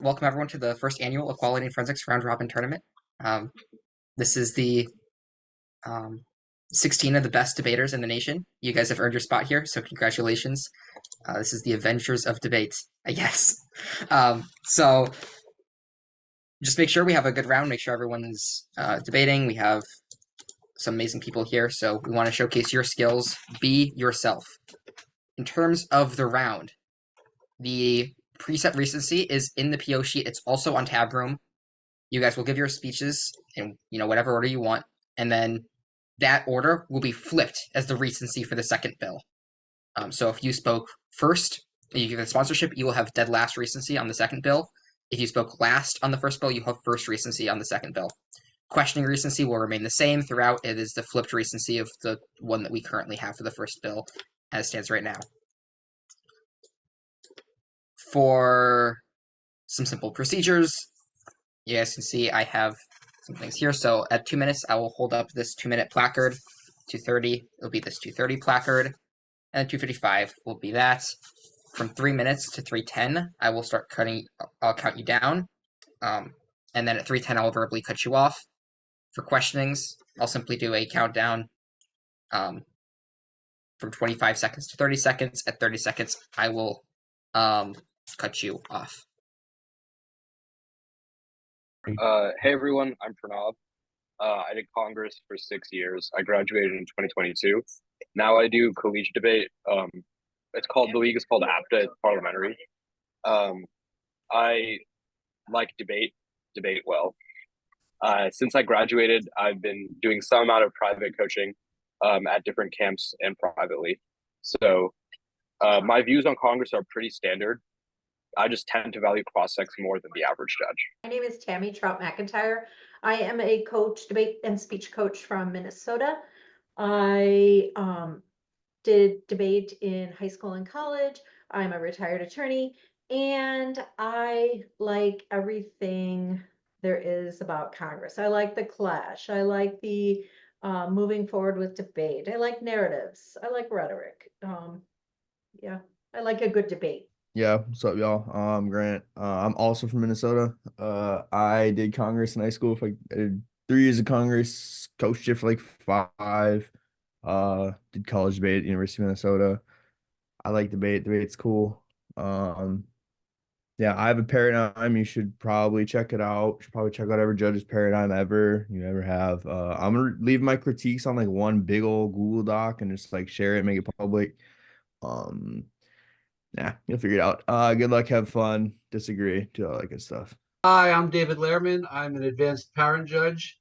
Welcome everyone to the first annual Equality and Forensics Round Robin Tournament. This is the 16 of the best debaters in the nation. You guys have earned your spot here, so congratulations. This is the Avengers of Debate, I guess. So just make sure we have a good round, make sure everyone's debating. We have some amazing people here, so we want to showcase your skills. Be yourself. In terms of the round, the preset recency is in the PO sheet. It's also on tab room. You guys will give your speeches in whatever order you want, and then that order will be flipped as the recency for the second bill. So if you spoke first, you give a sponsorship, you will have dead last recency on the second bill. If you spoke last on the first bill, you have first recency on the second bill. Questioning recency will remain the same throughout. It is the flipped recency of the one that we currently have for the first bill as stands right now. For some simple procedures, you guys can see I have some things here. So at 2 minutes, I will hold up this 2-minute placard. 2:30, it'll be this 2:30 placard. And 2:55 will be that. From 3 minutes to 3:10, I will start cutting, I'll count you down. And then at 3:10, I'll verbally cut you off. For questionings, I'll simply do a countdown from 25 seconds to 30 seconds. At 30 seconds, I will cut you off. Hey everyone, I'm Pranav. I did Congress for 6 years. I graduated in 2022. Now I do collegiate debate. The league is called APTA. It's parliamentary. I like debate well. Since I graduated, I've been doing some amount of private coaching at different camps and privately. So my views on Congress are pretty standard. I just tend to value cross-sex more than the average judge. My name is Tammy Trout-McIntrye. I am a coach, debate and speech coach from Minnesota. I did debate in high school and college. I'm a retired attorney, and I like everything there is about Congress. I like the clash. I like the moving forward with debate. I like narratives. I like rhetoric. Yeah, I like a good debate. Yeah, what's up, y'all? I'm Grant. I'm also from Minnesota. I did Congress in high school. I did 3 years of Congress, coached it for like 5. Did college debate at the University of Minnesota. I like debate. Debate's cool. Yeah, I have a paradigm. You should probably check it out. You should probably check out every judge's paradigm you ever have. I'm gonna leave my critiques on like one big old Google Doc and just like share it, make it public. Yeah, you'll figure it out. Good luck, have fun, disagree, do all that good stuff. Hi, I'm David Lehrman. I'm an advanced parent judge.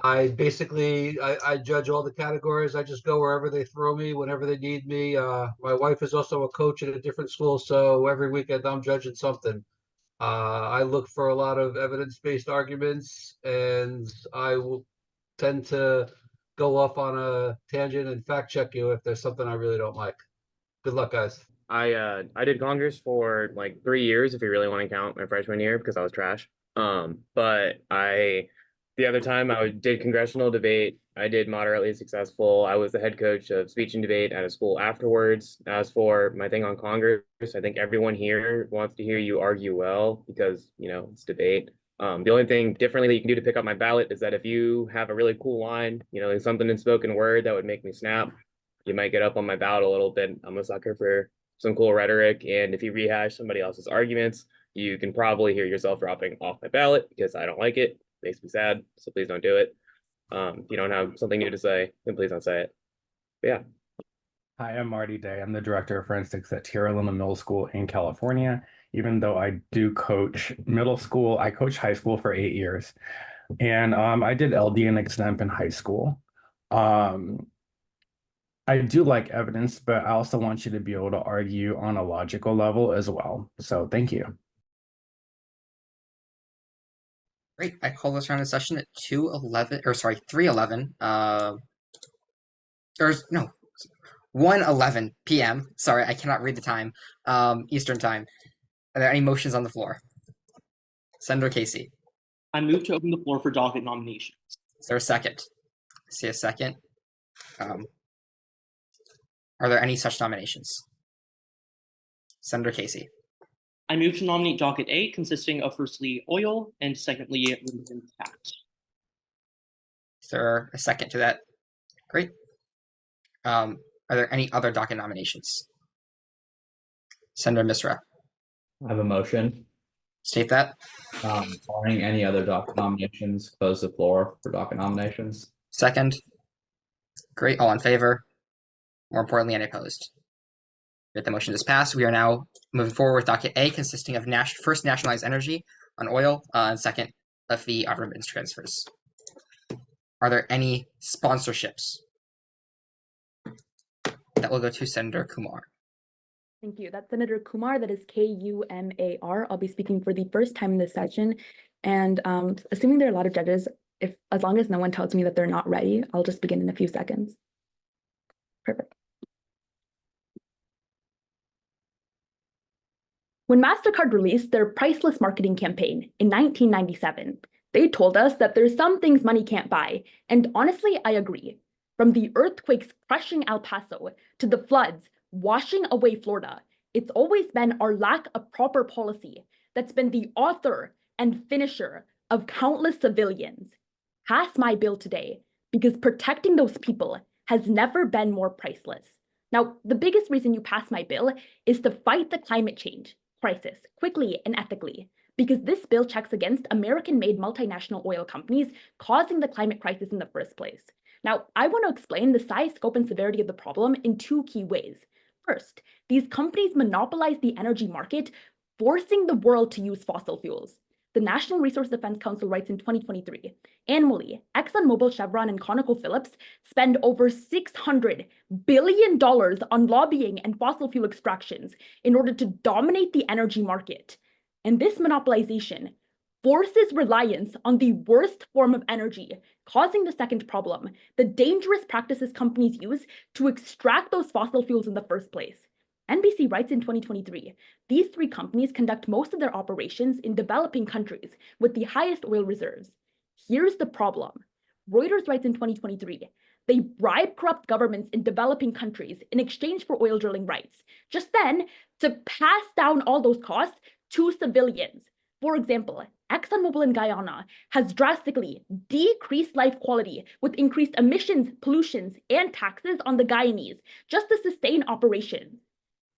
I basically judge all the categories. I just go wherever they throw me, whenever they need me. My wife is also a coach at a different school, so every weekend I'm judging something. I look for a lot of evidence-based arguments, and I will tend to go off on a tangent and fact check you if there's something I really don't like. Good luck, guys. I did Congress for like 3 years, if you really want to count my freshman year, because I was trash. But the other time I did congressional debate. I did moderately successful. I was the head coach of speech and debate at a school afterwards. As for my thing on Congress, I think everyone here wants to hear you argue well because, it's debate. The only thing differently that you can do to pick up my ballot is that if you have a really cool line, there's something in spoken word that would make me snap, you might get up on my ballot a little bit. I'm a sucker for some cool rhetoric. And if you rehash somebody else's arguments, you can probably hear yourself dropping off my ballot because I don't like it. It makes me sad. So please don't do it. If you don't have something new to say, then please don't say it. But yeah. Hi, I'm Marty Day. I'm the director of forensics at Tierra Loma Middle School in California. Even though I do coach middle school, I coached high school for 8 years. And I did LD and extemp in high school. I do like evidence, but I also want you to be able to argue on a logical level as well. So thank you. Great. I call this round of session at 3:11. Or no, 1:11 p.m. Sorry, I cannot read the time. Eastern time. Are there any motions on the floor? Senator Casey. I move to open the floor for docket nominations. Is there a second? I see a second. Are there any such nominations? Senator Casey. I move to nominate docket A, consisting of firstly oil and secondly remittance tax. Is there a second to that? Great. Are there any other docket nominations? Senator Misra, I have a motion. state that. Barring any other docket nominations, close the floor for docket nominations. Second. Great. All in favor? More importantly, any opposed? Great, the motion is passed. We are now moving forward with docket A, consisting of first nationalized energy on oil, and second, a fee on remittance transfers. Are there any sponsorships? That will go to Senator Kumar. Thank you. That's Senator Kumar. That is Kumar. I'll be speaking for the first time in this session. And assuming there are a lot of judges, as long as no one tells me that they're not ready, I'll just begin in a few seconds. Perfect. When MasterCard released their priceless marketing campaign in 1997, they told us that there's some things money can't buy. And honestly, I agree. From the earthquakes crushing El Paso to the floods washing away Florida, it's always been our lack of proper policy that's been the author and finisher of countless civilians. Pass my bill today, because protecting those people has never been more priceless. Now, the biggest reason you pass my bill is to fight the climate change crisis quickly and ethically, because this bill checks against American-made multinational oil companies causing the climate crisis in the first place. Now, I want to explain the size, scope, and severity of the problem in two key ways. First, these companies monopolize the energy market, forcing the world to use fossil fuels. The National Resource Defense Council writes in 2023, annually, ExxonMobil, Chevron, and ConocoPhillips spend over $600 billion on lobbying and fossil fuel extractions in order to dominate the energy market. And this monopolization forces reliance on the worst form of energy, causing the second problem, the dangerous practices companies use to extract those fossil fuels in the first place. NBC writes in 2023, these three companies conduct most of their operations in developing countries with the highest oil reserves. Here's the problem. Reuters writes in 2023, they bribe corrupt governments in developing countries in exchange for oil drilling rights, just then to pass down all those costs to civilians. For example, ExxonMobil in Guyana has drastically decreased life quality with increased emissions, pollutions, and taxes on the Guyanese just to sustain operations.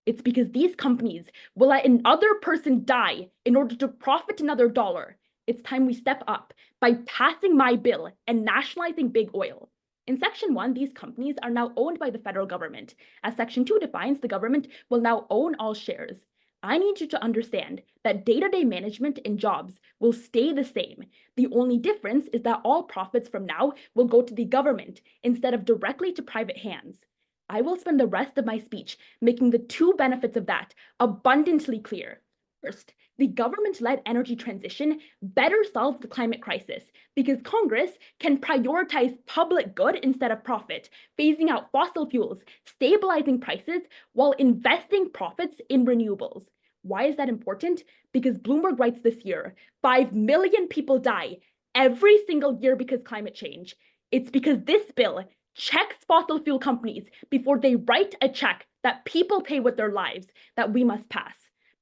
It's because these companies will let another person die in order to profit another dollar. It's time we step up by passing my bill and nationalizing big oil. In Section 1, these companies are now owned by the federal government. As Section 2 defines, the government will now own all shares. I need you to understand that day-to-day management and jobs will stay the same. The only difference is that all profits from now will go to the government instead of directly to private hands. I will spend the rest of my speech making the two benefits of that abundantly clear. First, the government-led energy transition better solves the climate crisis because Congress can prioritize public good instead of profit, phasing out fossil fuels, stabilizing prices, while investing profits in renewables. Why is that important? Because Bloomberg writes this year, 5 million people die every single year because climate change. It's because this bill checks fossil fuel companies before they write a check that people pay with their lives that we must pass.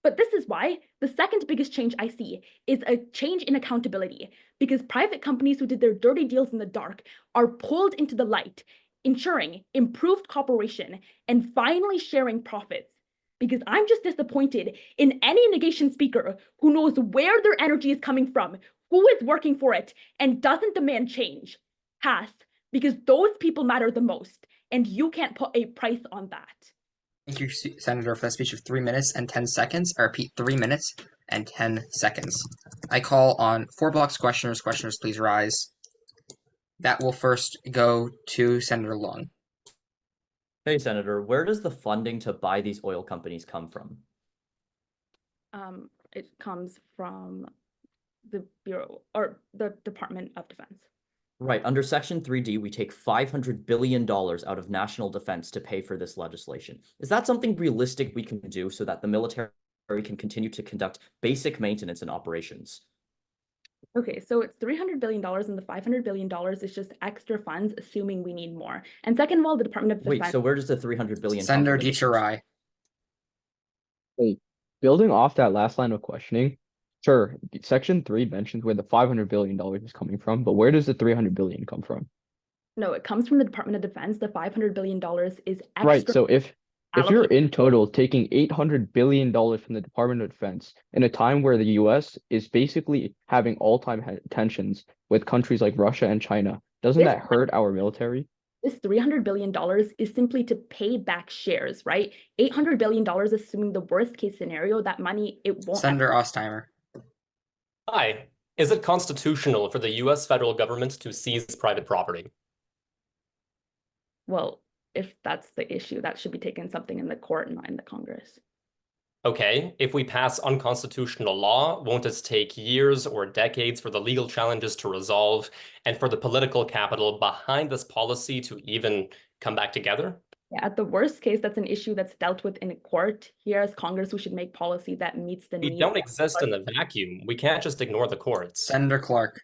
But this is why the second biggest change I see is a change in accountability, because private companies who did their dirty deals in the dark are pulled into the light, ensuring improved cooperation and finally sharing profits. Because I'm just disappointed in any negation speaker who knows where their energy is coming from, who is working for it, and doesn't demand change. Pass. Because those people matter the most, and you can't put a price on that. Thank you, Senator, for that speech of 3 minutes and 10 seconds. I repeat, 3 minutes and 10 seconds. I call on 4 blocks questioners. Questioners, please rise. That will first go to Senator Long. Hey, Senator, where does the funding to buy these oil companies come from? It comes from the Bureau or the Department of Defense. Right. Under Section 3D, we take $500 billion out of national defense to pay for this legislation. Is that something realistic we can do so that the military can continue to conduct basic maintenance and operations? Okay, so it's $300 billion, and the $500 billion is just extra funds, assuming we need more. And second of all, the Department of Defense. Wait, so where does the $300 billion Senator come from? DeCharai. Hey, building off that last line of questioning, sure, Section 3 mentions where the $500 billion is coming from, but where does the $300 billion come from? No, it comes from the Department of Defense. The $500 billion is extra. Right, so if you're allocated. in total taking $800 billion from the Department of Defense in a time where the US is basically having all-time tensions with countries like Russia and China, doesn't that hurt our military? This $300 billion is simply to pay back shares, right? $800 billion, assuming the worst case scenario, that money, it won't. Senator Ostheimer. Hi. Is it constitutional for the US federal government to seize private property? Well, if that's the issue, that should be taken something in the court and not in the Congress. Okay, if we pass unconstitutional law, won't it take years or decades for the legal challenges to resolve and for the political capital behind this policy to even come back together? Yeah, at the worst case, that's an issue that's dealt with in a court. Here as Congress, we should make policy that meets the needs. We don't exist in a vacuum. We can't just ignore the courts. Senator Clark.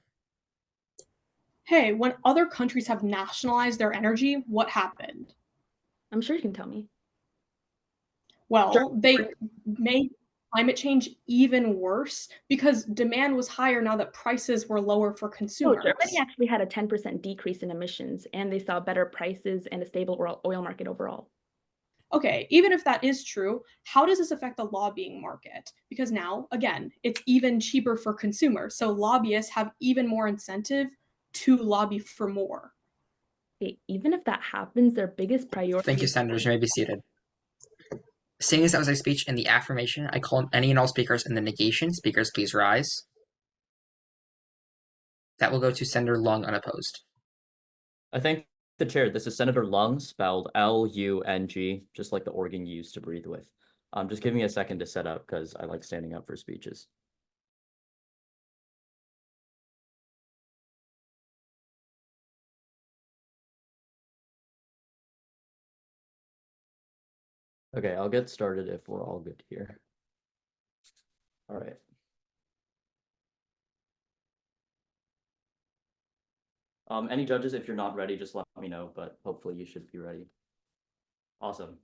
Hey, when other countries have nationalized their energy, what happened? I'm sure you can tell me. Well, Sure. they made climate change even worse because demand was higher now that prices were lower for So consumers. Germany actually had a 10% decrease in emissions, and they saw better prices and a stable oil market overall. Okay, even if that is true, how does this affect the lobbying market? Because now, again, it's even cheaper for consumers, so lobbyists have even more incentive to lobby for more. Okay, even if that happens, their biggest priority. Thank you, Senators. You may be seated. Seeing as that was a speech in the affirmation, I call any and all speakers in the negation. Speakers, please rise. That will go to Senator Lung unopposed. I thank the chair. This is Senator Lung, spelled L-U-N-G, just like the organ you use to breathe with. Just give me a second to set up because I like standing up for speeches. Okay, I'll get started if we're all good here. All right. Any judges, if you're not ready, just let me know, but hopefully you should be ready. Awesome.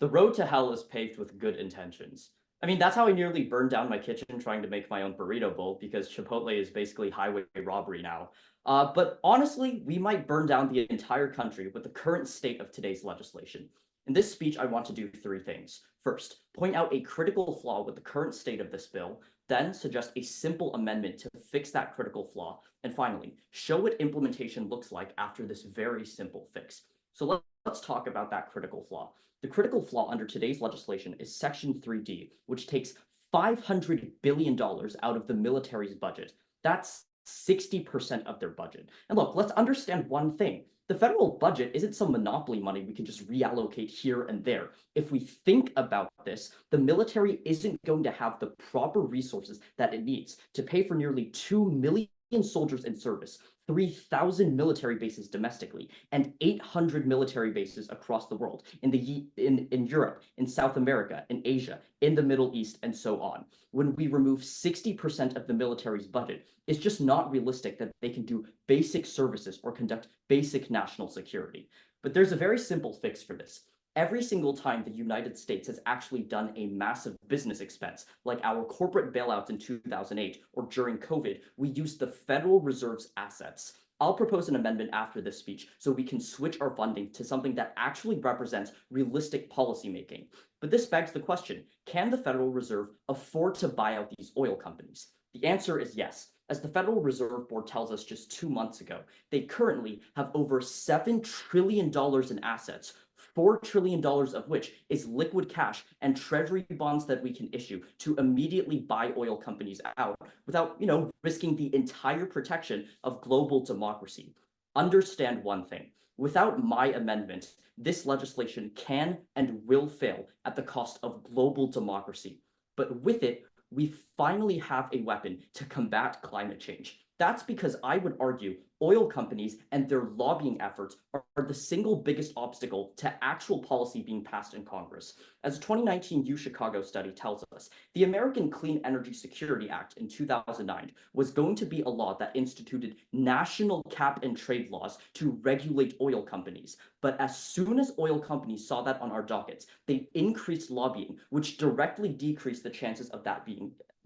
The road to hell is paved with good intentions. I mean, that's how I nearly burned down my kitchen trying to make my own burrito bowl because Chipotle is basically highway robbery now. But honestly, we might burn down the entire country with the current state of today's legislation. In this speech, I want to do three things. First, point out a critical flaw with the current state of this bill, then suggest a simple amendment to fix that critical flaw, and finally, show what implementation looks like after this very simple fix. So let's talk about that critical flaw. The critical flaw under today's legislation is Section 3D, which takes $500 billion out of the military's budget. That's 60% of their budget. And look, let's understand one thing. The federal budget isn't some monopoly money we can just reallocate here and there. If we think about this, the military isn't going to have the proper resources that it needs to pay for nearly 2 million soldiers in service, 3,000 military bases domestically, and 800 military bases across the world, in Europe, in South America, in Asia, in the Middle East, and so on. When we remove 60% of the military's budget, it's just not realistic that they can do basic services or conduct basic national security. But there's a very simple fix for this. Every single time the United States has actually done a massive business expense, like our corporate bailouts in 2008 or during COVID, we used the Federal Reserve's assets. I'll propose an amendment after this speech so we can switch our funding to something that actually represents realistic policymaking. But this begs the question, can the Federal Reserve afford to buy out these oil companies? The answer is yes. As the Federal Reserve Board tells us just 2 months ago, they currently have over $7 trillion in assets, $4 trillion of which is liquid cash and treasury bonds that we can issue to immediately buy oil companies out without, risking the entire protection of global democracy. Understand one thing. Without my amendment, this legislation can and will fail at the cost of global democracy. But with it, we finally have a weapon to combat climate change. That's because I would argue oil companies and their lobbying efforts are the single biggest obstacle to actual policy being passed in Congress. As a 2019 U Chicago study tells us, the American Clean Energy Security Act in 2009 was going to be a law that instituted national cap and trade laws to regulate oil companies. But as soon as oil companies saw that on our dockets, they increased lobbying, which directly decreased the chances of that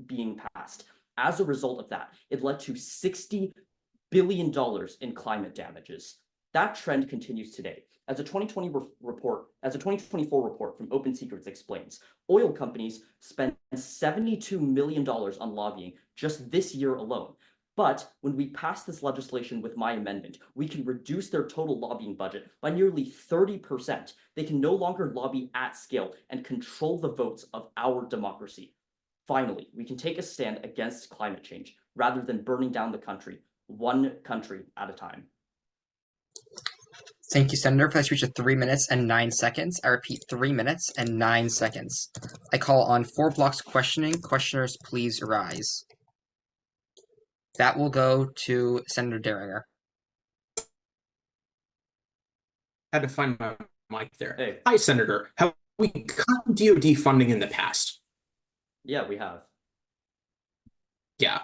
being passed. As a result of that, it led to $60 billion in climate damages. That trend continues today. As a 2024 report from Open Secrets explains, oil companies spent $72 million on lobbying just this year alone. But when we pass this legislation with my amendment, we can reduce their total lobbying budget by nearly 30%. They can no longer lobby at scale and control the votes of our democracy. Finally, we can take a stand against climate change rather than burning down the country, one country at a time. Thank you, Senator, for that speech of 3 minutes and 9 seconds. I repeat, 3 minutes and 9 seconds. I call on 4 blocks questioning. Questioners, please rise. That will go to Senator Dieringer. Had to find my mic there. Hey. Hi, Senator. Have we cut DoD funding in the past? Yeah, we have. Yeah.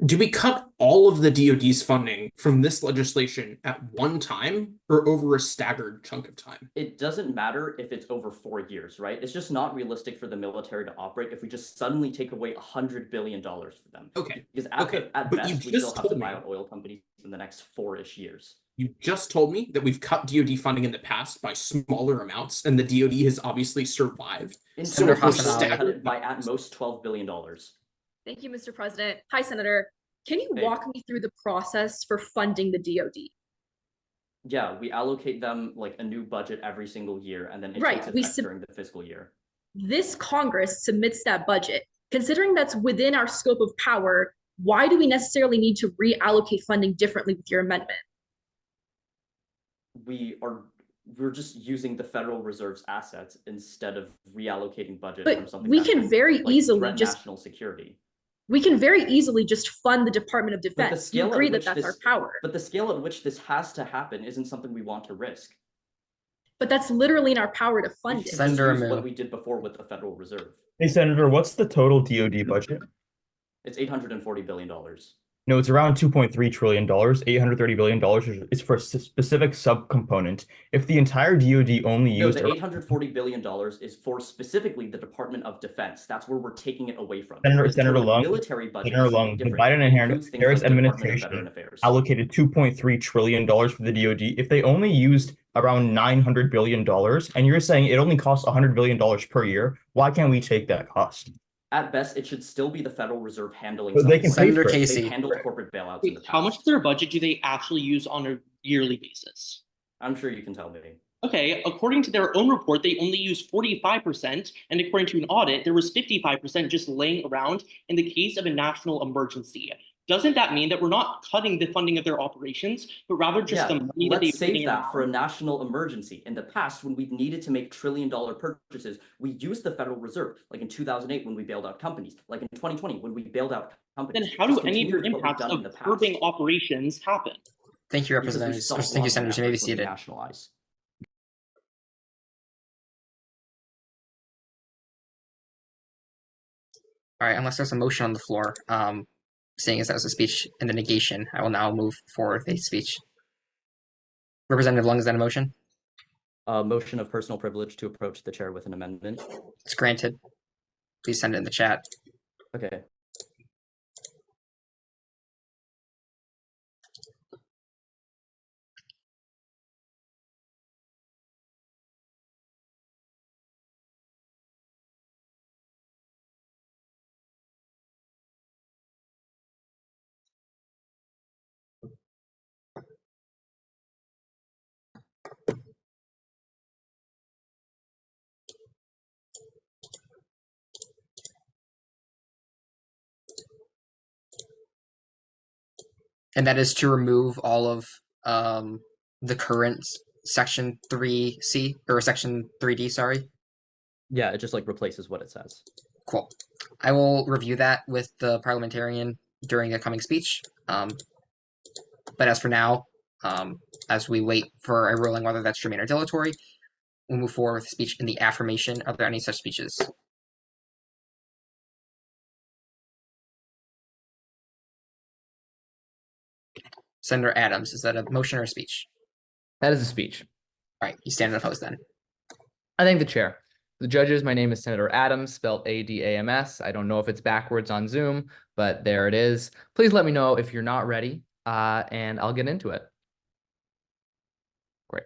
Do we cut all of the DoD's funding from this legislation at one time or over a staggered chunk of time? It doesn't matter if it's over 4 years, right? It's just not realistic for the military to operate if we just suddenly take away $100 billion for them. Okay. Because at best, we still have to buy out oil companies in the next 4-ish years. You just told me that we've cut DoD funding in the past by smaller amounts, and the DoD has obviously survived. So if we're cut it by at most $12 billion. Thank you, Mr. President. Hi, Senator. Can you walk me through the process for funding the DoD? Yeah, we allocate them like a new budget every single year, and then it takes effect during the fiscal year. This Congress submits that budget. Considering that's within our scope of power, why do we necessarily need to reallocate funding differently with your amendment? We're just using the Federal Reserve's assets instead of reallocating budget from something. We can very easily national security. We can very easily just fund the Department of Defense. You agree that that's our power. But the scale at which this has to happen isn't something we want to risk. But that's literally in our power to fund it. Senator Ammu. What we did before with the Federal Reserve. Hey, Senator, what's the total DoD budget? It's $840 billion. No, it's around $2.3 trillion. $830 billion is for a specific subcomponent. If the entire DoD only used... No, the $840 billion is for specifically the Department of Defense. That's where we're taking it away from. Senator Lung, military budget the Biden-Harris administration allocated $2.3 trillion for the DoD. If they only used around $900 billion, and you're saying it only costs $100 billion per year, why can't we take that cost? At best, it should still be the Federal Reserve handling. But they can pay for it. They handled corporate bailouts in the past. How much of their budget do they actually use on a yearly basis? I'm sure you can tell me. Okay, according to their own report, they only use 45%, and according to an audit, there was 55% just laying around in the case of a national emergency. Doesn't that mean that we're not cutting the funding of their operations, but rather just the money that they save that for a national emergency? In the past, when we've needed to make trillion-dollar purchases, we used the Federal Reserve, like in 2008 when we bailed out companies, like in 2020 when we bailed out companies. Then how do any of your impacts of curbing operations happen? Thank you, Representatives. Thank you, Senators. You may be seated. Nationalize. All right, unless there's a motion on the floor, seeing as that was a speech in the negation, I will now move for the speech. Representative Lung, is that a motion? Motion of personal privilege to approach the chair with an amendment. It's granted. Please send it in the chat. Okay. And that is to remove all of the current Section 3C, or Section 3D, sorry? Yeah, it just like replaces what it says. Cool. I will review that with the parliamentarian during a coming speech. But as for now, as we wait for a ruling whether that's germane or dilatory, we'll move forward with speech in the affirmation. Are there any such speeches? Senator Adams, is that a motion or a speech? That is a speech. All right, you stand unopposed then. I thank the chair. The judges, my name is Senator Adams, spelled A-D-A-M-S. I don't know if it's backwards on Zoom, but there it is. Please let me know if you're not ready, and I'll get into it. Great.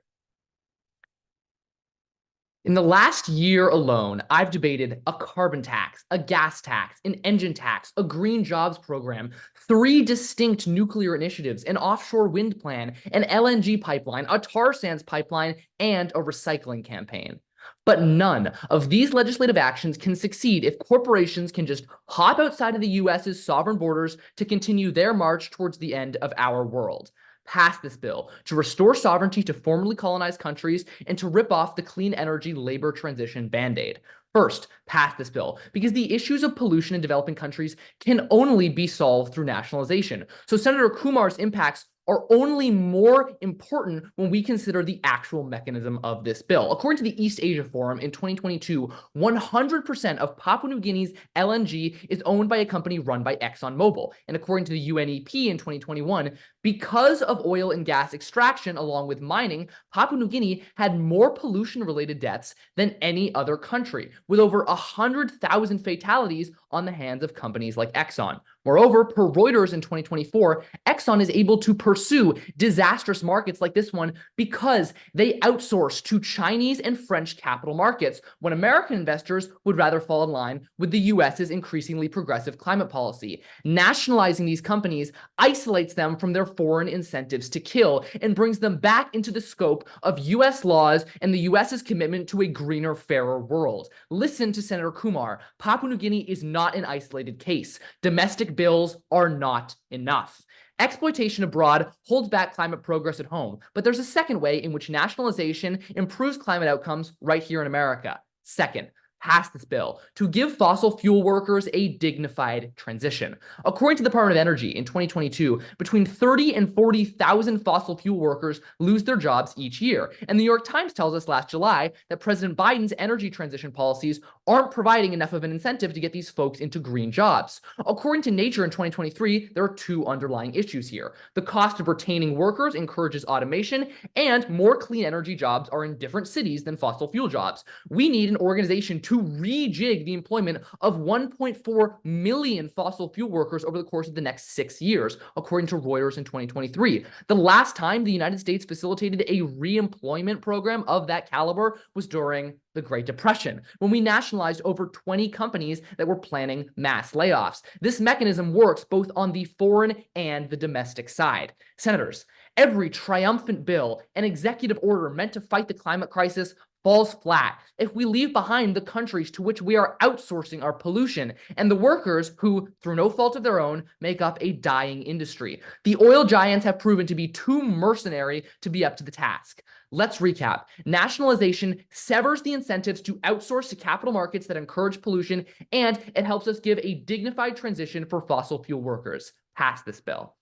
In the last year alone, I've debated a carbon tax, a gas tax, an engine tax, a green jobs program, 3 distinct nuclear initiatives, an offshore wind plan, an LNG pipeline, a tar sands pipeline, and a recycling campaign. But none of these legislative actions can succeed if corporations can just hop outside of the US's sovereign borders to continue their march towards the end of our world. Pass this bill to restore sovereignty to formerly colonized countries and to rip off the clean energy labor transition band-aid. First, pass this bill because the issues of pollution in developing countries can only be solved through nationalization. So Senator Kumar's impacts are only more important when we consider the actual mechanism of this bill. According to the East Asia Forum in 2022, 100% of Papua New Guinea's LNG is owned by a company run by ExxonMobil. And according to the UNEP in 2021, because of oil and gas extraction along with mining, Papua New Guinea had more pollution-related deaths than any other country, with over 100,000 fatalities on the hands of companies like Exxon. Moreover, per Reuters in 2024, Exxon is able to pursue disastrous markets like this one because they outsource to Chinese and French capital markets when American investors would rather fall in line with the US's increasingly progressive climate policy. Nationalizing these companies isolates them from their foreign incentives to kill and brings them back into the scope of US laws and the US's commitment to a greener, fairer world. Listen to Senator Kumar. Papua New Guinea is not an isolated case. Domestic bills are not enough. Exploitation abroad holds back climate progress at home, but there's a second way in which nationalization improves climate outcomes right here in America. Second, pass this bill to give fossil fuel workers a dignified transition. According to the Department of Energy, in 2022, between 30 and 40,000 fossil fuel workers lose their jobs each year. And the New York Times tells us last July that President Biden's energy transition policies aren't providing enough of an incentive to get these folks into green jobs. According to Nature in 2023, there are 2 underlying issues here. The cost of retaining workers encourages automation, and more clean energy jobs are in different cities than fossil fuel jobs. We need an organization to rejig the employment of 1.4 million fossil fuel workers over the course of the next 6 years, according to Reuters in 2023. The last time the United States facilitated a reemployment program of that caliber was during the Great Depression, when we nationalized over 20 companies that were planning mass layoffs. This mechanism works both on the foreign and the domestic side. Senators, every triumphant bill and executive order meant to fight the climate crisis falls flat if we leave behind the countries to which we are outsourcing our pollution and the workers who, through no fault of their own, make up a dying industry. The oil giants have proven to be too mercenary to be up to the task. Let's recap. Nationalization severs the incentives to outsource to capital markets that encourage pollution, and it helps us give a dignified transition for fossil fuel workers. Pass this bill.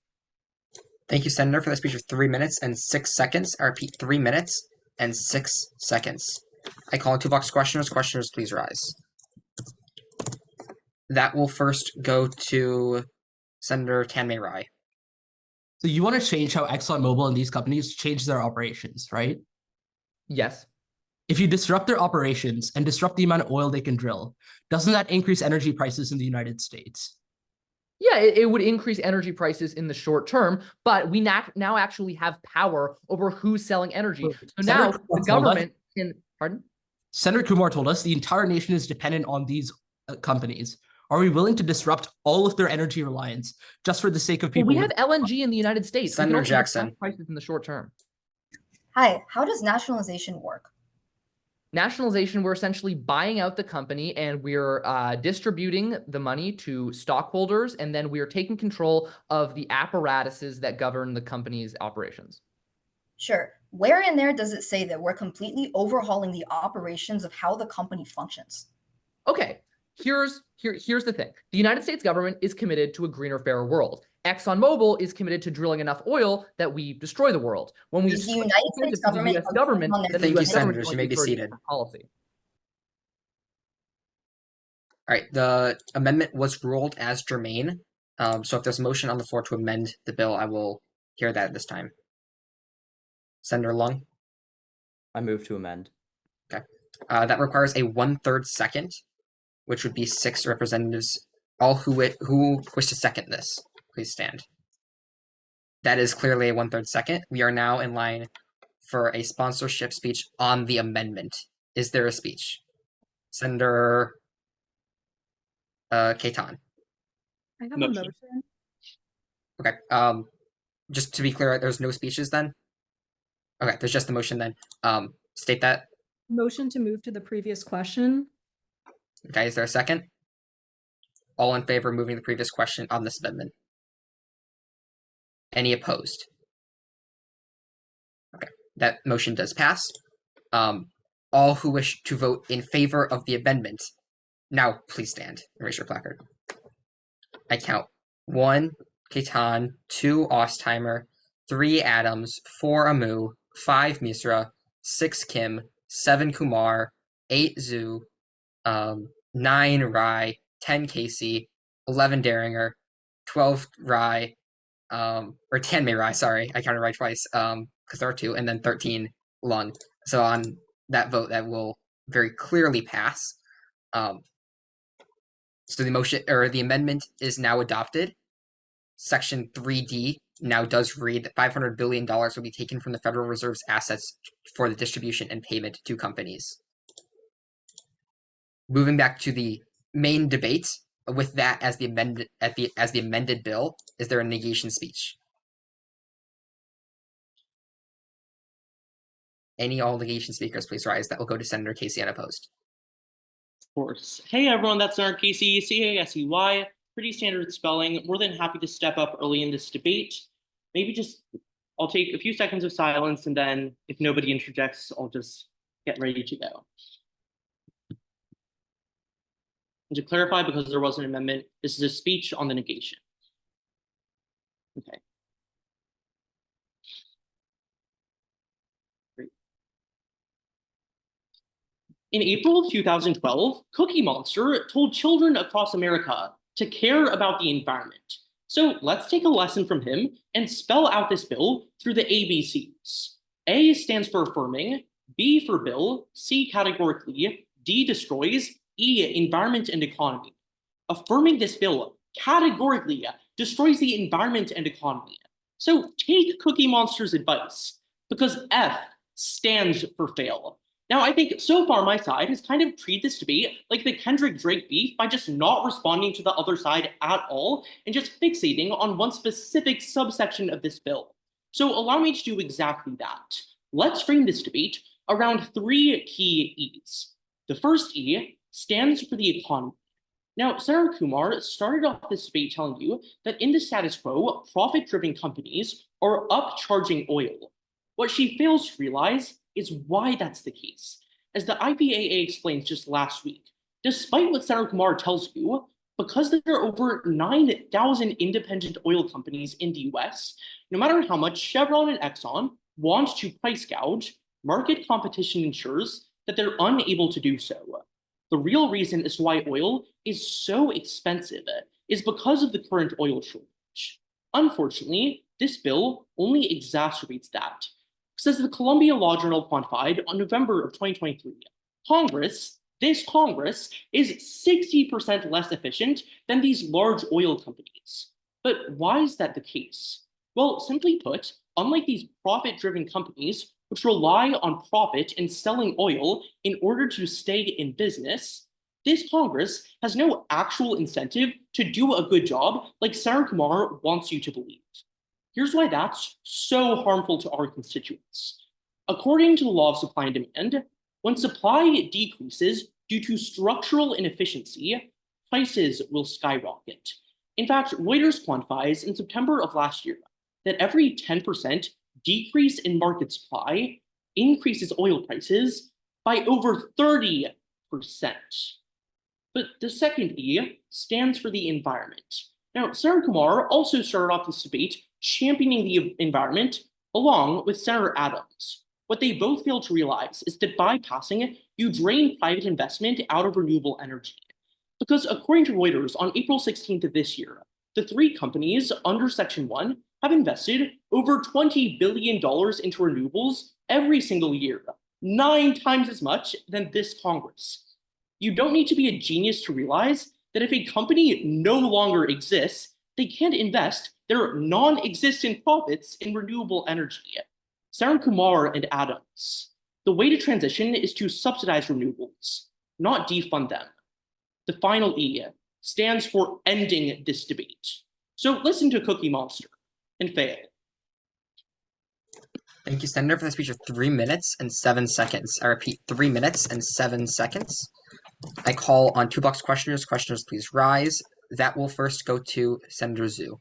Thank you, Senator, for the speech of 3 minutes and 6 seconds. I repeat, 3 minutes and 6 seconds. I call on 2 box questioners. Questioners, please rise. That will first go to Senator Tammy. So you want to change how ExxonMobil and these companies change their operations, right? Yes. If you disrupt their operations and disrupt the amount of oil they can drill, doesn't that increase energy prices in the United States? Yeah, it would increase energy prices in the short term, but we now actually have power over who's selling energy. So now the government can, pardon? Senator Kumar told us the entire nation is dependent on these companies. Are we willing to disrupt all of their energy reliance just for the sake of people? Well, we have LNG in the United States. Senator Jackson. Prices in the short term. Hi, how does nationalization work? Nationalization, we're essentially buying out the company and we're distributing the money to stockholders, and then we are taking control of the apparatuses that govern the company's operations. Sure. Where in there does it say that we're completely overhauling the operations of how the company functions? Okay. Here's the thing. The United States government is committed to a greener, fairer world. ExxonMobil is committed to drilling enough oil that we destroy the world. When we Is the switch United States incentives to the government US government, on then the Thank you, US government is senators. You going may to be prefer a seated. different policy. All right, the amendment was ruled as germane. So if there's a motion on the floor to amend the bill, I will hear that this time. Senator Lung? I move to amend. Okay. That requires a 1/3 second, which would be 6 representatives. All who wish to second this, please stand. That is clearly a 1/3 second. We are now in line for a sponsorship speech on the amendment. Is there a speech? Senator Khetan. I have a motion. Okay. Just to be clear, there's no speeches then? Okay, there's just the motion then. State that. Motion to move to the previous question. Okay, is there a second? All in favor of moving the previous question on this amendment? Any opposed? Okay, that motion does pass. All who wish to vote in favor of the amendment, now please stand and raise your placard. I count 1, Khetan, 2, Ostheimer, 3, Adams, 4, Ammu, 5, Misra, 6, Kim, 7, Kumar, 8, Zhou, 9, Rai, 10, Casey, 11, Dieringer, 12, Rai, or 10 Rai, sorry, I counted Rai twice, because there are 2, and then 13, Lung. So on that vote, that will very clearly pass. So the motion or the amendment is now adopted. Section 3D now does read that $500 billion will be taken from the Federal Reserve's assets for the distribution and payment to companies. Moving back to the main debate, with that as the amended bill, is there a negation speech? Any all negation speakers, please rise. That will go to Senator Casey unopposed. Of course. Hey everyone, that's Senator Casey, C-A-S-E-Y. Pretty standard spelling. More than happy to step up early in this debate. Maybe I'll take a few seconds of silence, and then if nobody interjects, I'll just get ready to go. And to clarify, because there was an amendment, this is a speech on the negation. Okay. Great. In April of 2012, Cookie Monster told children across America to care about the environment. So let's take a lesson from him and spell out this bill through the ABCs. A stands for affirming, B for bill, C categorically, D destroys, E environment and economy. Affirming this bill categorically destroys the environment and economy. So take Cookie Monster's advice, because F stands for fail. Now, I think so far my side has kind of treated this debate like the Kendrick-Drake beef by just not responding to the other side at all and just fixating on one specific subsection of this bill. So allow me to do exactly that. Let's frame this debate around 3 key E's. The first E stands for the economy. Now, Senator Kumar started off this debate telling you that in the status quo, profit-driven companies are upcharging oil. What she fails to realize is why that's the case. As the IPAA explains just last week, despite what Senator Kumar tells you, because there are over 9,000 independent oil companies in the US, no matter how much Chevron and Exxon want to price gouge, market competition ensures that they're unable to do so. The real reason as to why oil is so expensive is because of the current oil shortage. Unfortunately, this bill only exacerbates that. Because as the Columbia Law Journal quantified on November of 2023, this Congress is 60% less efficient than these large oil companies. But why is that the case? Well, simply put, unlike these profit-driven companies, which rely on profit and selling oil in order to stay in business, this Congress has no actual incentive to do a good job like Senator Kumar wants you to believe. Here's why that's so harmful to our constituents. According to the law of supply and demand, when supply decreases due to structural inefficiency, prices will skyrocket. In fact, Reuters quantifies in September of last year that every 10% decrease in market supply increases oil prices by over 30%. But the second E stands for the environment. Now, Senator Kumar also started off this debate championing the environment along with Senator Adams. What they both failed to realize is that by passing it, you drain private investment out of renewable energy. Because according to Reuters, on April 16th of this year, the three companies under Section 1 have invested over $20 billion into renewables every single year, 9 times as much than this Congress. You don't need to be a genius to realize that if a company no longer exists, they can't invest their non-existent profits in renewable energy. Senator Kumar and Adams, the way to transition is to subsidize renewables, not defund them. The final E stands for ending this debate. So listen to Cookie Monster and fail. Thank you, Senator, for the speech of 3 minutes and 7 seconds. I repeat, 3 minutes and 7 seconds. I call on 2 box questioners. Questioners, please rise. That will first go to Senator Zhou.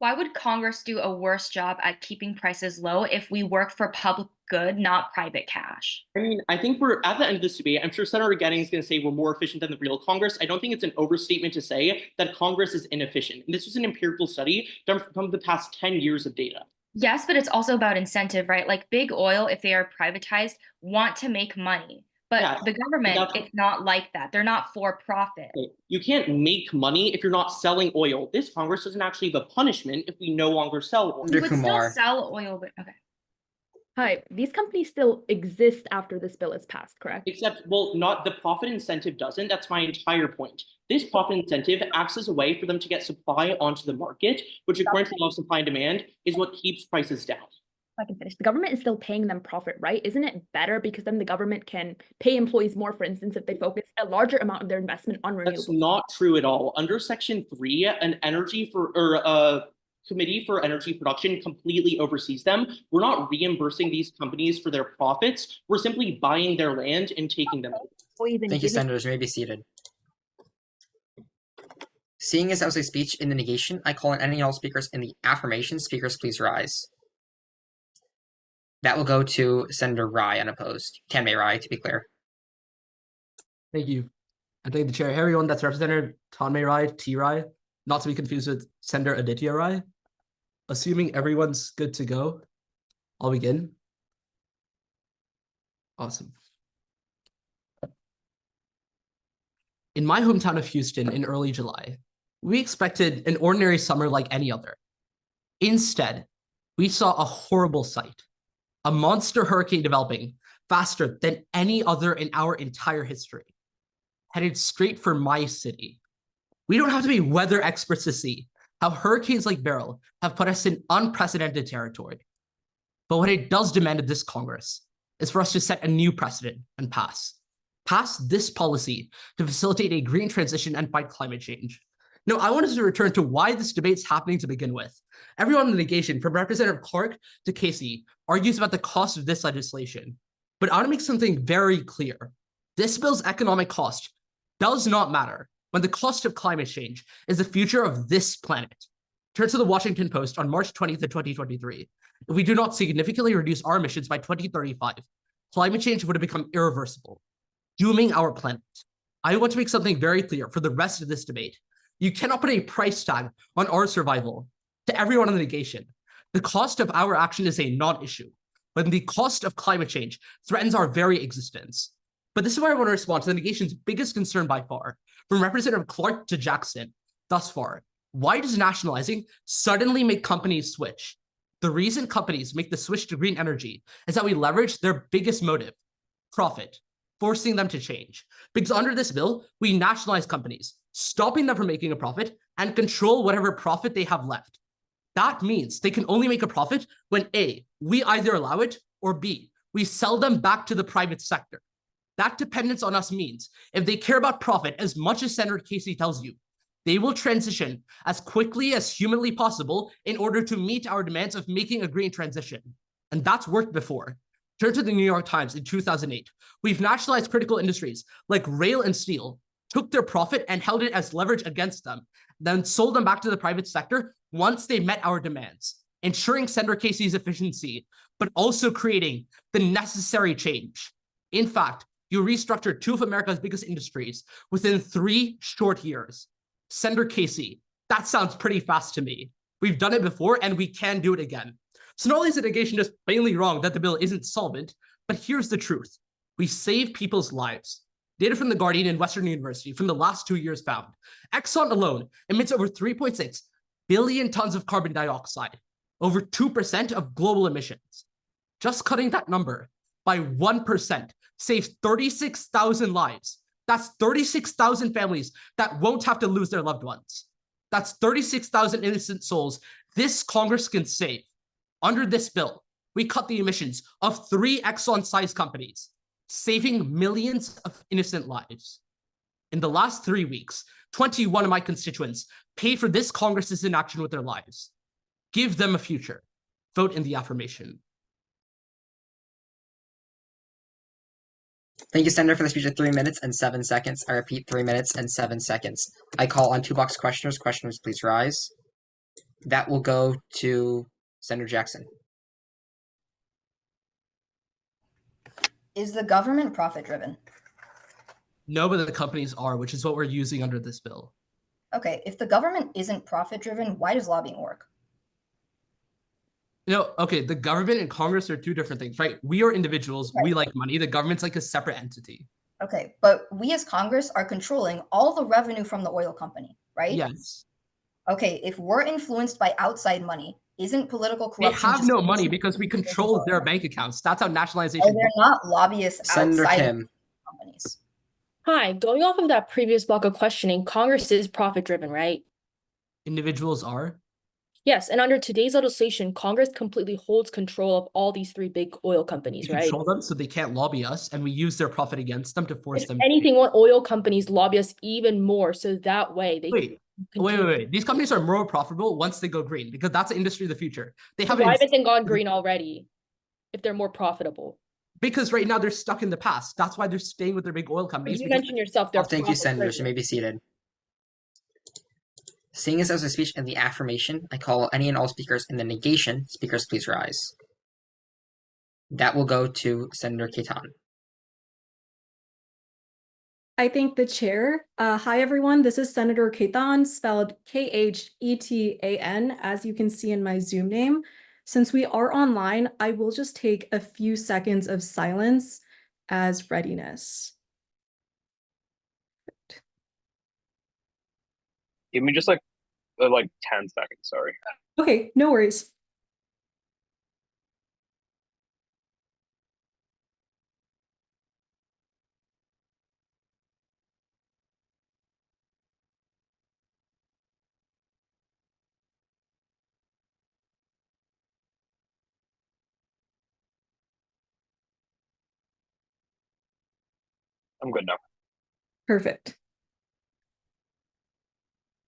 Why would Congress do a worse job at keeping prices low if we work for public good, not private cash? I mean, I think we're at the end of this debate. I'm sure Senator Getting is going to say we're more efficient than the real Congress. I don't think it's an overstatement to say that Congress is inefficient. And this was an empirical study done from the past 10 years of data. Yes, but it's also about incentive, right? Like big oil, if they are privatized, want to make money. But Yeah, the government, it's not like that. They're not for profit. You can't make money if you're not selling oil. This Congress doesn't actually have a punishment if we no longer sell oil. We would still sell oil, but okay. Hi, these companies still exist after this bill is passed, correct? Except, well, not the profit incentive doesn't. That's my entire point. This profit incentive acts as a way for them to get supply onto the market, which according to the law of supply and demand is what keeps prices down. I can finish. The government is still paying them profit, right? Isn't it better because then the government can pay employees more, for instance, if they focus a larger amount of their investment on renewables? That's not true at all. Under Section 3, an committee for energy production completely oversees them. We're not reimbursing these companies for their profits. We're simply buying their land and taking them. Thank you, Senators. You may be seated. Seeing as that was a speech in the negation, I call on any and all speakers in the affirmation. Speakers, please rise. That will go to Senator Rai unopposed. Tammy Rai, to be clear. Thank you. I thank the chair. Everyone that's represented, Tammy Rai, T Rai, not to be confused with Senator Aditya Rai. Assuming everyone's good to go, I'll begin. Awesome. In my hometown of Houston in early July, we expected an ordinary summer like any other. Instead, we saw a horrible sight. A monster hurricane developing faster than any other in our entire history, headed straight for my city. We don't have to be weather experts to see how hurricanes like Beryl have put us in unprecedented territory. But what it does demand of this Congress is for us to set a new precedent and pass this policy to facilitate a green transition and fight climate change. Now, I wanted to return to why this debate's happening to begin with. Everyone in the negation, from Representative Clark to Casey, argues about the cost of this legislation. But I want to make something very clear. This bill's economic cost does not matter when the cost of climate change is the future of this planet. Turn to the Washington Post on March 20th of 2023. If we do not significantly reduce our emissions by 2035, climate change would have become irreversible, dooming our planet. I want to make something very clear for the rest of this debate. You cannot put a price tag on our survival. To everyone in the negation, the cost of our action is a non-issue, but the cost of climate change threatens our very existence. But this is where I want to respond to the negation's biggest concern by far, from Representative Clark to Jackson. Thus far, why does nationalizing suddenly make companies switch? The reason companies make the switch to green energy is that we leverage their biggest motive, profit, forcing them to change. Because under this bill, we nationalize companies, stopping them from making a profit and control whatever profit they have left. That means they can only make a profit when A, we either allow it, or B, we sell them back to the private sector. That dependence on us means if they care about profit as much as Senator Casey tells you, they will transition as quickly as humanly possible in order to meet our demands of making a green transition. And that's worked before. Turn to the New York Times in 2008. We've nationalized critical industries like rail and steel, took their profit and held it as leverage against them, then sold them back to the private sector once they met our demands, ensuring Senator Casey's efficiency, but also creating the necessary change. In fact, You restructured two of America's biggest industries within 3 short years. Senator Casey, that sounds pretty fast to me. We've done it before and we can do it again. So not only is litigation just plainly wrong that the bill isn't solvent, but here's the truth. We save people's lives. Data from The Guardian and Western University from the last 2 years found Exxon alone emits over 3.6 billion tons of carbon dioxide, over 2% of global emissions. Just cutting that number by 1% saves 36,000 lives. That's 36,000 families that won't have to lose their loved ones. That's 36,000 innocent souls this Congress can save. Under this bill, we cut the emissions of 3 Exxon-sized companies, saving millions of innocent lives. In the last 3 weeks, 21 of my constituents paid for this Congress's inaction with their lives. Give them a future. Vote in the affirmation. Thank you, Senator, for the speech of 3 minutes and 7 seconds. I repeat, 3 minutes and 7 seconds. I call on 2-box questioners. Questioners, please rise. That will go to Senator Jackson. Is the government profit-driven? No, but the companies are, which is what we're using under this bill. Okay, if the government isn't profit-driven, why does lobbying work? No, okay, the government and Congress are 2 different things, right? We are individuals, we like money. The government's like a separate entity. Okay, but we as Congress are controlling all the revenue from the oil company, right? Yes. Okay, if we're influenced by outside money, isn't political They corruption have just no money because we control their bank accounts. That's how nationalization Are there not lobbyists Senator outside Kim. of companies? Hi, going off of that previous block of questioning, Congress is profit-driven, right? Individuals are? Yes, and under today's legislation, Congress completely holds control of all these 3 big oil companies, We right? control them so they can't lobby us, and we use their profit against them to force If them. anything, want oil companies lobby us even more, so that way they Wait. These companies are more profitable once they go green, because that's the industry of the future. They have Why haven't they gone green already if they're more profitable? Because right now they're stuck in the past. That's why they're staying with their big oil companies. You mentioned yourself, they're Thank you, Senators. You may be seated. Seeing as there was a speech in the affirmation, I call any and all speakers in the negation. Speakers, please rise. That will go to Senator Khetan. I thank the chair. Hi, everyone. This is Senator Khetan, spelled Khetan, as you can see in my Zoom name. Since we are online, I will just take a few seconds of silence as readiness. Give me just like 10 seconds, sorry. Okay, no worries. I'm good now. Perfect.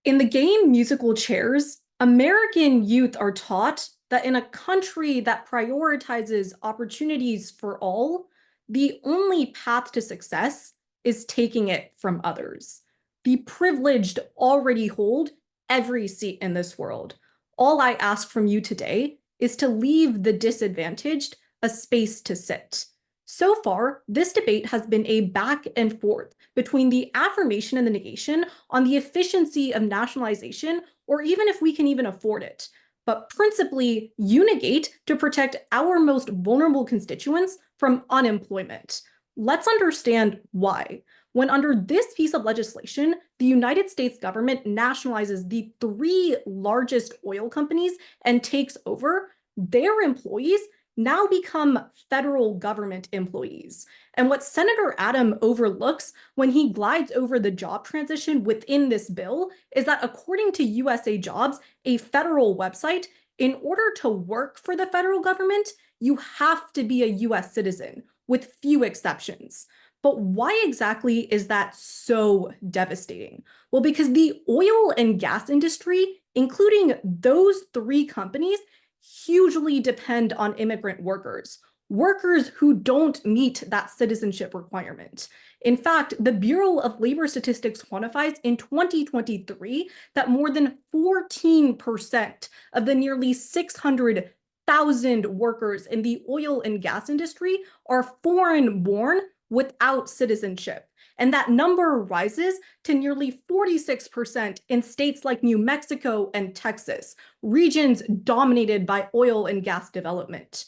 In the game musical chairs, American youth are taught that in a country that prioritizes opportunities for all, the only path to success is taking it from others. The privileged already hold every seat in this world. All I ask from you today is to leave the disadvantaged a space to sit. So far, this debate has been a back and forth between the affirmation and the negation on the efficiency of nationalization, or even if we can even afford it. But principally, you negate to protect our most vulnerable constituents from unemployment. Let's understand why. When under this piece of legislation, the United States government nationalizes the 3 largest oil companies and takes over, their employees now become federal government employees. And what Senator Adam overlooks when he glides over the job transition within this bill is that according to USA Jobs, a federal website, in order to work for the federal government, you have to be a US citizen, with few exceptions. But why exactly is that so devastating? Well, because the oil and gas industry, including those 3 companies, hugely depend on immigrant workers who don't meet that citizenship requirement. In fact, the Bureau of Labor Statistics quantifies in 2023 that more than 14% of the nearly 600,000 workers in the oil and gas industry are foreign-born without citizenship. And that number rises to nearly 46% in states like New Mexico and Texas, regions dominated by oil and gas development.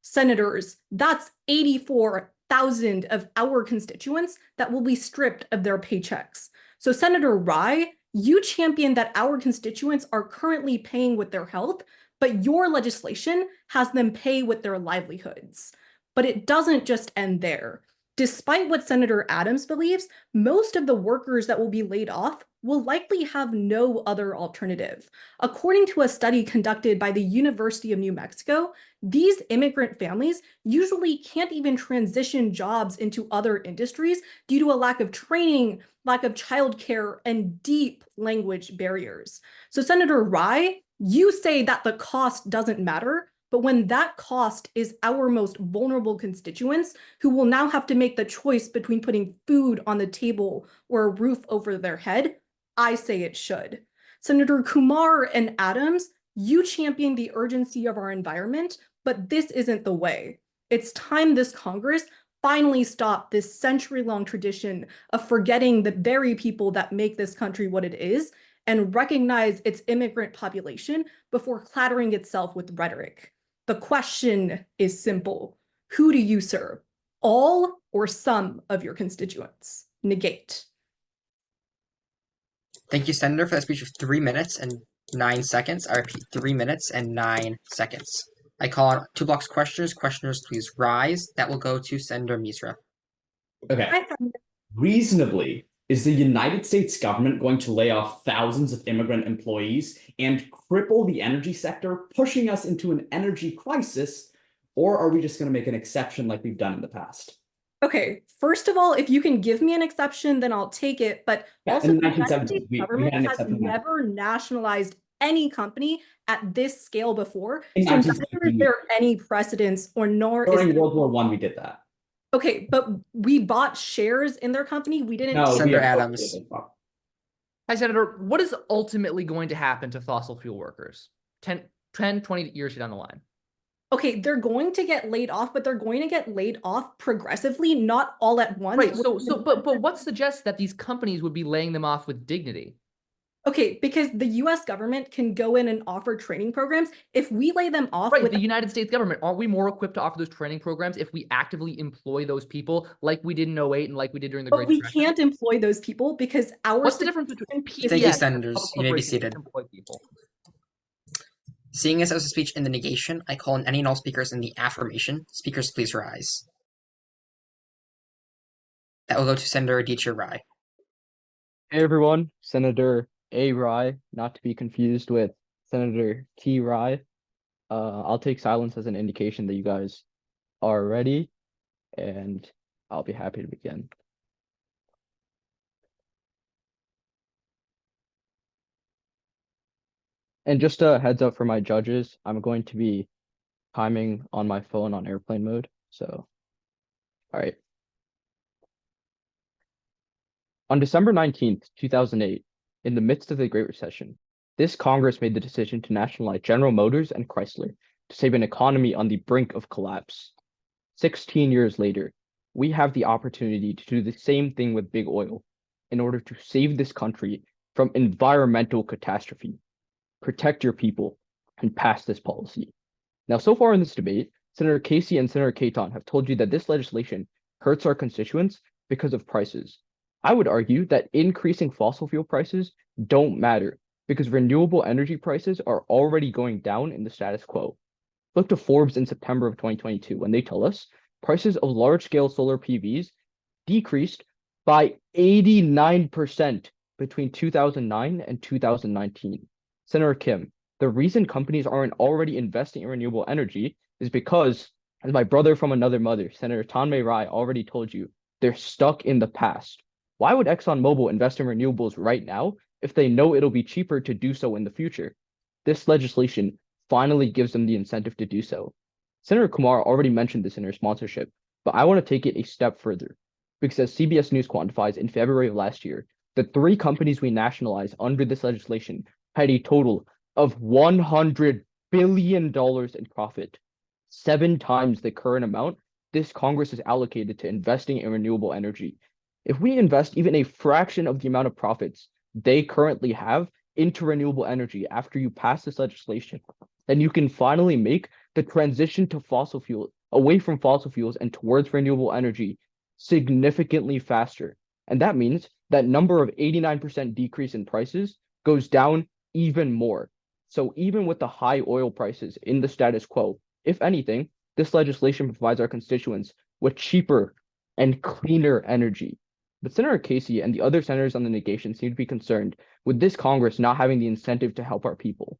Senators, that's 84,000 of our constituents that will be stripped of their paychecks. So Senator Rye, you champion that our constituents are currently paying with their health, but your legislation has them pay with their livelihoods. But it doesn't just end there. Despite what Senator Adams believes, most of the workers that will be laid off will likely have no other alternative. According to a study conducted by the University of New Mexico, these immigrant families usually can't even transition jobs into other industries due to a lack of training, lack of childcare, and deep language barriers. So Senator Rye, you say that the cost doesn't matter, but when that cost is our most vulnerable constituents who will now have to make the choice between putting food on the table or a roof over their head, I say it should. Senator Kumar and Adams, you champion the urgency of our environment, but this isn't the way. It's time this Congress finally stop this century-long tradition of forgetting the very people that make this country what it is and recognize its immigrant population before clattering itself with rhetoric. The question is simple. Who do you serve? All or some of your constituents? Negate. Thank you, Senator, for that speech of 3 minutes and 9 seconds. I repeat, 3 minutes and 9 seconds. I call on 2 blocks questioners. Questioners, please rise. That will go to Senator Misra. Okay. Reasonably, is the United States government going to lay off thousands of immigrant employees and cripple the energy sector, pushing us into an energy crisis, or are we just going to make an exception like we've done in the past? Okay, first of all, if you can give me an exception, then I'll take it. But also, the United States government has never nationalized any company at this scale before. So neither is there any precedence or nor is during World War I, we did that. Okay, but we bought shares in their company. We didn't. No, Senator Adams. Hi, Senator. What is ultimately going to happen to fossil fuel workers 10, 20 years down the line? Okay, they're going to get laid off, but they're going to get laid off progressively, not all at once. Right. But what suggests that these companies would be laying them off with dignity? Okay, because the US government can go in and offer training programs. If we lay them off with the United States government, aren't we more equipped to offer those training programs if we actively employ those people like we did in 08 and like we did during the Great Depression? But we can't employ those people because our What's the difference between PBS Thank you, senators. You may be seated. People? Seeing as that was a speech in the negation, I call on any and all speakers in the affirmation. Speakers, please rise. That will go to Senator Aditya Rai. Hey everyone, Senator A. Rye, not to be confused with Senator T. Rye. I'll take silence as an indication that you guys are ready, and I'll be happy to begin. And just a heads up for my judges, I'm going to be timing on my phone on airplane mode, so, all right. On December 19th, 2008, in the midst of the Great Recession, this Congress made the decision to nationalize General Motors and Chrysler to save an economy on the brink of collapse. 16 years later, we have the opportunity to do the same thing with big oil in order to save this country from environmental catastrophe. Protect your people and pass this policy. Now, so far in this debate, Senator Casey and Senator Khetan have told you that this legislation hurts our constituents because of prices. I would argue that increasing fossil fuel prices don't matter because renewable energy prices are already going down in the status quo. Look to Forbes in September of 2022 when they tell us prices of large-scale solar PVs decreased by 89% between 2009 and 2019. Senator Kim, the reason companies aren't already investing in renewable energy is because, as my brother from another mother, Senator Tammy already told you, they're stuck in the past. Why would ExxonMobil invest in renewables right now if they know it'll be cheaper to do so in the future? This legislation finally gives them the incentive to do so. Senator Kumar already mentioned this in her sponsorship, but I want to take it a step further, because as CBS News quantifies in February of last year, the 3 companies we nationalized under this legislation had a total of $100 billion in profit, 7 times the current amount this Congress is allocated to investing in renewable energy. If we invest even a fraction of the amount of profits they currently have into renewable energy after you pass this legislation, then you can finally make the transition to fossil fuel, away from fossil fuels and towards renewable energy significantly faster. And that means that number of 89% decrease in prices goes down even more. So even with the high oil prices in the status quo, if anything, this legislation provides our constituents with cheaper and cleaner energy. But Senator Casey and the other senators on the negation seem to be concerned with this Congress not having the incentive to help our people.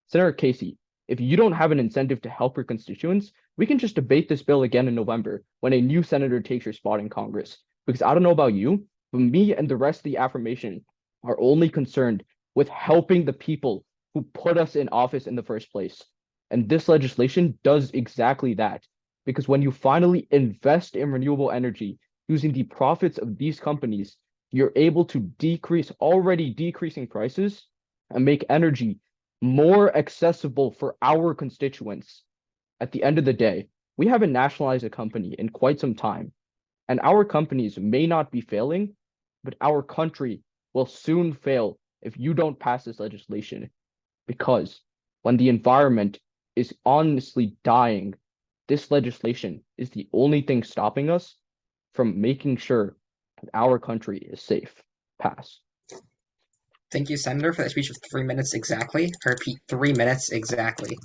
Senator Casey, if you don't have an incentive to help your constituents, we can just debate this bill again in November when a new senator takes your spot in Congress. Because I don't know about you, but me and the rest of the affirmation are only concerned with helping the people who put us in office in the first place. And this legislation does exactly that. Because when you finally invest in renewable energy using the profits of these companies, you're able to decrease already decreasing prices and make energy more accessible for our constituents. At the end of the day, we haven't nationalized a company in quite some time, and our companies may not be failing, but our country will soon fail if you don't pass this legislation. Because when the environment is honestly dying, this legislation is the only thing stopping us from making sure that our country is safe. Pass. Thank you, Senator, for that speech of 3 minutes exactly. I repeat, 3 minutes exactly.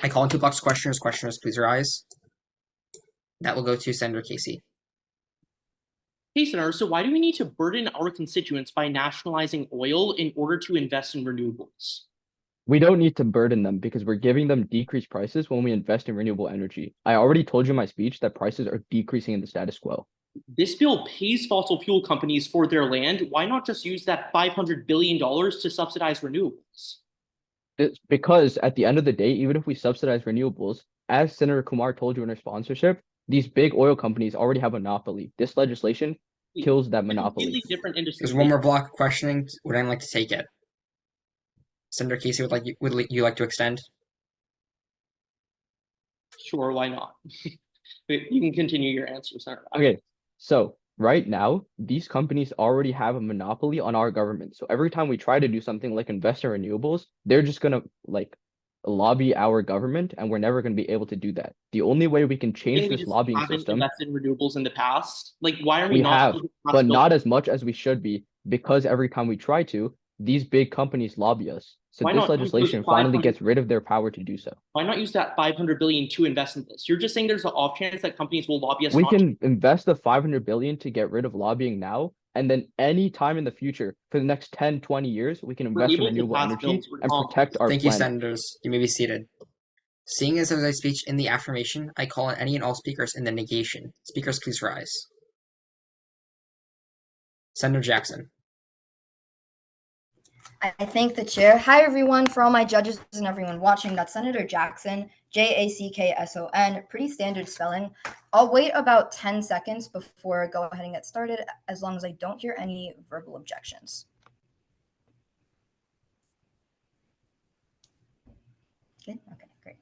I call on two blocks questioners. Questioners, please rise. That will go to Senator Casey. Hey, Senator, so why do we need to burden our constituents by nationalizing oil in order to invest in renewables? We don't need to burden them because we're giving them decreased prices when we invest in renewable energy. I already told you in my speech that prices are decreasing in the status quo. This bill pays fossil fuel companies for their land. Why not just use that $500 billion to subsidize renewables? It's because at the end of the day, even if we subsidize renewables, as Senator Kumar told you in her sponsorship, these big oil companies already have a monopoly. This legislation kills that monopoly. Completely different industry. There's one more block of questioning. Would anyone like to take it? Senator Casey, would you like to extend? Sure, why not? You can continue your answer, Senator. Okay, so right now, these companies already have a monopoly on our government. So every time we try to do something like invest in renewables, they're just gonna lobby our government, and we're never gonna be able to do that. The only way we can change this lobbying system. Invested in renewables in the past. Like, why are we not? Have, but not as much as we should be, because every time we try to, these big companies lobby us. So this legislation finally gets rid of their power to do so. Why not use that $500 billion to invest in this? You're just saying there's an off chance that companies will lobby us. We can invest the $500 billion to get rid of lobbying now, and then any time in the future, for the next 10, 20 years, we can invest in renewable energy and protect our planet. Thank you, senators. You may be seated. Seeing as there was a speech in the affirmation, I call on any and all speakers in the negation. Speakers, please rise. Senator Jackson. I thank the chair. Hi, everyone. For all my judges and everyone watching, that's Senator Jackson, Jackson. Pretty standard spelling. I'll wait about 10 seconds before go ahead and get started, as long as I don't hear any verbal objections. Okay, great.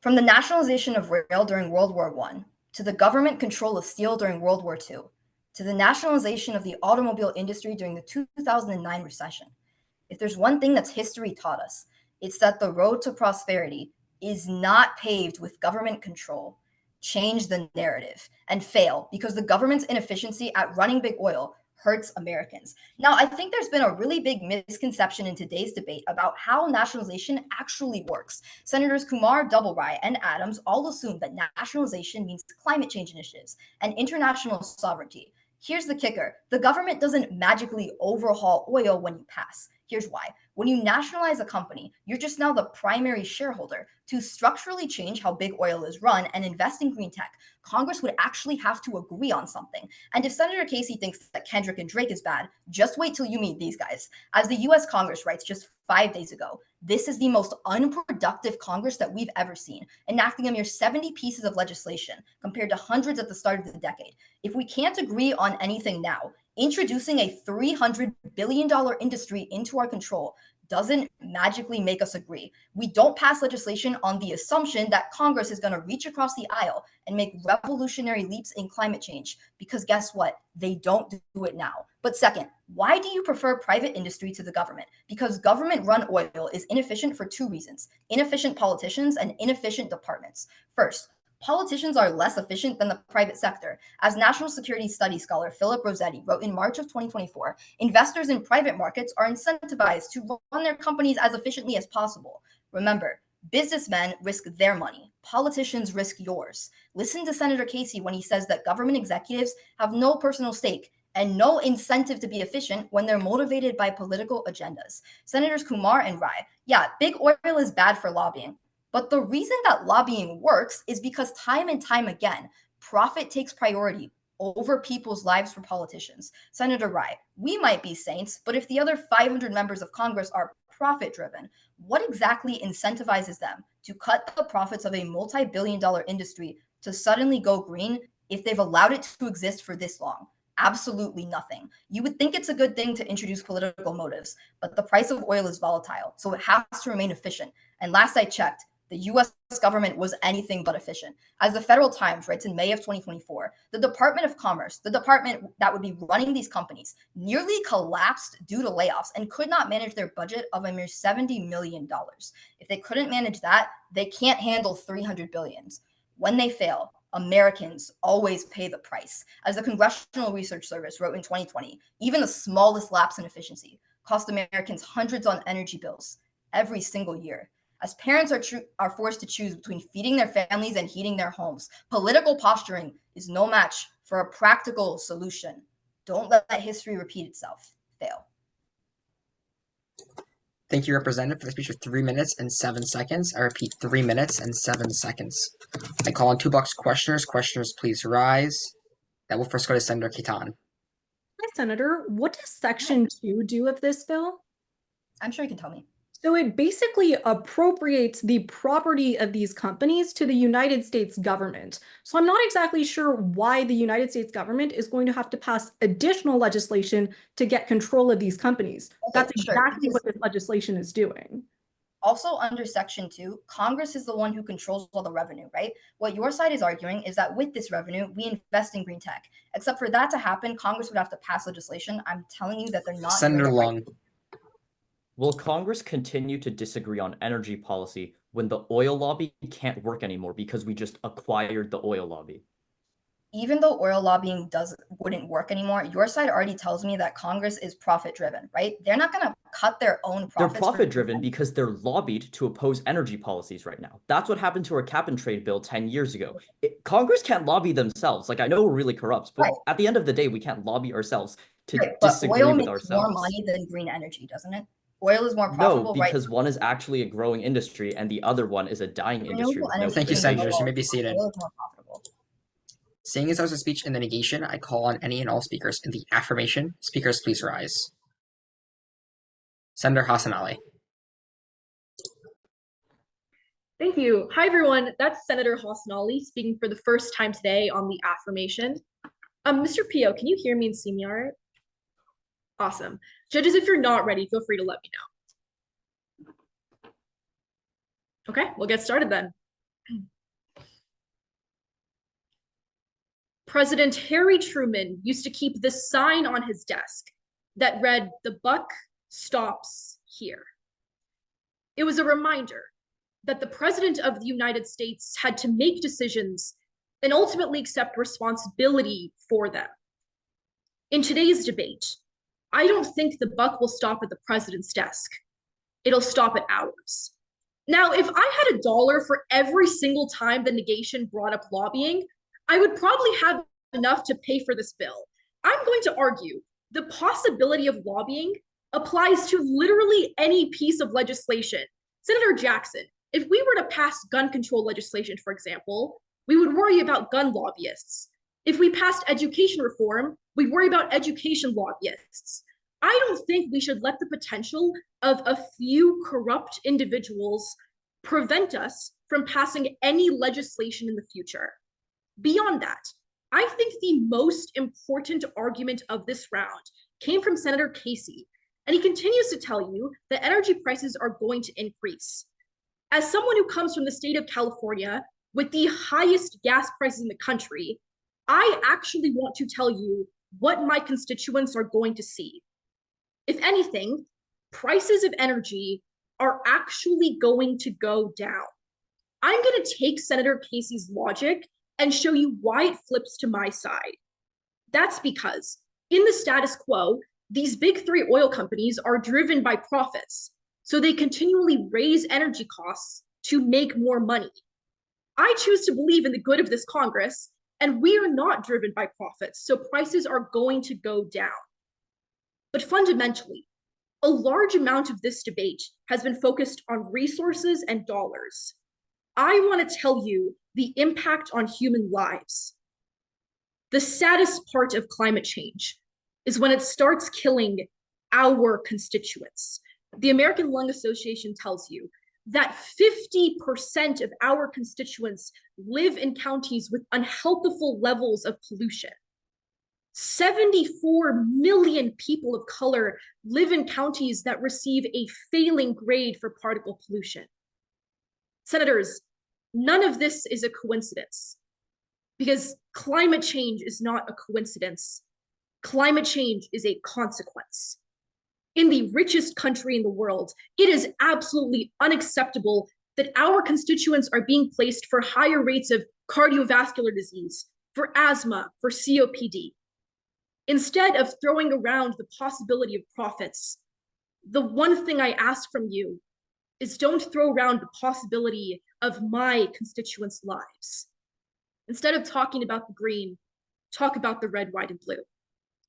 From the nationalization of rail during World War I, to the government control of steel during World War II, to the nationalization of the automobile industry during the 2009 recession. If there's one thing that's history taught us, it's that the road to prosperity is not paved with government control. Change the narrative and fail, because the government's inefficiency at running big oil hurts Americans. Now, I think there's been a really big misconception in today's debate about how nationalization actually works. Senators Kumar, Doubleray, and Adams all assume that nationalization means climate change initiatives and international sovereignty. Here's the kicker. The government doesn't magically overhaul oil when you pass. Here's why. When you nationalize a company, you're just now the primary shareholder. To structurally change how big oil is run and invest in green tech, Congress would actually have to agree on something. And if Senator Casey thinks that Kendrick and Drake is bad, just wait till you meet these guys. As the US Congress writes just 5 days ago, this is the most unproductive Congress that we've ever seen, enacting a mere 70 pieces of legislation compared to hundreds at the start of the decade. If we can't agree on anything now, introducing a $300 billion industry into our control doesn't magically make us agree. We don't pass legislation on the assumption that Congress is going to reach across the aisle and make revolutionary leaps in climate change, because guess what? They don't do it now. But second, why do you prefer private industry to the government? Because government-run oil is inefficient for two reasons: inefficient politicians and inefficient departments. First, politicians are less efficient than the private sector. As national security studies scholar Philip Rossetti wrote in March of 2024, investors in private markets are incentivized to run their companies as efficiently as possible. Remember, businessmen risk their money. Politicians risk yours. Listen to Senator Casey when he says that government executives have no personal stake and no incentive to be efficient when they're motivated by political agendas. Senators Kumar and Rai, yeah, big oil is bad for lobbying. But the reason that lobbying works is because time and time again, profit takes priority over people's lives for politicians. Senator Rai, we might be saints, but if the other 500 members of Congress are profit-driven, what exactly incentivizes them to cut the profits of a multi-billion-dollar industry to suddenly go green if they've allowed it to exist for this long? Absolutely nothing. You would think it's a good thing to introduce political motives, but the price of oil is volatile, so it has to remain efficient. And last I checked, the US government was anything but efficient. As the Federal Times writes in May of 2024, the Department of Commerce, the department that would be running these companies, nearly collapsed due to layoffs and could not manage their budget of a mere $70 million. If they couldn't manage that, they can't handle 300 billions. When they fail, Americans always pay the price. As the Congressional Research Service wrote in 2020, even the smallest lapse in efficiency cost Americans hundreds on energy bills every single year. As parents are forced to choose between feeding their families and heating their homes, political posturing is no match for a practical solution. Don't let history repeat itself. Fail. Thank you, Representative, for the speech of 3 minutes and 7 seconds. I repeat, 3 minutes and 7 seconds. I call on 2 box questioners. Questioners, please rise. That will first go to Senator Khetan. Hi, Senator. What does Section 2 do of this bill? I'm sure you can tell me. So it basically appropriates the property of these companies to the United States government. So I'm not exactly sure why the United States government is going to have to pass additional legislation to get control of these companies. Okay, that's exactly what this legislation is doing. Also, under Section 2, Congress is the one who controls all the revenue, right? What your side is arguing is that with this revenue, we invest in green tech. Except for that to happen, Congress would have to pass legislation. I'm telling you that they're not. Senator Long. Will Congress continue to disagree on energy policy when the oil lobby can't work anymore because we just acquired the oil lobby? Even though oil lobbying wouldn't work anymore, your side already tells me that Congress is profit-driven, right? They're not going to cut their own profits. They're profit-driven because they're lobbied to oppose energy policies right now. That's what happened to our cap-and-trade bill 10 years ago. Congress can't lobby themselves. Like, I know we're really corrupt, but at the end of the day, we can't lobby ourselves to disagree oil with makes ourselves. more money than green energy, doesn't it? Oil is more profitable, no, because one is actually a growing industry and the other one is a dying industry. Thank you, Senators. You may be seated. Seeing as that was a speech in the negation, I call on any and all speakers in the affirmation. Speakers, please rise. Senator Hassanali. Thank you. Hi, everyone. That's Senator Hassanali speaking for the first time today on the affirmation. Mr. Pio, can you hear me and see me all right? Awesome. Judges, if you're not ready, feel free to let me know. Okay, we'll get started then. President Harry Truman used to keep this sign on his desk that read, "The buck stops here." It was a reminder that the President of the United States had to make decisions and ultimately accept responsibility for them. In today's debate, I don't think the buck will stop at the president's desk. It'll stop at ours. Now, if I had $1 for every single time the negation brought up lobbying, I would probably have enough to pay for this bill. I'm going to argue the possibility of lobbying applies to literally any piece of legislation. Senator Jackson, if we were to pass gun control legislation, for example, we would worry about gun lobbyists. If we passed education reform, we'd worry about education lobbyists. I don't think we should let the potential of a few corrupt individuals prevent us from passing any legislation in the future. Beyond that, I think the most important argument of this round came from Senator Casey. And he continues to tell you that energy prices are going to increase. As someone who comes from the state of California with the highest gas prices in the country, I actually want to tell you what my constituents are going to see. If anything, prices of energy are actually going to go down. I'm going to take Senator Casey's logic and show you why it flips to my side. That's because in the status quo, these big three oil companies are driven by profits, so they continually raise energy costs to make more money. I choose to believe in the good of this Congress, and we are not driven by profits, so prices are going to go down. But fundamentally, a large amount of this debate has been focused on resources and dollars. I want to tell you the impact on human lives. The saddest part of climate change is when it starts killing our constituents. The American Lung Association tells you that 50% of our constituents live in counties with unhealthful levels of pollution. 74 million people of color live in counties that receive a failing grade for particle pollution. Senators, none of this is a coincidence, because climate change is not a coincidence. Climate change is a consequence. In the richest country in the world, it is absolutely unacceptable that our constituents are being placed for higher rates of cardiovascular disease, for asthma, for COPD. Instead of throwing around the possibility of profits, the one thing I ask from you is don't throw around the possibility of my constituents' lives. Instead of talking about the green, talk about the red, white, and blue.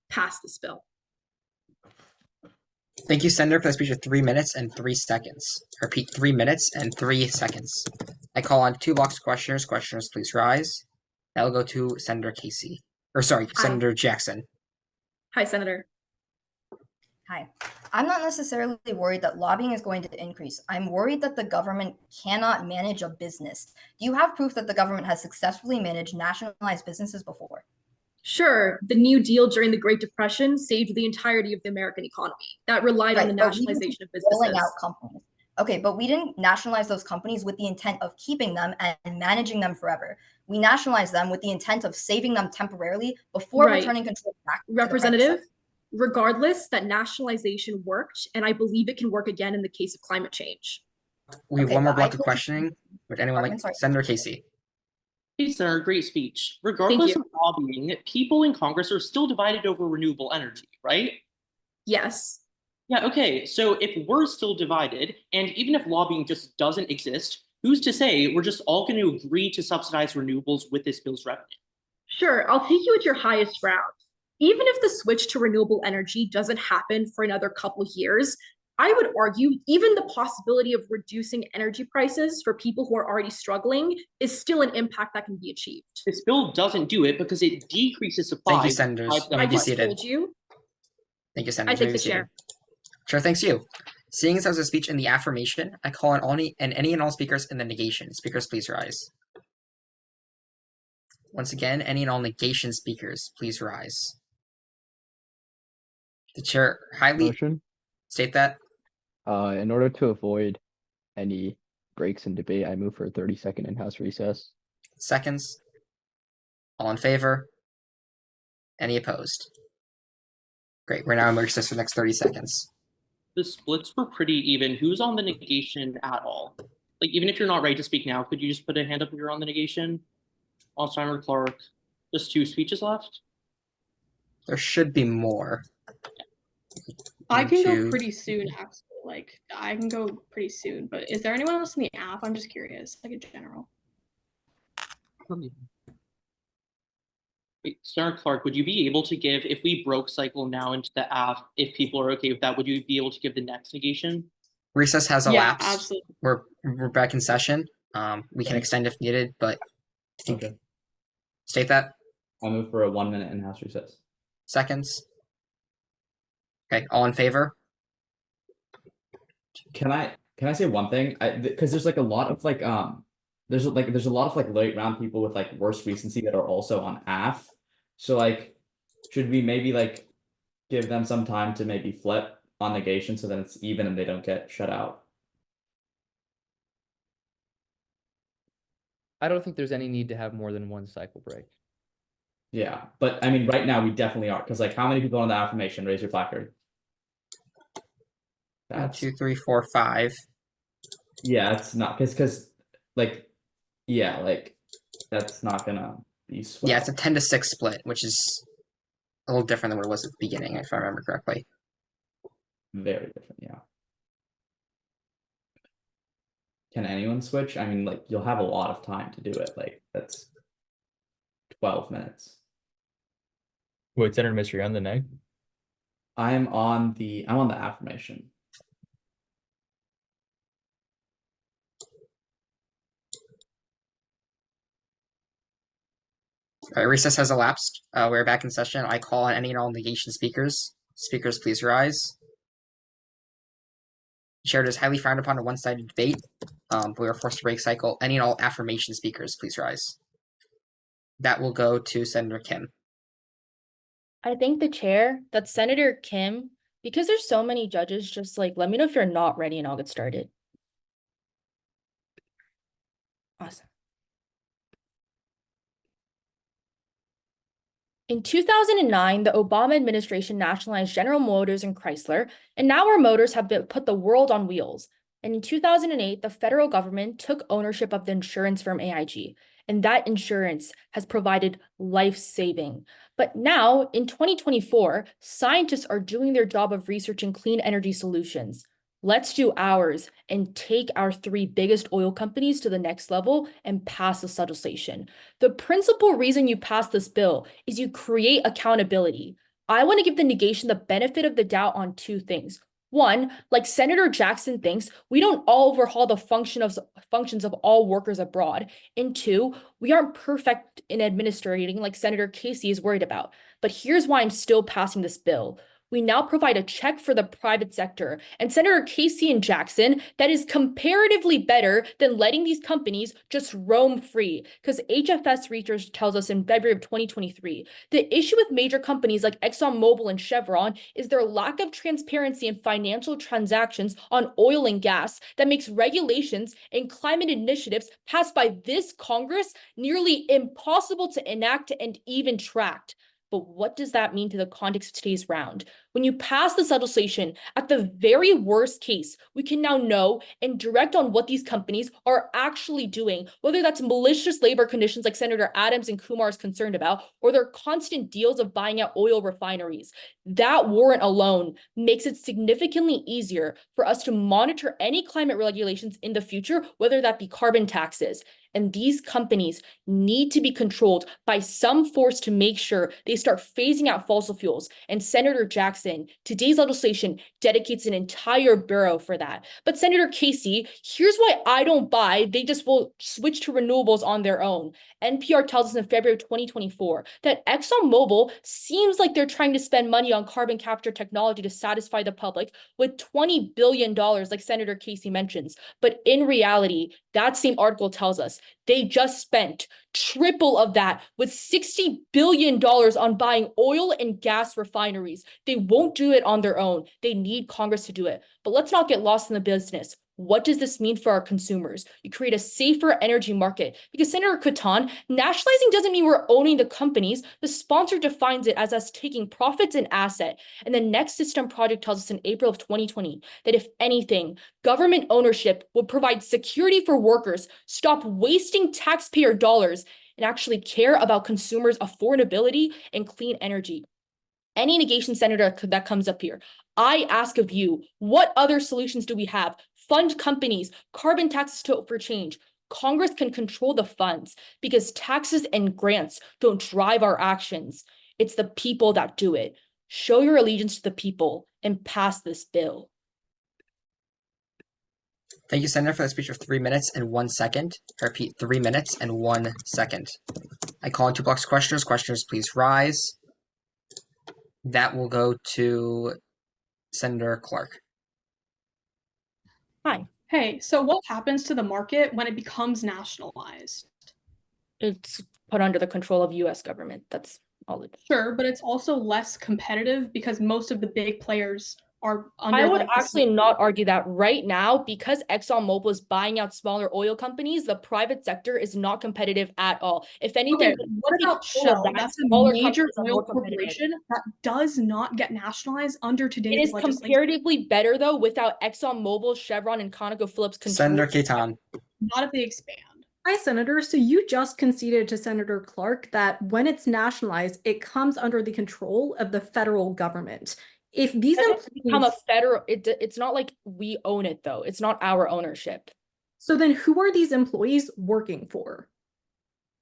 Pass this bill. Thank you, Senator, for the speech of 3 minutes and 3 seconds. Repeat, 3 minutes and 3 seconds. I call on 2 blocks of questioners. Questioners, please rise. That will go to Senator Casey. Or sorry, Senator Jackson. Hi, Senator. Hi. I'm not necessarily worried that lobbying is going to increase. I'm worried that the government cannot manage a business. Do you have proof that the government has successfully managed nationalized businesses before? Sure, the New Deal during the Great Depression saved the entirety of the American economy. That relied on the nationalization of businesses. Out companies. Okay, but we didn't nationalize those companies with the intent of keeping them and managing them forever. We nationalized them with the intent of saving them temporarily before returning control back to Representative, regardless, that nationalization worked, and I believe it can work again in the case of climate change. We have one more block of questioning. Would anyone like Senator Casey? Hey, Senator, great speech. Regardless of lobbying, people in Congress are still divided over renewable energy, right? Yes. Yeah, okay. So if we're still divided, and even if lobbying just doesn't exist, who's to say we're just all going to agree to subsidize renewables with this bill's revenue? Sure, I'll take you at your highest ground. Even if the switch to renewable energy doesn't happen for another couple of years, I would argue even the possibility of reducing energy prices for people who are already struggling is still an impact that can be achieved. This bill doesn't do it because it decreases supply. Thank you, Senators. I just told you. Thank you, Senator. I take the chair. Sure, thanks you. Seeing as there was a speech in the affirmation, I call on any and all speakers in the negation. Speakers, please rise. Once again, any and all negation speakers, please rise. The chair highly state that. In order to avoid any breaks in debate, I move for a 30-second in-house recess. Seconds. All in favor? Any opposed? Great, we're now in recess for the next 30 seconds. The splits were pretty even. Who's on the negation at all? Like, even if you're not ready to speak now, could you just put a hand up if you're on the negation? Ostheimer, Clark. Just 2 speeches left? There should be more. I can go pretty soon, actually. Like, I can go pretty soon, but is there anyone else in the app? I'm just curious, like in general. Wait, Senator Clark, would you be able to give, if we broke cycle now into the app, if people are okay with that, would you be able to give the next negation? Recess has elapsed. Yeah, absolutely. We're back in session. We can extend if needed, but state that. I'll move for a 1-minute in-house recess. Seconds. Okay, all in favor? Can I say one thing? Because there's like a lot of like there's a lot of like late round people with like worse recency that are also on AF. So like, should we maybe like give them some time to maybe flip on negation, so then it's even and they don't get shut out. I don't think there's any need to have more than one cycle break. Yeah, but I mean, right now we definitely are, because like, how many people on the affirmation? Raise your placard. 1, 2, 3, 4, 5. Yeah, it's not because like, yeah, like that's not gonna be swell. Yeah, it's a 10-6 split, which is a little different than what it was at the beginning, if I remember correctly. Very different, yeah. Can anyone switch? I mean, like, you'll have a lot of time to do it. Like, that's 12 minutes. Wait, Senator Misra, you're on the neg? I'm on the affirmation. All right, recess has elapsed. We're back in session. I call on any and all negation speakers. Speakers, please rise. Chair, it is highly frowned upon a one-sided debate. We are forced to break cycle. Any and all affirmation speakers, please rise. That will go to Senator Kim. I think the chair, that's Senator Kim, because there's so many judges, just like let me know if you're not ready and I'll get started. Awesome. In 2009, the Obama administration nationalized General Motors and Chrysler, and now our motors have put the world on wheels. And in 2008, the federal government took ownership of the insurance firm AIG, and that insurance has provided life-saving. But now, in 2024, scientists are doing their job of researching clean energy solutions. Let's do ours and take our 3 biggest oil companies to the next level and pass this legislation. The principal reason you pass this bill is you create accountability. I want to give the negation the benefit of the doubt on 2 things. 1, like Senator Jackson thinks, we don't all overhaul the functions of all workers abroad. And 2, we aren't perfect in administrating like Senator Casey is worried about. But here's why I'm still passing this bill. We now provide a check for the private sector, and Senator Casey and Jackson, that is comparatively better than letting these companies just roam free. Because HFS research tells us in February of 2023, the issue with major companies like ExxonMobil and Chevron is their lack of transparency in financial transactions on oil and gas that makes regulations and climate initiatives passed by this Congress nearly impossible to enact and even track. But what does that mean to the context of today's round? When you pass this legislation, at the very worst case, we can now know and direct on what these companies are actually doing, whether that's malicious labor conditions like Senator Adams and Kumar is concerned about, or their constant deals of buying out oil refineries. That warrant alone makes it significantly easier for us to monitor any climate regulations in the future, whether that be carbon taxes. And these companies need to be controlled by some force to make sure they start phasing out fossil fuels. And Senator Jackson, today's legislation dedicates an entire bureau for that. But Senator Casey, here's why I don't buy they just will switch to renewables on their own. NPR tells us in February of 2024 that ExxonMobil seems like they're trying to spend money on carbon capture technology to satisfy the public with $20 billion, like Senator Casey mentions. But in reality, that same article tells us they just spent triple of that with $60 billion on buying oil and gas refineries. They won't do it on their own. They need Congress to do it. But let's not get lost in the business. What does this mean for our consumers? You create a safer energy market. Because Senator Khetan, nationalizing doesn't mean we're owning the companies. The sponsor defines it as us taking profits and asset. And the Next System project tells us in April of 2020 that if anything, government ownership would provide security for workers, stop wasting taxpayer dollars, and actually care about consumers' affordability and clean energy. Any negation senator that comes up here, I ask of you, what other solutions do we have? Fund companies, carbon taxes for change. Congress can control the funds because taxes and grants don't drive our actions. It's the people that do it. Show your allegiance to the people and pass this bill. Thank you, Senator, for the speech of 3 minutes and 1 second. I repeat, 3 minutes and 1 second. I call on 2 blocks of questioners. Questioners, please rise. That will go to Senator Clark. Hi. Hey, so what happens to the market when it becomes nationalized? It's put under the control of U.S. government. That's all it is. Sure, but it's also less competitive because most of the big players are under I would like, the actually not argue that right now, because ExxonMobil is buying out smaller oil companies, the private sector is not competitive at all. If anything, Okay, what about Shell? That's a smaller major companies are oil more competitive. corporation that does not get nationalized under It today's is legislation. comparatively better though without ExxonMobil, Chevron, and ConocoPhillips control. Senator Khetan. Not if they expand. Hi, Senator. So you just conceded to Senator Clark that when it's nationalized, it comes under the control of the federal government. If these become a federal, it's not like we own it though. It's not our ownership. So then who are these employees working for?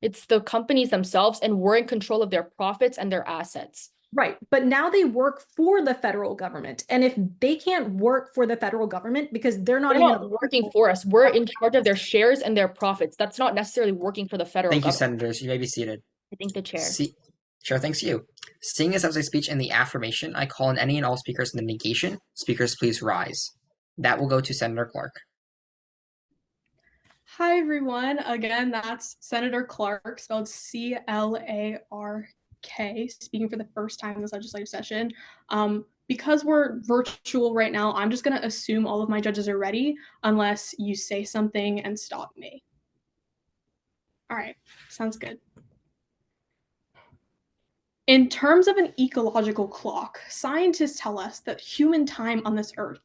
It's the companies themselves, and we're in control of their profits and their assets. Right, but now they work for the federal government. And if they can't work for the federal government because they're not working for us, we're in charge of their shares and their profits. That's not necessarily working for the federal Thank you, government. senators. You may be seated. I think the chair. Chair thanks you. Seeing as that was a speech in the affirmation, I call on any and all speakers in the negation. Speakers, please rise. That will go to Senator Clark. Hi, everyone. Again, that's Senator Clark, spelled C-L-A-R-K, speaking for the first time in this legislative session. Because we're virtual right now, I'm just going to assume all of my judges are ready unless you say something and stop me. All right, sounds good. In terms of an ecological clock, scientists tell us that human time on this earth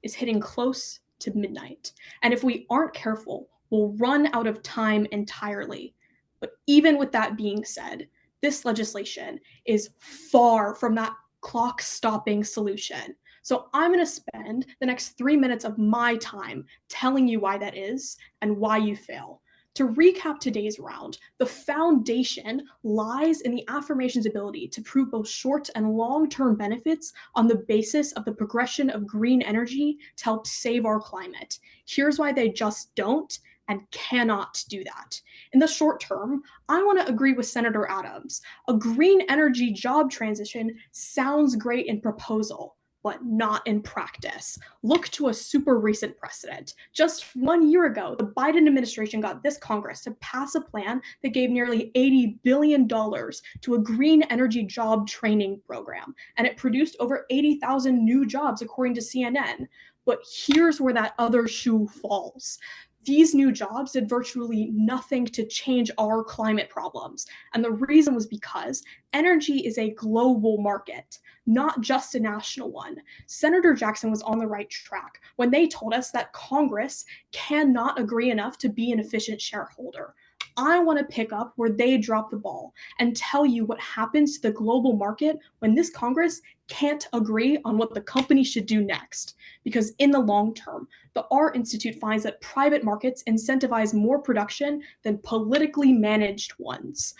is hitting close to midnight. And if we aren't careful, we'll run out of time entirely. But even with that being said, this legislation is far from that clock stopping solution. So I'm going to spend the next 3 minutes of my time telling you why that is and why you fail. To recap today's round, the foundation lies in the affirmation's ability to prove both short and long-term benefits on the basis of the progression of green energy to help save our climate. Here's why they just don't and cannot do that. In the short term, I want to agree with Senator Adams. A green energy job transition sounds great in proposal, but not in practice. Look to a super recent precedent. Just 1 year ago, the Biden administration got this Congress to pass a plan that gave nearly $80 billion to a green energy job training program, and it produced over 80,000 new jobs, according to CNN. But here's where that other shoe falls. These new jobs did virtually nothing to change our climate problems. And the reason was because energy is a global market, not just a national one. Senator Jackson was on the right track when they told us that Congress cannot agree enough to be an efficient shareholder. I want to pick up where they dropped the ball and tell you what happens to the global market when this Congress can't agree on what the company should do next. Because in the long term, the R Institute finds that private markets incentivize more production than politically managed ones.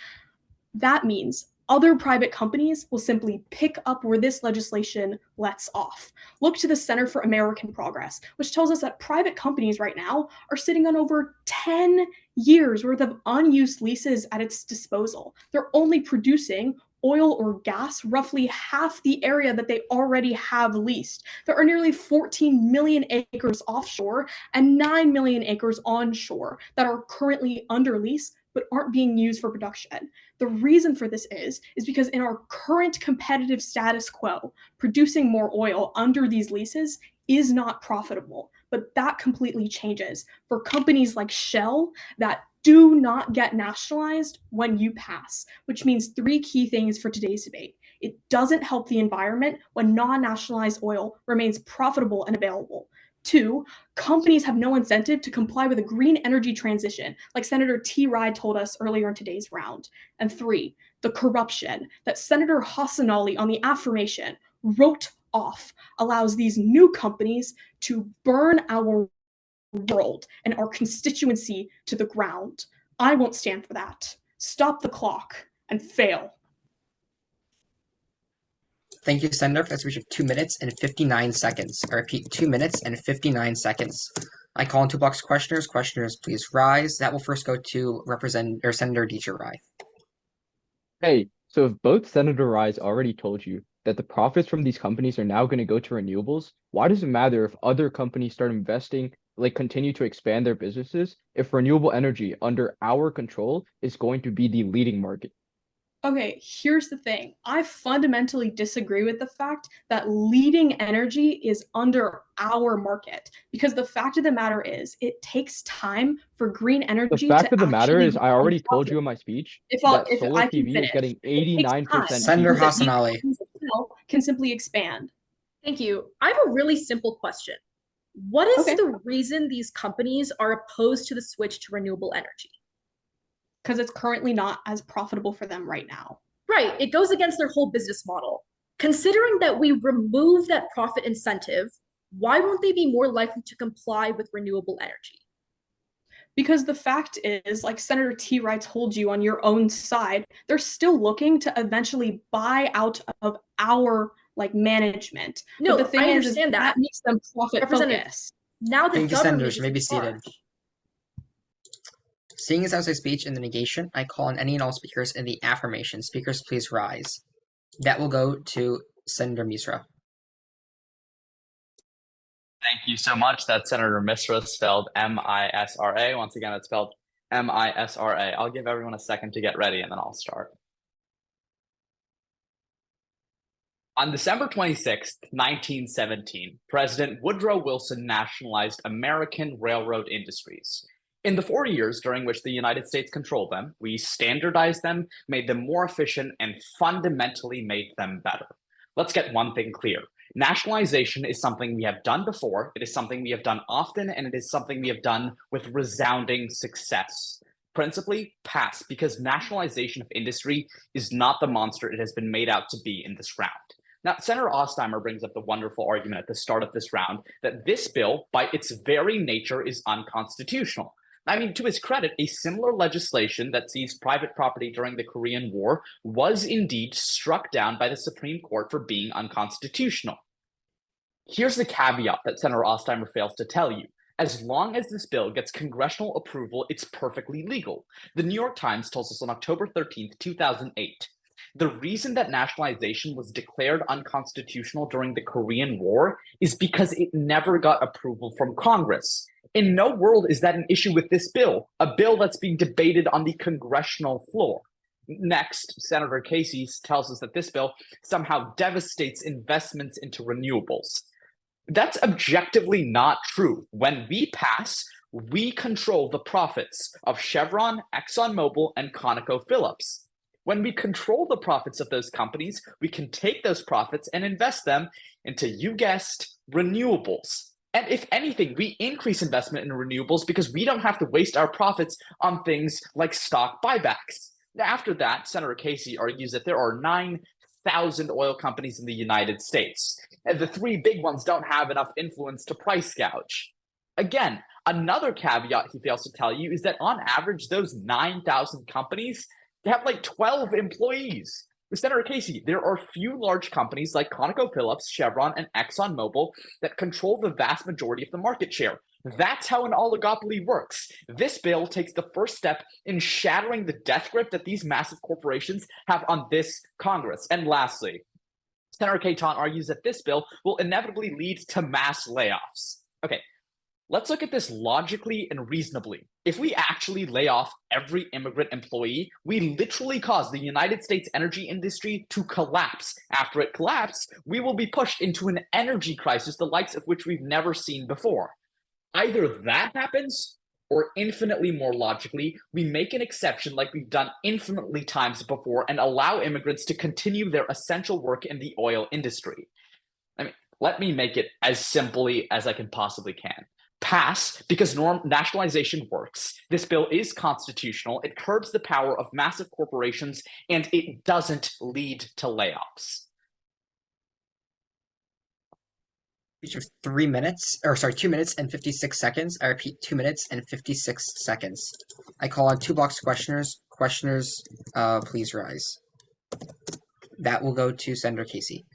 That means other private companies will simply pick up where this legislation lets off. Look to the Center for American Progress, which tells us that private companies right now are sitting on over 10 years worth of unused leases at its disposal. They're only producing oil or gas roughly half the area that they already have leased. There are nearly 14 million acres offshore and 9 million acres onshore that are currently under lease but aren't being used for production. The reason for this is because in our current competitive status quo, producing more oil under these leases is not profitable. But that completely changes for companies like Shell that do not get nationalized when you pass, which means 3 key things for today's debate. It doesn't help the environment when non-nationalized oil remains profitable and available. 2, companies have no incentive to comply with a green energy transition, like Senator T. Rye told us earlier in today's round. And 3, the corruption that Senator Hassanali on the affirmation wrote off allows these new companies to burn our world and our constituency to the ground. I won't stand for that. Stop the clock and fail. Thank you, Senator, for that speech of 2 minutes and 59 seconds. I repeat, 2 minutes and 59 seconds. I call on 2 blocks of questioners. Questioners, please rise. That will first go to Senator Dieringer. Hey, so if both Senator Rye's already told you that the profits from these companies are now going to go to renewables, why does it matter if other companies start investing, like continue to expand their businesses, if renewable energy under our control is going to be the leading market? Okay, here's the thing. I fundamentally disagree with the fact that leading energy is under our market, because the fact of the matter is it takes time for green The energy fact to of the matter actually is, I become already told profitable. you in my speech If solar I can PV is finish, getting it takes time 89% Senator so that PV. these Hassanali. companies can simply expand. Thank you. I have a really simple question. What is the reason these companies are opposed to the switch to renewable energy? Because it's currently not as profitable for them right now. Right. It goes against their whole business model. Considering that we remove that profit incentive, why won't they be more likely to comply with renewable energy? Because the fact is, like Senator T. Wright told you on your own side, they're still looking to eventually buy out of our management. No, but the thing I is understand that makes them profit Representative, focused. now the Thank you, government senators. You is may in be seated. charge. Seeing as outside speech in the negation, I call on any and all speakers in the affirmation. Speakers, please rise. That will go to Senator Misra. Thank you so much. That's Senator Misra, spelled M-I-S-R-A. Once again, it's spelled M-I-S-R-A. I'll give everyone a second to get ready, and then I'll start. On December 26, 1917, President Woodrow Wilson nationalized American railroad industries. In the 4 years during which the United States controlled them, we standardized them, made them more efficient, and fundamentally made them better. Let's get one thing clear. Nationalization is something we have done before, it is something we have done often, and it is something we have done with resounding success. Principally, pass, because nationalization of industry is not the monster it has been made out to be in this round. Now, Senator Ostheimer brings up the wonderful argument at the start of this round that this bill, by its very nature, is unconstitutional. I mean, to his credit, a similar legislation that seized private property during the Korean War was indeed struck down by the Supreme Court for being unconstitutional. Here's the caveat that Senator Ostheimer fails to tell you. As long as this bill gets congressional approval, it's perfectly legal. The New York Times tells us on October 13th, 2008, the reason that nationalization was declared unconstitutional during the Korean War is because it never got approval from Congress. In no world is that an issue with this bill, a bill that's being debated on the congressional floor. Next, Senator Casey tells us that this bill somehow devastates investments into renewables. That's objectively not true. When we pass, we control the profits of Chevron, ExxonMobil, and ConocoPhillips. When we control the profits of those companies, we can take those profits and invest them into, you guessed, renewables. And if anything, we increase investment in renewables because we don't have to waste our profits on things like stock buybacks. After that, Senator Casey argues that there are 9,000 oil companies in the United States, and the three big ones don't have enough influence to price gouge. Again, another caveat he fails to tell you is that on average, those 9,000 companies have like 12 employees. With Senator Casey, there are few large companies like ConocoPhillips, Chevron, and ExxonMobil that control the vast majority of the market share. That's how an oligopoly works. This bill takes the first step in shattering the death grip that these massive corporations have on this Congress. And lastly, Senator Khetan argues that this bill will inevitably lead to mass layoffs. Okay, let's look at this logically and reasonably. If we actually lay off every immigrant employee, we literally cause the United States energy industry to collapse. After it collapses, we will be pushed into an energy crisis, the likes of which we've never seen before. Either that happens, or infinitely more logically, we make an exception like we've done infinitely times before and allow immigrants to continue their essential work in the oil industry. I mean, let me make it as simply as I can possibly can. Pass, because nationalization works. This bill is constitutional, it curbs the power of massive corporations, and it doesn't lead to layoffs. Speech of 3 minutes, or sorry, 2 minutes and 56 seconds. I repeat, 2 minutes and 56 seconds. I call on two blocks questioners. Questioners, please rise. That will go to Senator Casey.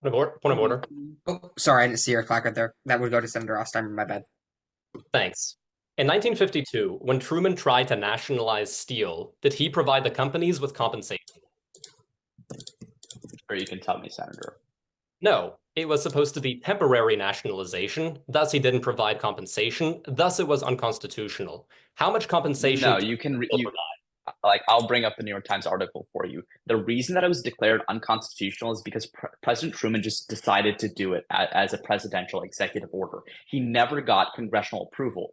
Point of order. Oh, sorry, I didn't see your placard there. That would go to Senator Ostheimer, my bad. Thanks. In 1952, when Truman tried to nationalize steel, did he provide the companies with compensation? Or you can tell me, Senator. No, it was supposed to be temporary nationalization, thus he didn't provide compensation, thus it was unconstitutional. How much compensation No, you can provide? like I'll bring up the New York Times article for you. The reason that it was declared unconstitutional is because President Truman just decided to do it as a presidential executive order. He never got congressional approval.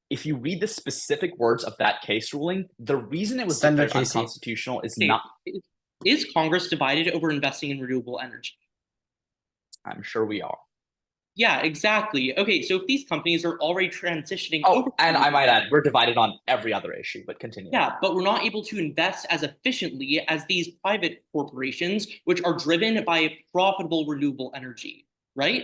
If you read the specific words of that case ruling, the reason it was Senator declared Casey. unconstitutional is Okay, not. Is Congress divided over investing in renewable energy? I'm sure we are. Yeah, exactly. Okay, so if these companies are already transitioning over, and I might add, we're divided on every other issue, but continue. Yeah, but we're not able to invest as efficiently as these private corporations, which are driven by profitable renewable energy, right?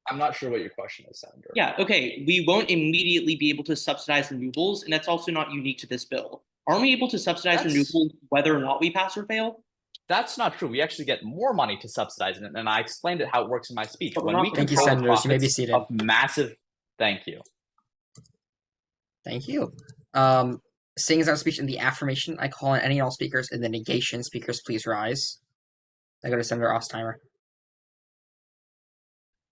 I'm not sure what your question is, Senator. Yeah, okay, we won't immediately be able to subsidize renewables, and that's also not unique to this bill. Aren't we able to subsidize renewables whether or not we pass or fail? That's not true. We actually get more money to subsidize it, and I explained it how it works in my speech. But When we Thank you, control the senators. You may be profits seated. of massive. Thank you. Thank you. Seeing as our speech in the affirmation, I call on any and all speakers. In the negation, speakers please rise. I go to Senator Ostheimer.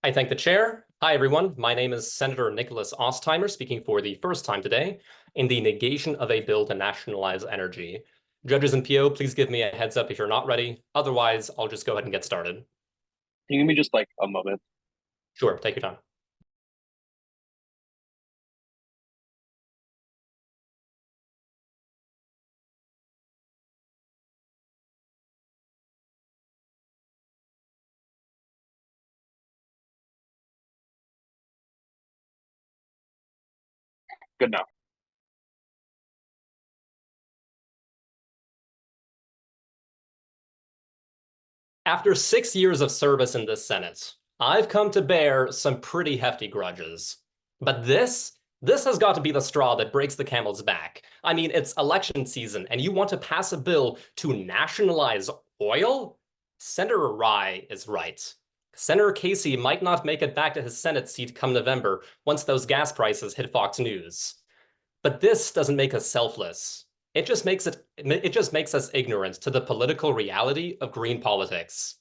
I thank the chair. Hi, everyone. My name is Senator Nicholas Ostheimer, speaking for the first time today in the negation of a bill to nationalize energy. Judges and PO, please give me a heads up if you're not ready. Otherwise, I'll just go ahead and get started. Can you give me just like a moment? Sure, take your time. Good now. After 6 years of service in this Senate, I've come to bear some pretty hefty grudges. But this has got to be the straw that breaks the camel's back. I mean, it's election season, and you want to pass a bill to nationalize oil? Senator Rye is right. Senator Casey might not make it back to his Senate seat come November once those gas prices hit Fox News. But this doesn't make us selfless. It just makes us ignorant to the political reality of green politics.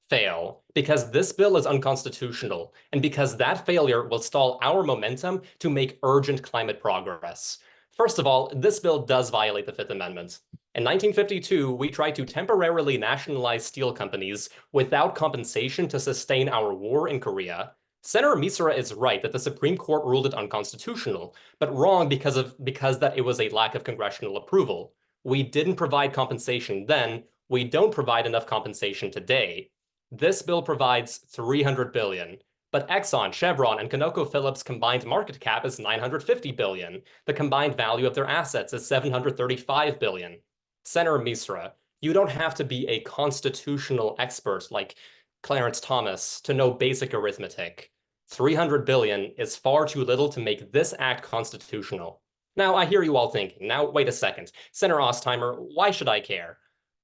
Fail, because this bill is unconstitutional, and because that failure will stall our momentum to make urgent climate progress. First of all, this bill does violate the Fifth Amendment. In 1952, we tried to temporarily nationalize steel companies without compensation to sustain our war in Korea. Senator Misra is right that the Supreme Court ruled it unconstitutional, but wrong because that it was a lack of congressional approval. We didn't provide compensation then. We don't provide enough compensation today. This bill provides $300 billion, but Exxon, Chevron, and ConocoPhillips' combined market cap is $950 billion. The combined value of their assets is $735 billion. Senator Misra, you don't have to be a constitutional expert like Clarence Thomas to know basic arithmetic. $300 billion is far too little to make this act constitutional. Now, I hear you all thinking, now wait a second. Senator Ostheimer, why should I care?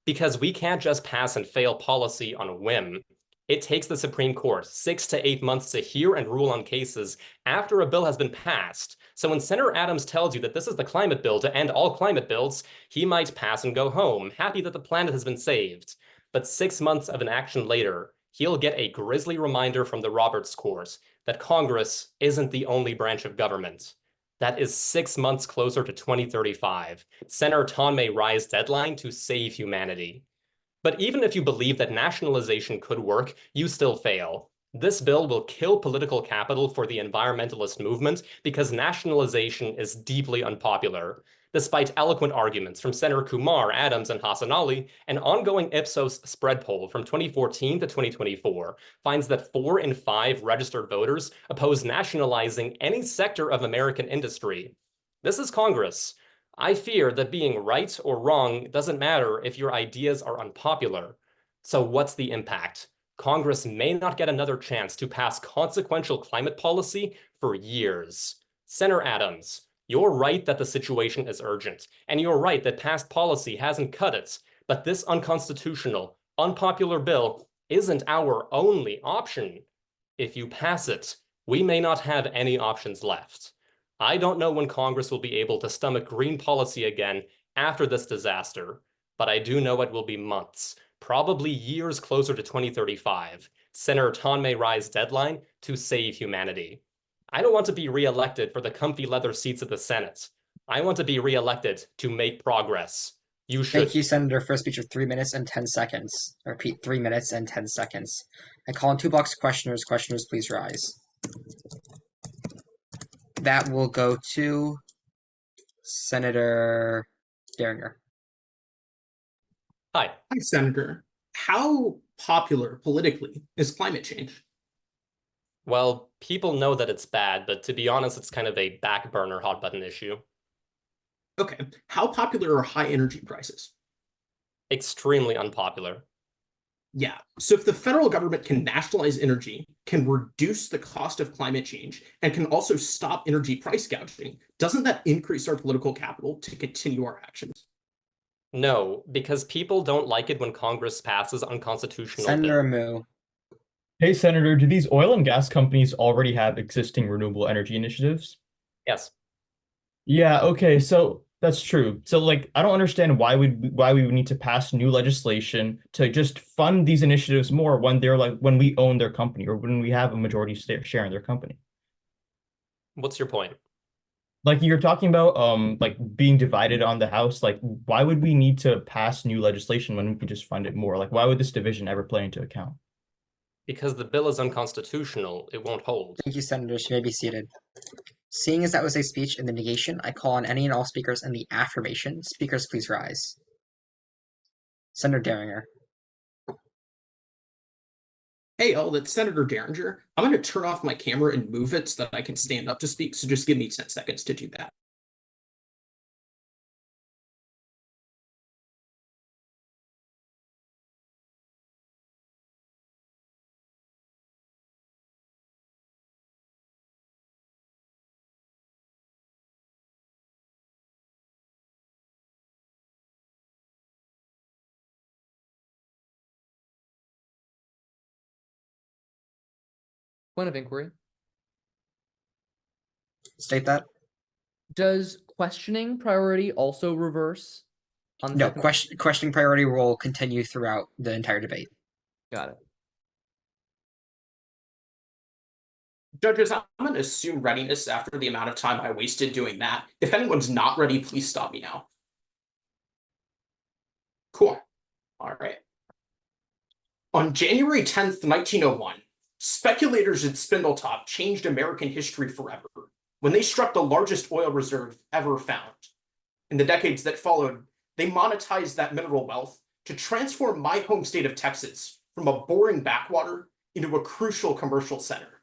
Because we can't just pass and fail policy on a whim. It takes the Supreme Court 6 to 8 months to hear and rule on cases after a bill has been passed. So when Senator Adams tells you that this is the climate bill to end all climate bills, he might pass and go home, happy that the planet has been saved. But 6 months of inaction later, he'll get a grisly reminder from the Roberts Court that Congress isn't the only branch of government. That is 6 months closer to 2035, Senator Tammy Rye's deadline to save humanity. But even if you believe that nationalization could work, you still fail. This bill will kill political capital for the environmentalist movement because nationalization is deeply unpopular. Despite eloquent arguments from Senator Kumar, Adams, and Hassanali, an ongoing Ipsos spread poll from 2014 to 2024 finds that 4 in 5 registered voters oppose nationalizing any sector of American industry. This is Congress. I fear that being right or wrong doesn't matter if your ideas are unpopular. So what's the impact? Congress may not get another chance to pass consequential climate policy for years. Senator Adams, you're right that the situation is urgent, and you're right that past policy hasn't cut it, but this unconstitutional, unpopular bill isn't our only option. If you pass it, we may not have any options left. I don't know when Congress will be able to stomach green policy again after this disaster, but I do know it will be months, probably years closer to 2035, Senator Tammy Rye's deadline to save humanity. I don't want to be reelected for the comfy leather seats of the Senate. I want to be reelected to make progress. You should. Thank you, Senator, for a speech of 3 minutes and 10 seconds. I repeat, 3 minutes and 10 seconds. I call on 2 blocks of questioners. Questioners, please rise. That will go to Senator Dieringer. Hi. Hi, Senator. How popular politically is climate change? Well, people know that it's bad, but to be honest, it's kind of a back burner hot button issue. Okay. How popular are high energy prices? Extremely unpopular. Yeah. So if the federal government can nationalize energy, can reduce the cost of climate change, and can also stop energy price gouging, doesn't that increase our political capital to continue our actions? No, because people don't like it when Congress passes unconstitutional Senator bills. Ammu. Hey, Senator, do these oil and gas companies already have existing renewable energy initiatives? Yes. Yeah, okay, so that's true. So like I don't understand why we would need to pass new legislation to just fund these initiatives more when they're like when we own their company or when we have a majority share in their company. What's your point? Like you're talking about like being divided on the House, like why would we need to pass new legislation when we could just fund it more? Like why would this division ever play into account? Because the bill is unconstitutional, it won't hold. Thank you, Senators. You may be seated. Seeing as that was a speech in the negation, I call on any and all speakers in the affirmation. Speakers, please rise. Senator Dieringer. Hey, all, it's Senator Dieringer. I'm going to turn off my camera and move it so that I can stand up to speak, so just give me 10 seconds to do that. Point of inquiry. State that. Does questioning priority also reverse on No, second? questioning priority will continue throughout the entire debate. Got it. Judges, I'm going to assume readiness after the amount of time I wasted doing that. If anyone's not ready, please stop me now. Cool. All right. On January 10th, 1901, speculators at Spindletop changed American history forever when they struck the largest oil reserve ever found. In the decades that followed, they monetized that mineral wealth to transform my home state of Texas from a boring backwater into a crucial commercial center.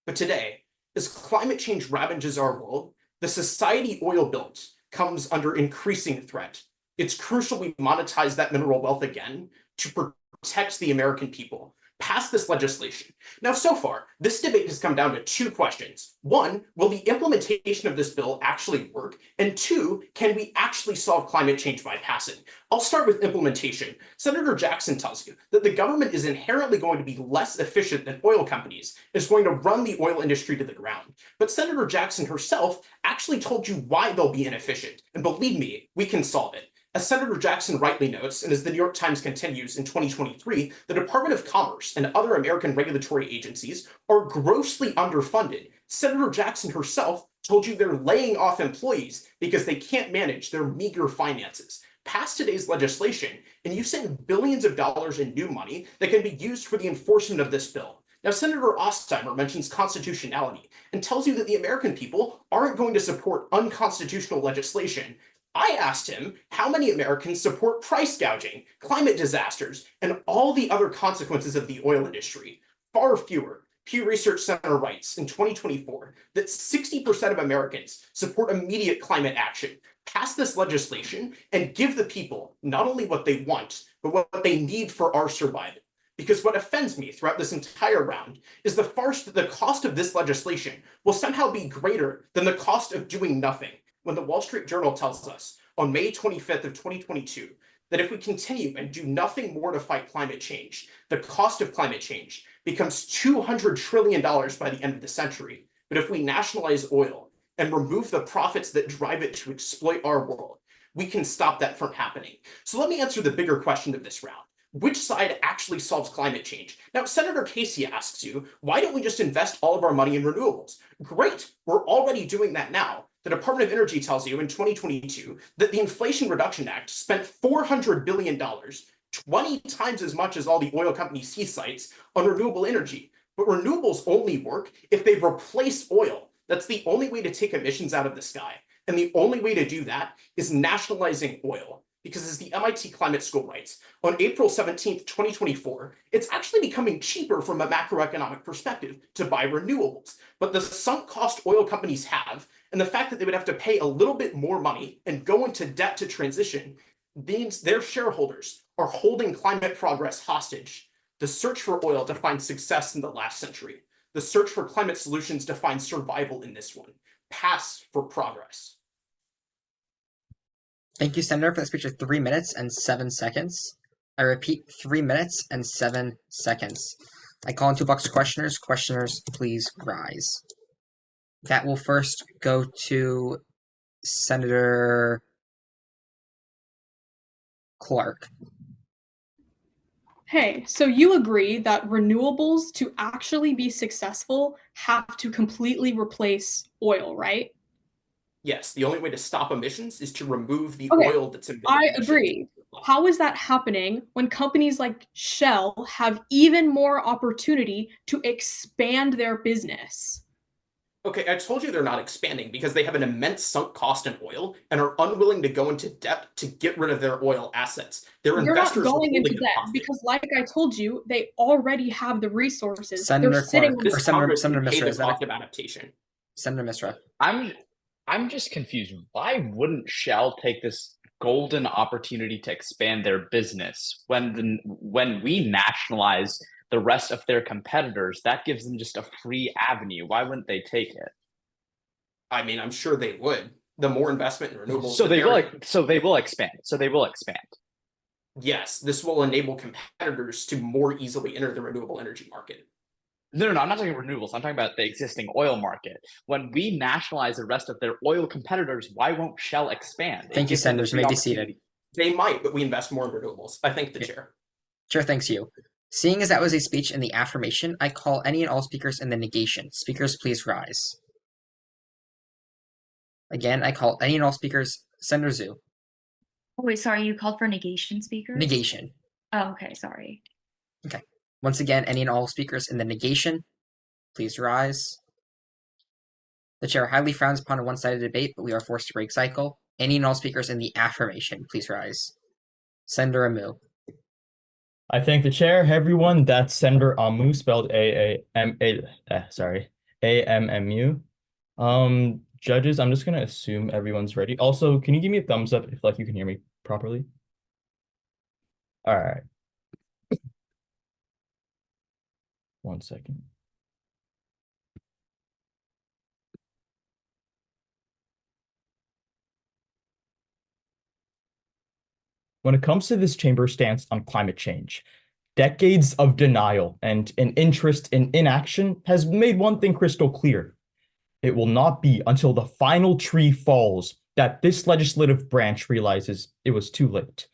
But today, as climate change ravages our world, the society oil built comes under increasing threat. It's crucial we monetize that mineral wealth again to protect the American people. Pass this legislation. Now, so far, this debate has come down to 2 questions. 1, will the implementation of this bill actually work? And 2, can we actually solve climate change by passing? I'll start with implementation. Senator Jackson tells you that the government is inherently going to be less efficient than oil companies, is going to run the oil industry to the ground. But Senator Jackson herself actually told you why they'll be inefficient. And believe me, we can solve it. As Senator Jackson rightly notes, and as the New York Times continues in 2023, the Department of Commerce and other American regulatory agencies are grossly underfunded. Senator Jackson herself told you they're laying off employees because they can't manage their meager finances. Pass today's legislation, and you send billions of dollars in new money that can be used for the enforcement of this bill. Now, Senator Ostheimer mentions constitutionality and tells you that the American people aren't going to support unconstitutional legislation. I asked him how many Americans support price gouging, climate disasters, and all the other consequences of the oil industry. Far fewer. Pew Research Center writes in 2024 that 60% of Americans support immediate climate action. Pass this legislation and give the people not only what they want, but what they need for our survival. Because what offends me throughout this entire round is the farce that the cost of this legislation will somehow be greater than the cost of doing nothing. When the Wall Street Journal tells us on May 25th of 2022 that if we continue and do nothing more to fight climate change, the cost of climate change becomes $200 trillion by the end of the century. But if we nationalize oil and remove the profits that drive it to exploit our world, we can stop that from happening. So let me answer the bigger question of this round. Which side actually solves climate change? Now, Senator Casey asks you, why don't we just invest all of our money in renewables? Great, we're already doing that now. The Department of Energy tells you in 2022 that the Inflation Reduction Act spent $400 billion, 20 times as much as all the oil companies he cites, on renewable energy. But renewables only work if they replace oil. That's the only way to take emissions out of the sky. And the only way to do that is nationalizing oil. Because as the MIT Climate School writes, on April 17th, 2024, it's actually becoming cheaper from a macroeconomic perspective to buy renewables. But the sunk cost oil companies have, and the fact that they would have to pay a little bit more money and go into debt to transition, means their shareholders are holding climate progress hostage. The search for oil defined success in the last century. The search for climate solutions defines survival in this one. Pass for progress. Thank you, Senator, for the speech of 3 minutes and 7 seconds. I repeat, 3 minutes and 7 seconds. I call on 2 box questioners. Questioners, please rise. That will first go to Senator Clark. Hey, so you agree that renewables, to actually be successful, have to completely replace oil, right? Yes, the only way to stop emissions is to remove the Okay, oil that's emitting I emissions. agree. How is that happening when companies like Shell have even more opportunity to expand their business? Okay, I told you they're not expanding because they have an immense sunk cost in oil and are unwilling to go into debt to get rid of their oil assets. Their They're not investors are going into holding them debt hostage. because, like I told you, they already have the resources. Senator They're sitting Clark, on or This Senator Congress can pay Misra, the is that cost of adaptation. Senator Misra? I'm just confused. Why wouldn't Shell take this golden opportunity to expand their business when we nationalize the rest of their competitors? That gives them just a free avenue. Why wouldn't they take it? I mean, I'm sure they would. The more investment in renewables, So the they will. better. So they will expand. So they will expand. Yes, this will enable competitors to more easily enter the renewable energy market. No, I'm not talking renewables. I'm talking about the existing oil market. When we nationalize the rest of their oil competitors, why won't Shell expand? Thank you, Senators. You may be seated. They might, but we invest more in renewables. I thank the chair. Chair thanks you. Seeing as that was a speech in the affirmation, I call any and all speakers in the negation. Speakers, please rise. Again, I call any and all speakers. Senator Zhou. Oh, wait, sorry, you called for negation speakers? Negation. Oh, okay, sorry. Okay. Once again, any and all speakers in the negation, please rise. The chair highly frowns upon a one-sided debate, but we are forced to break cycle. Any and all speakers in the affirmation, please rise. Senator Ammu. I thank the chair. Hey, everyone, that's Senator Ammu, spelled A-M-M-U. Judges, I'm just gonna assume everyone's ready. Also, can you give me a thumbs up if you can hear me properly? All right. 1 second. When it comes to this chamber's stance on climate change, decades of denial and an interest in inaction has made one thing crystal clear. It will not be until the final tree falls that this legislative branch realizes it was too late.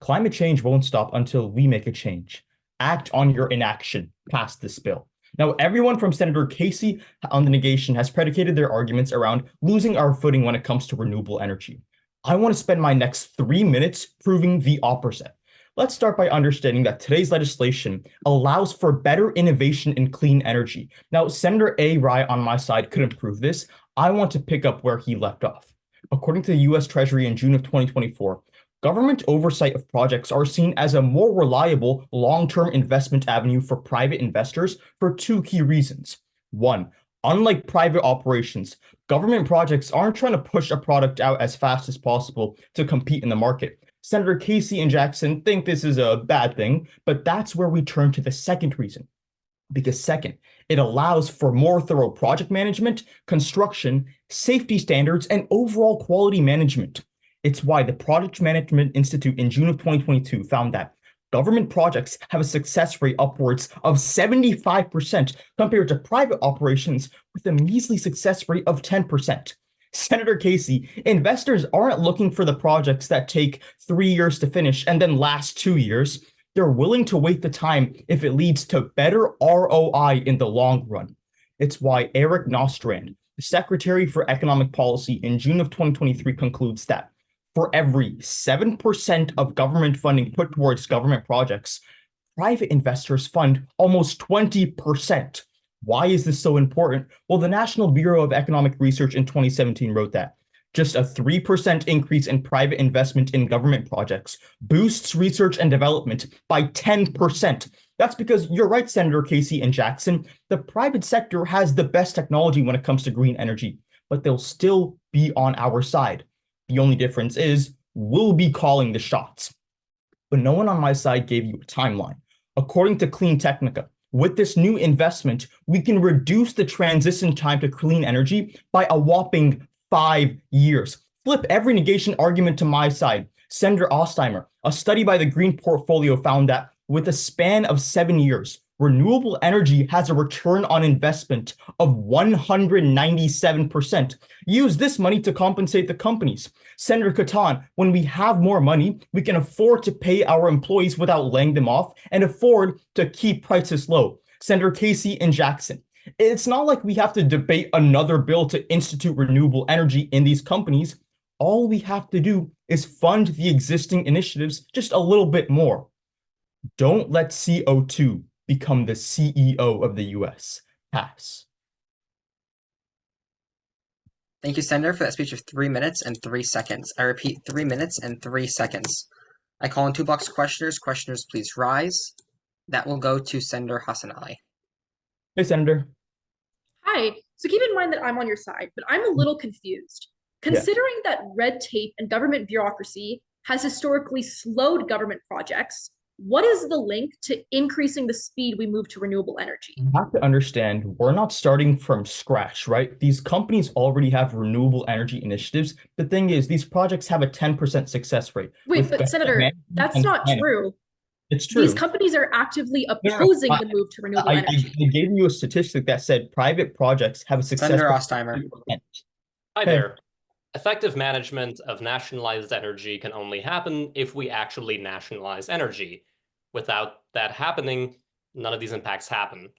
Climate change won't stop until we make a change. Act on your inaction. Pass this bill. Now, everyone from Senator Casey on the negation has predicated their arguments around losing our footing when it comes to renewable energy. I want to spend my next 3 minutes proving the opposite. Let's start by understanding that today's legislation allows for better innovation in clean energy. Now, Senator A. Rye on my side couldn't prove this. I want to pick up where he left off. According to the U.S. Treasury in June of 2024, government oversight of projects are seen as a more reliable long-term investment avenue for private investors for 2 key reasons. 1, unlike private operations, government projects aren't trying to push a product out as fast as possible to compete in the market. Senator Casey and Jackson think this is a bad thing, but that's where we turn to the second reason. Because second, it allows for more thorough project management, construction, safety standards, and overall quality management. It's why the Project Management Institute in June of 2022 found that government projects have a success rate upwards of 75% compared to private operations with a measly success rate of 10%. Senator Casey, investors aren't looking for the projects that take 3 years to finish and then last 2 years. They're willing to wait the time if it leads to better ROI in the long run. It's why Eric Nostrand, The Secretary for Economic Policy in June of 2023 concludes that for every 7% of government funding put towards government projects, private investors fund almost 20%. Why is this so important? Well, the National Bureau of Economic Research in 2017 wrote that just a 3% increase in private investment in government projects boosts research and development by 10%. That's because you're right, Senator Casey and Jackson. The private sector has the best technology when it comes to green energy, but they'll still be on our side. The only difference is we'll be calling the shots. But no one on my side gave you a timeline. According to Clean Technica, with this new investment, we can reduce the transition time to clean energy by a whopping 5 years. Flip every negation argument to my side. Senator Ostheimer, a study by the Green Portfolio found that with a span of 7 years, renewable energy has a return on investment of 197%. Use this money to compensate the companies. Senator Khetan, when we have more money, we can afford to pay our employees without laying them off and afford to keep prices low. Senator Casey and Jackson, it's not like we have to debate another bill to institute renewable energy in these companies. All we have to do is fund the existing initiatives just a little bit more. Don't let CO2 become the CEO of the US. Pass. Thank you, Senator, for that speech of 3 minutes and 3 seconds. I repeat, 3 minutes and 3 seconds. I call on 2 blocks questioners. Questioners, please rise. That will go to Senator Hassanali. Hey, Senator. Hi. So keep in mind that I'm on your side, but I'm a little confused. Considering that red tape and government bureaucracy has historically slowed government projects, what is the link to increasing the speed we move to renewable energy? You have to understand, we're not starting from scratch, right? These companies already have renewable energy initiatives. The thing is, these projects have a 10% success rate. Wait, but Senator, that's not true. It's true. These companies are actively opposing the move to renewable energy. I gave you a statistic that said private projects have a success Senator rate. Ostheimer. Hi there. Effective management of nationalized energy can only happen if we actually nationalize energy. Without that happening, none of these impacts happen.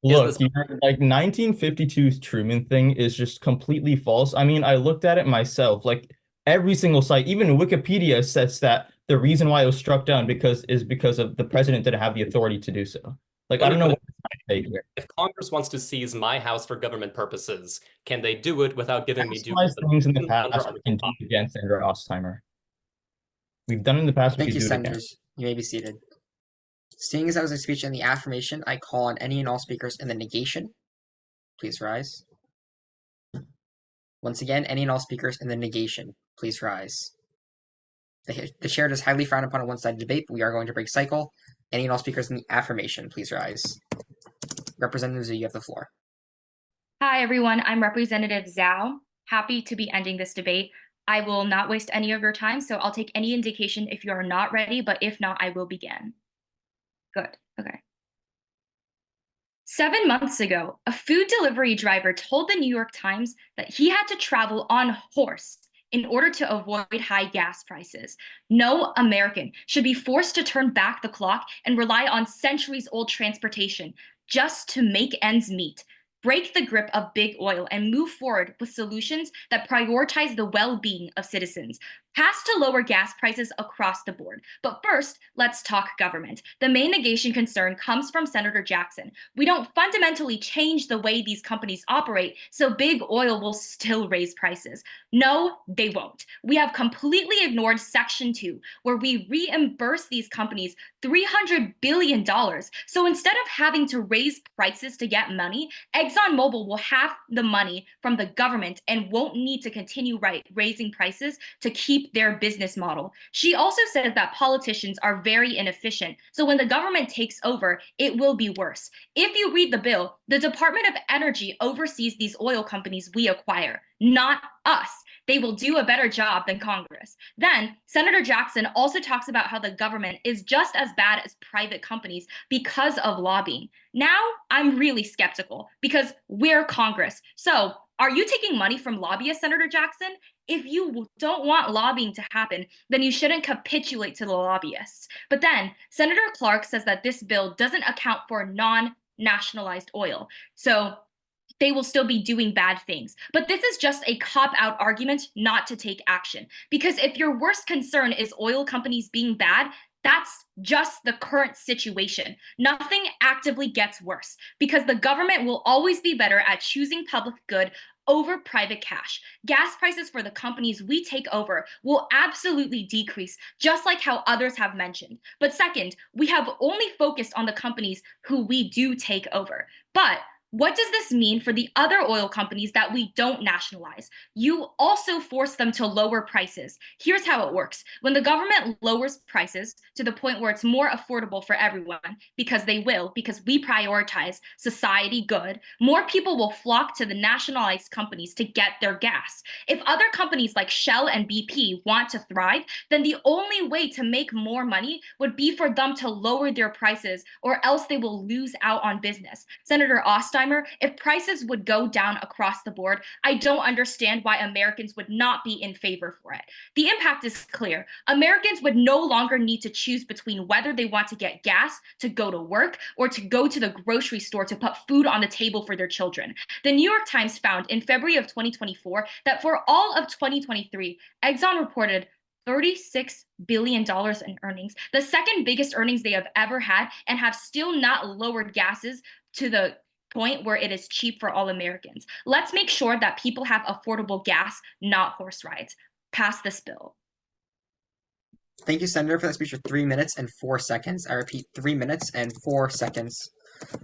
Look, like 1952's Truman thing is just completely false. I mean, I looked at it myself. Like every single site, even Wikipedia says that the reason why it was struck down is because of the president didn't have the authority to do so. Like, I don't know what to say here. If Congress wants to seize my house for government purposes, can they do it without giving me due things in the past we can do again, Senator Ostheimer. We've done in the past. Thank you, Senators. You may be seated. Seeing as that was a speech in the affirmation, I call on any and all speakers in the negation. Please rise. Once again, any and all speakers in the negation. Please rise. The chair does highly frown upon a one-sided debate, but we are going to break cycle. Any and all speakers in the affirmation, please rise. Representative Zhou, you have the floor. Hi, everyone. I'm Representative Zhou. Happy to be ending this debate. I will not waste any of your time, so I'll take any indication if you are not ready, but if not, I will begin. Good. Okay. 7 months ago, a food delivery driver told the New York Times that he had to travel on horse in order to avoid high gas prices. No American should be forced to turn back the clock and rely on centuries-old transportation just to make ends meet. Break the grip of big oil and move forward with solutions that prioritize the well-being of citizens. Pass to lower gas prices across the board. But first, let's talk government. The main negation concern comes from Senator Jackson. We don't fundamentally change the way these companies operate, so big oil will still raise prices. No, they won't. We have completely ignored Section 2, where we reimburse these companies $300 billion. So instead of having to raise prices to get money, ExxonMobil will have the money from the government and won't need to continue raising prices to keep their business model. She also said that politicians are very inefficient, so when the government takes over, it will be worse. If you read the bill, the Department of Energy oversees these oil companies we acquire, not us. They will do a better job than Congress. Then, Senator Jackson also talks about how the government is just as bad as private companies because of lobbying. Now, I'm really skeptical because we're Congress. So, are you taking money from lobbyists, Senator Jackson? If you don't want lobbying to happen, then you shouldn't capitulate to the lobbyists. But then, Senator Clark says that this bill doesn't account for non-nationalized oil. So, they will still be doing bad things. But this is just a cop-out argument not to take action. Because if your worst concern is oil companies being bad, that's just the current situation. Nothing actively gets worse because the government will always be better at choosing public good over private cash. Gas prices for the companies we take over will absolutely decrease, just like how others have mentioned. But second, we have only focused on the companies who we do take over. But what does this mean for the other oil companies that we don't nationalize? You also force them to lower prices. Here's how it works. When the government lowers prices to the point where it's more affordable for everyone, because they will, because we prioritize society good, more people will flock to the nationalized companies to get their gas. If other companies like Shell and BP want to thrive, then the only way to make more money would be for them to lower their prices, or else they will lose out on business. Senator Ostheimer, if prices would go down across the board, I don't understand why Americans would not be in favor for it. The impact is clear. Americans would no longer need to choose between whether they want to get gas to go to work or to go to the grocery store to put food on the table for their children. The New York Times found in February of 2024 that for all of 2023, Exxon reported $36 billion in earnings, the second biggest earnings they have ever had, and have still not lowered gases to the point where it is cheap for all Americans. Let's make sure that people have affordable gas, not horse rides. Pass this bill. Thank you, Senator, for that speech for 3 minutes and 4 seconds. I repeat, 3 minutes and 4 seconds.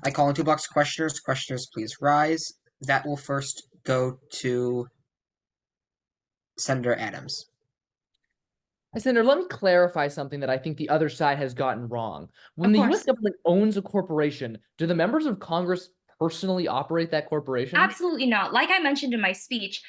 I call in 2 blocks of questioners. Questioners, please rise. That will first go to Senator Adams. Senator, let me clarify something that I think the other side has gotten wrong. When the U.S. government owns a corporation, do the members of Congress personally operate that corporation? Absolutely not. Like I mentioned in my speech,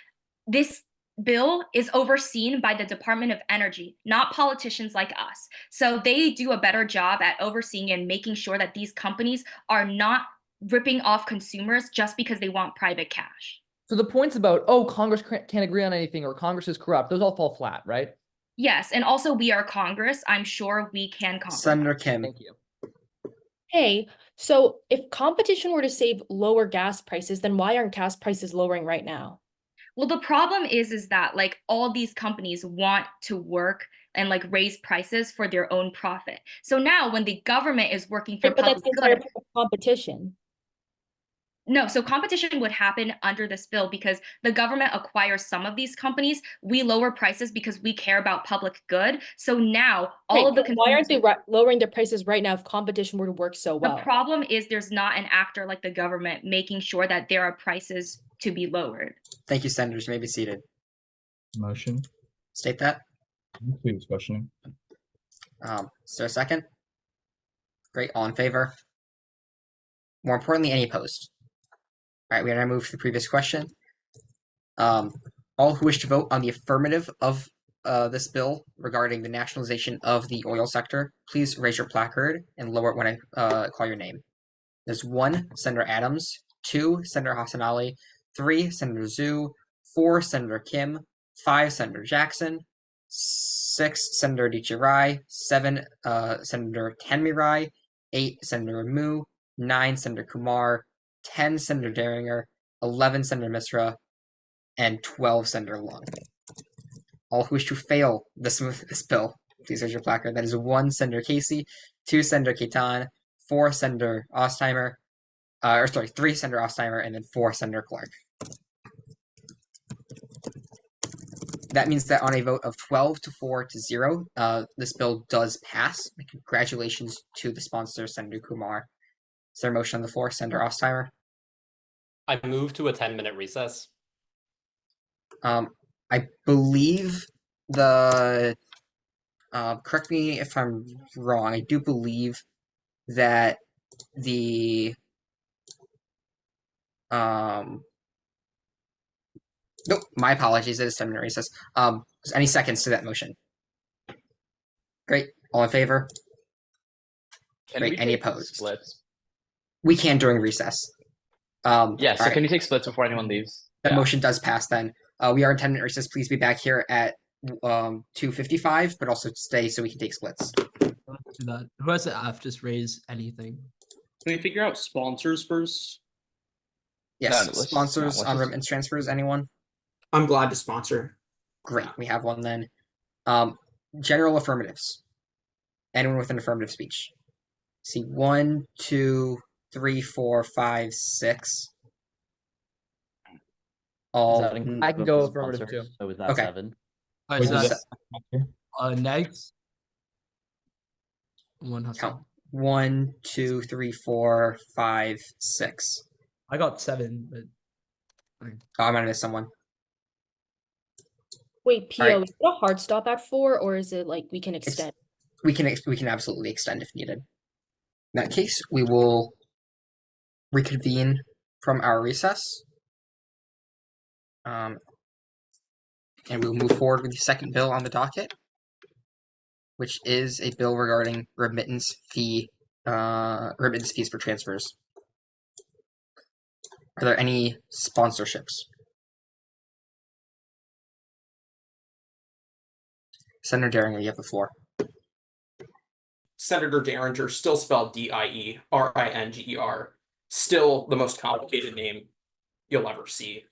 this bill is overseen by the Department of Energy, not politicians like us. So they do a better job at overseeing and making sure that these companies are not ripping off consumers just because they want private cash. So the points about, oh, Congress can't agree on anything or Congress is corrupt, those all fall flat, right? Yes, and also we are Congress. I'm sure we can compromise. Senator Kim. Thank you. Hey, so if competition were to save lower gas prices, then why aren't gas prices lowering right now? Well, the problem is that like all these companies want to work and like raise prices for their own profit. So now when the government is working for But that's public the entire good, point of competition. no, so competition would happen under this bill because the government acquires some of these companies. We lower prices because we care about public good. So now all of the why aren't they lowering their prices right now if competition were to work so well? The problem is there's not an actor like the government making sure that there are prices to be lowered. Thank you, Senators. You may be seated. Motion. State that. Please questioning. Is there a second? Great. All in favor? More importantly, any opposed? All right, we are now move to the previous question. All who wish to vote on the affirmative of this bill regarding the nationalization of the oil sector, please raise your placard and lower it when I call your name. There's 1, Senator Adams, 2, Senator Hassanali, 3, Senator Zhou, 4, Senator Kim, 5, Senator Jackson, 6, Senator Dieringer, 7, Senator Tammy, 8, Senator Ammu, 9, Senator Kumar, 10, Senator Dieringer, 11, Senator Misra, and 12, Senator Lung. All who wish to fail this bill, please raise your placard. That is 1, Senator Casey, 2, Senator Khetan, 4, Senator Ostheimer, 3, Senator Ostheimer, and then 4, Senator Clark. That means that on a vote of 12 to 4 to 0, this bill does pass. Congratulations to the sponsor, Senator Kumar. Is there a motion on the floor, Senator Ostheimer? I move to a 10-minute recess. I believe the correct me if I'm wrong. I do believe that the nope, my apologies. It is 10-minute recess. Any seconds to that motion? Great. All in favor? Great. Any opposed? Splits? We can during recess. Yeah, so right. Can you take splits before anyone leaves? That motion does pass then. We are in 10-minute recess. Please be back here at 2:55, but also stay so we can take splits. Do that. Who has the F? Just raise anything. Can we figure out sponsors first? Yes, No, let's just- sponsors no, let's on just- remittance transfers, anyone? I'm glad to sponsor. Great, we have one then. General affirmatives. Anyone with an affirmative speech? See, 1, 2, 3, 4, 5, 6. All. Does that include I can the go affirmative sponsors? too. So is that Okay. 7? Alright, Wait, so does that's next. One hustle. Count. 1, 2, 3, 4, 5, 6. I got 7, but Oh, I might have missed someone. Wait, All right. PO, is it a hard stop at 4, or is it like we can extend? We can absolutely extend if needed. In that case, we will reconvene from our recess. And we will move forward with the second bill on the docket, which is a bill regarding remittance fees for transfers. Are there any sponsorships? Senator Dieringer, you have the floor. Senator Dieringer, still spelled Dieringer, still the most complicated name you'll ever see.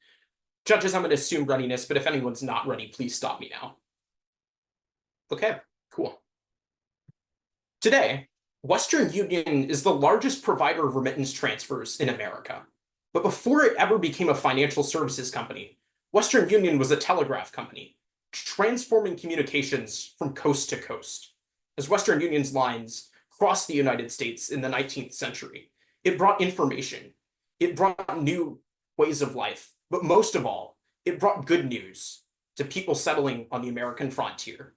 Judges, I'm going to assume readiness, but if anyone's not ready, please stop me now. Okay, cool. Today, Western Union is the largest provider of remittance transfers in America. But before it ever became a financial services company, Western Union was a telegraph company, transforming communications from coast to coast. As Western Union's lines crossed the United States in the 19th century, it brought information, it brought new ways of life, but most of all, it brought good news to people settling on the American frontier.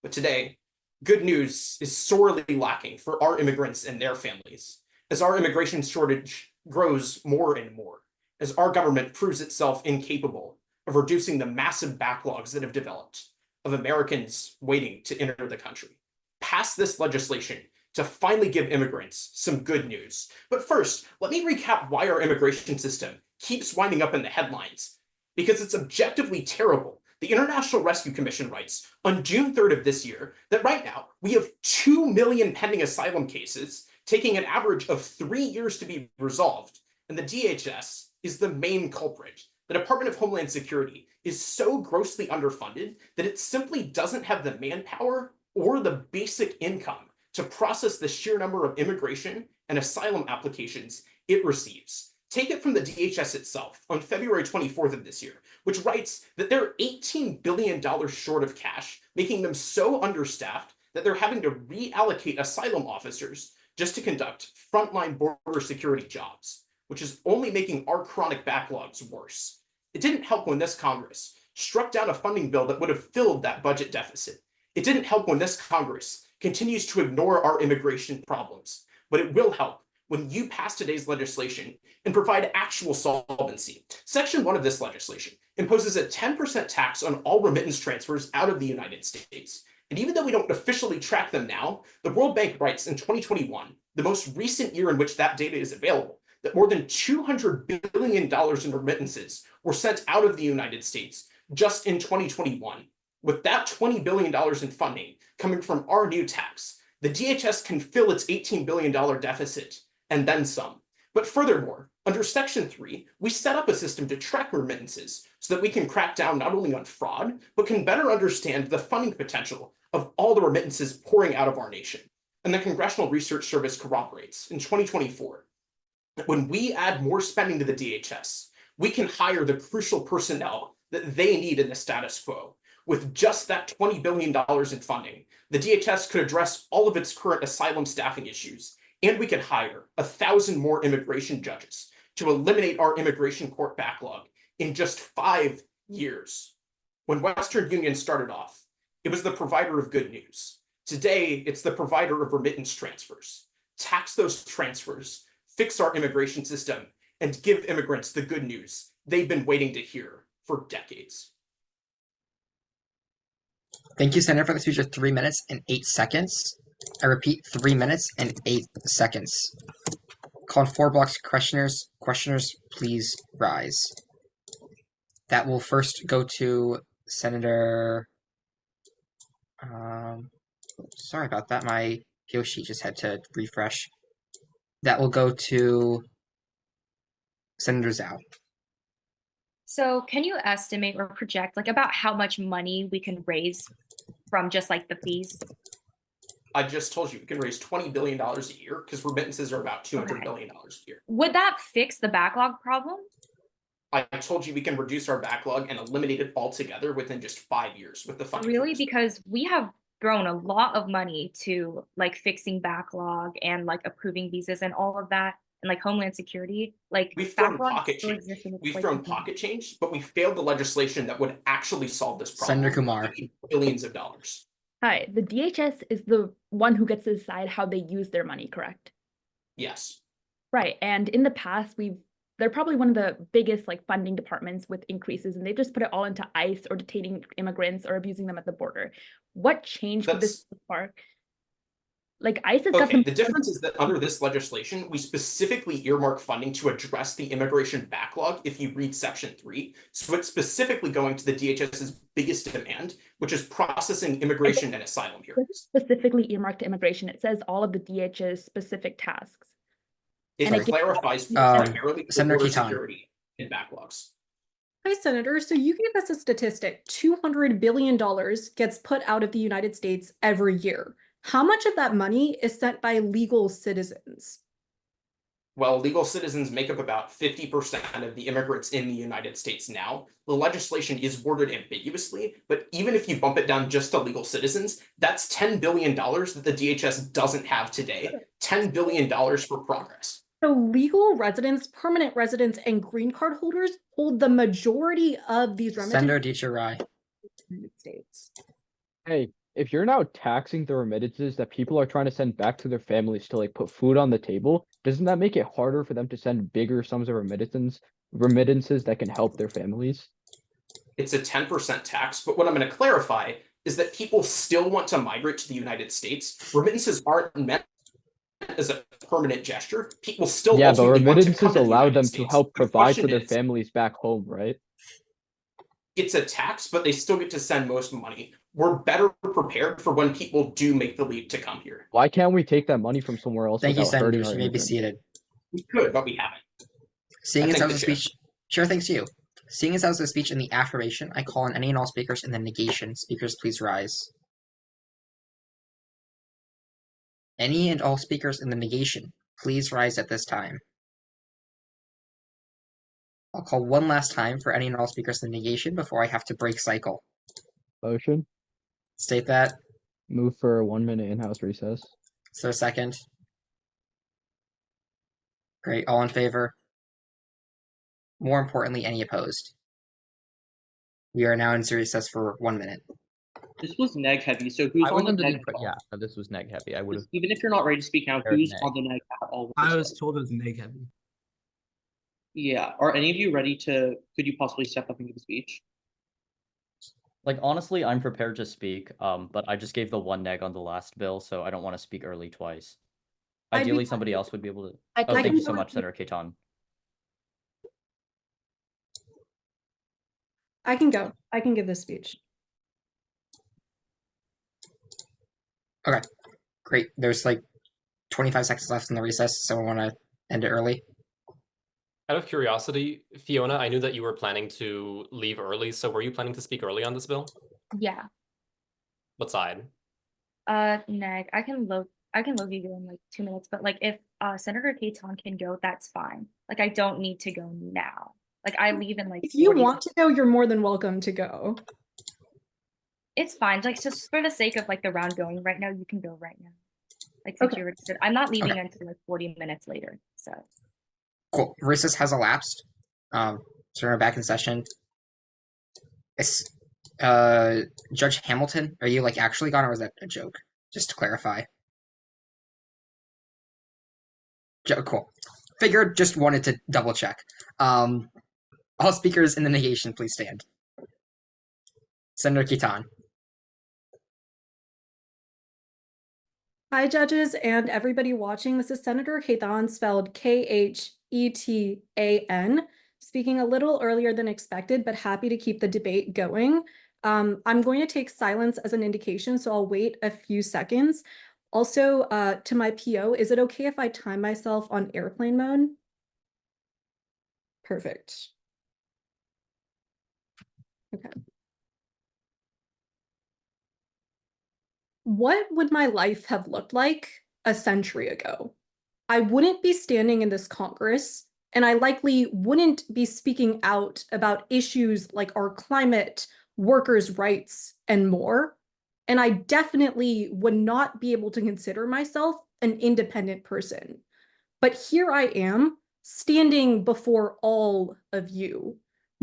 But today, good news is sorely lacking for our immigrants and their families, as our immigration shortage grows more and more, as our government proves itself incapable of reducing the massive backlogs that have developed of Americans waiting to enter the country. Pass this legislation to finally give immigrants some good news. But first, let me recap why our immigration system keeps winding up in the headlines. Because it's objectively terrible. The International Rescue Commission writes on June 3rd of this year that right now we have 2 million pending asylum cases, taking an average of 3 years to be resolved. And the DHS is the main culprit. The Department of Homeland Security is so grossly underfunded that it simply doesn't have the manpower or the basic income to process the sheer number of immigration and asylum applications it receives. Take it from the DHS itself on February 24th of this year, which writes that they're $18 billion short of cash, making them so understaffed that they're having to reallocate asylum officers just to conduct frontline border security jobs, which is only making our chronic backlogs worse. It didn't help when this Congress struck down a funding bill that would have filled that budget deficit. It didn't help when this Congress continues to ignore our immigration problems, but it will help when you pass today's legislation and provide actual solvency. Section 1 of this legislation imposes a 10% tax on all remittance transfers out of the United States. And even though we don't officially track them now, the World Bank writes in 2021, the most recent year in which that data is available, that more than $200 billion in remittances were sent out of the United States just in 2021. With that $20 billion in funding coming from our new tax, the DHS can fill its $18 billion deficit and then some. But furthermore, under Section 3, we set up a system to track remittances so that we can crack down not only on fraud, but can better understand the funding potential of all the remittances pouring out of our nation. And the Congressional Research Service corroborates in 2024 that when we add more spending to the DHS, we can hire the crucial personnel that they need in the status quo. With just that $20 billion in funding, the DHS could address all of its current asylum staffing issues, and we could hire 1,000 more immigration judges to eliminate our immigration court backlog in just 5 years. When Western Union started off, it was the provider of good news. Today, it's the provider of remittance transfers. Tax those transfers, fix our immigration system, and give immigrants the good news they've been waiting to hear for decades. Thank you, Senator, for the speech of 3 minutes and 8 seconds. I repeat, 3 minutes and 8 seconds. Call on 4 blocks of questioners. Questioners, please rise. That will first go to Senator... sorry about that. My PO sheet just had to refresh. That will go to Senator Zhou. So can you estimate or project like about how much money we can raise from just like the fees? I just told you we can raise $20 billion a year because remittances are about $200 Okay. billion a year. Would that fix the backlog problem? I told you we can reduce our backlog and eliminate it altogether within just 5 years with the funding. Really? Because we have thrown a lot of money to like fixing backlog and like approving visas and all of that, and like Homeland Security. Like We've thrown backlog pocket still change. exists and it's, We've like, thrown pocket change, but we failed the legislation that would actually solve this problem. Senator Kumar. Billions of dollars. Hi, the DHS is the one who gets to decide how they use their money, correct? Yes. Right, and in the past, they're probably one of the biggest like funding departments with increases, and they just put it all into ICE or detaining immigrants or abusing them at the border. What change would this spark? Like ICE has got Okay, them. the difference is that under this legislation, we specifically earmark funding to address the immigration backlog if you read Section 3. So it's specifically going to the DHS's biggest demand, which is processing immigration and asylum hearings. Specifically earmarked to immigration. It says all of the DHS specific tasks. It And clarifies primarily Senator border Khetan. security and backlogs. Hi, Senator. So you gave us a statistic. $200 billion gets put out of the United States every year. How much of that money is sent by legal citizens? Well, legal citizens make up about 50% of the immigrants in the United States now. The legislation is worded ambiguously, but even if you bump it down just to legal citizens, that's $10 billion that the DHS doesn't have today. $10 billion for progress. So legal residents, permanent residents, and green card holders hold the majority of these remittances. Senator Dieringer. United States. Hey, if you're now taxing the remittances that people are trying to send back to their families to like put food on the table, doesn't that make it harder for them to send bigger sums of remittances that can help their families? It's a 10% tax, but what I'm going to clarify is that people still want to migrate to the United States. Remittances aren't meant as a permanent gesture. People still Yeah, but ultimately want to come remittances to the allow United them to States. help The provide question for their is, families back home, right? it's a tax, but they still get to send most money. We're better prepared for when people do make the leap to come here. Why can't we take that money from somewhere else Thank you, without hurting Senators. our You may be immigrants? seated. We could, but we haven't. Seeing I as thank that was the a chair. speech, sure, thanks to you. Seeing as that was a speech in the affirmation, I call on any and all speakers in the negation. Speakers, please rise. Any and all speakers in the negation, please rise at this time. I'll call one last time for any and all speakers in the negation before I have to break cycle. Motion. State that. Move for a 1 minute in-house recess. Is there a second? Great. All in favor? More importantly, any opposed? We are now in recess for 1 minute. This was neg heavy, so who's I on was the under the neg? yeah, this was neg heavy. I would have. Even if you're not ready to speak now, Fair who's neg. on the neg at all? I was told it was neg heavy. Yeah. Are any of you ready to? Could you possibly step up and give a speech? Like, honestly, I'm prepared to speak, but I just gave the 1 neg on the last bill, so I don't want to speak early twice. Ideally, somebody else would be able to. I Oh, can thank you so go much, with you. Senator Khetan. I can go. I can give this speech. Okay, great. There's like 25 seconds left in the recess, so I want to end it early. Out of curiosity, Fiona, I knew that you were planning to leave early, so were you planning to speak early on this bill? Yeah. What side? Neg. I can load you go in like 2 minutes, but like if Senator Khetan can go, that's fine. Like I don't need to go now. Like I leave in like If you 40 want to go, you're more than welcome to go. It's fine. Like just for the sake of like the round going right now, you can go right now. Like since you're registered. I'm not leaving until like 40 minutes later. So Cool. Recess has elapsed. So we're back in session. It's, Judge Hamilton, are you like actually gone, or was that a joke? Just to clarify. Cool. Figured. Just wanted to double check. All speakers in the negation, please stand. Senator Khetan. Hi, judges and everybody watching. This is Senator Khetan, spelled Khetan, speaking a little earlier than expected, but happy to keep the debate going. I'm going to take silence as an indication, so I'll wait a few seconds. Also, to my PO, is it okay if I time myself on airplane mode? Perfect. Okay. What would my life have looked like a century ago? I wouldn't be standing in this Congress, and I likely wouldn't be speaking out about issues like our climate, workers' rights, and more. And I definitely would not be able to consider myself an independent person. But here I am, standing before all of you.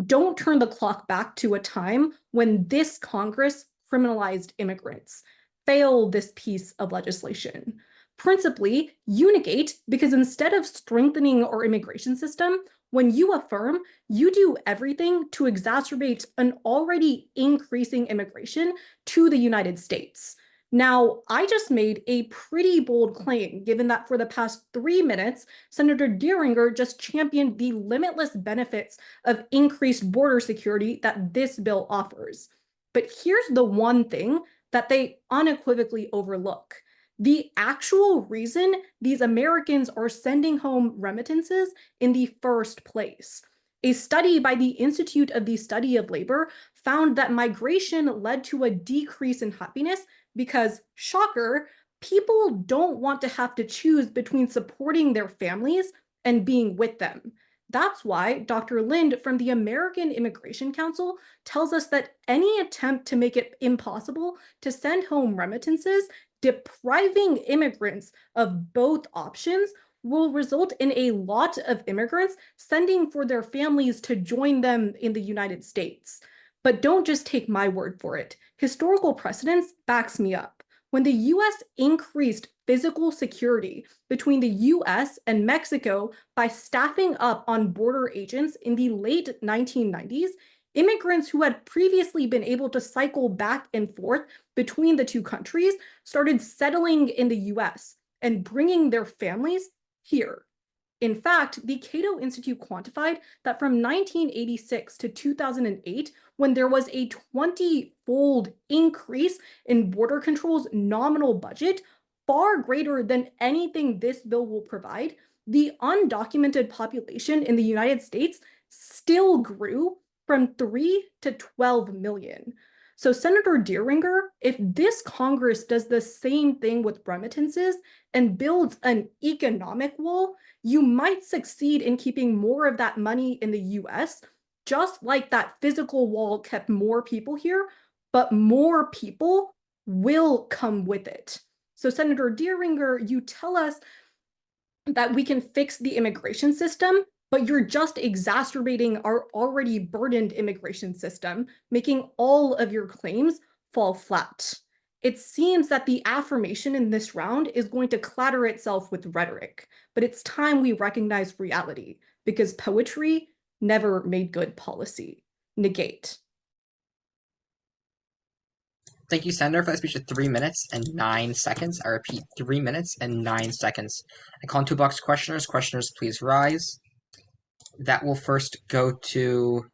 Don't turn the clock back to a time when this Congress criminalized immigrants. Fail this piece of legislation. Principally, unigate, because instead of strengthening our immigration system, when you affirm, you do everything to exacerbate an already increasing immigration to the United States. Now, I just made a pretty bold claim, given that for the past 3 minutes, Senator Dieringer just championed the limitless benefits of increased border security that this bill offers. But here's the one thing that they unequivocally overlook. The actual reason these Americans are sending home remittances in the first place. A study by the Institute of the Study of Labor found that migration led to a decrease in happiness because, shocker, people don't want to have to choose between supporting their families and being with them. That's why Dr. Lind from the American Immigration Council tells us that any attempt to make it impossible to send home remittances, depriving immigrants of both options, will result in a lot of immigrants sending for their families to join them in the United States. But don't just take my word for it. Historical precedence backs me up. When the US increased physical security between the US and Mexico by staffing up on border agents in the late 1990s, immigrants who had previously been able to cycle back and forth between the two countries started settling in the US and bringing their families here. In fact, the Cato Institute quantified that from 1986 to 2008, when there was a 20-fold increase in Border Control's nominal budget, far greater than anything this bill will provide, the undocumented population in the United States still grew from 3 to 12 million. So Senator Dieringer, if this Congress does the same thing with remittances and builds an economic wall, you might succeed in keeping more of that money in the US, just like that physical wall kept more people here, but more people will come with it. So Senator Dieringer, you tell us that we can fix the immigration system, but you're just exacerbating our already burdened immigration system, making all of your claims fall flat. It seems that the affirmation in this round is going to clatter itself with rhetoric, but it's time we recognize reality, because poetry never made good policy. Negate. Thank you, Senator, for that speech of 3 minutes and 9 seconds. I repeat, 3 minutes and 9 seconds. I call on two box questioners. Questioners, please rise. That will first go to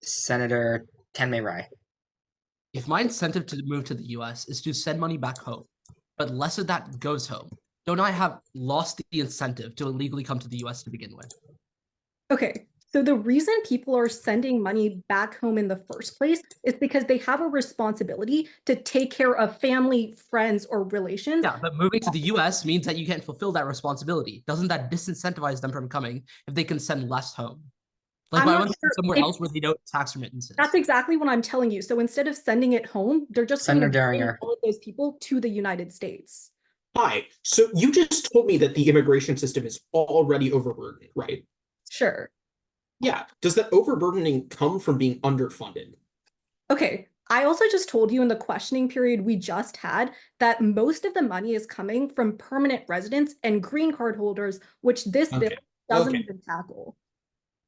Senator Tammy. If my incentive to move to the US is to send money back home, but less of that goes home, don't I have lost the incentive to illegally come to the US to begin with? Okay, so the reason people are sending money back home in the first place is because they have a responsibility to take care of family, friends, or relations. Yeah, but moving to the US means that you can't fulfill that responsibility. Doesn't that disincentivize them from coming if they can send less home? Like, why want to somewhere else where they don't tax remittances? That's exactly what I'm telling you. So instead of sending it home, they're just going to bring all of those people to the United States. Hi. So you just told me that the immigration system is already overburdened, right? Sure. Yeah. Does that overburdening come from being underfunded? Okay. I also just told you in the questioning period we just had that most of the money is coming from permanent residents and green card holders, which this bill doesn't even tackle.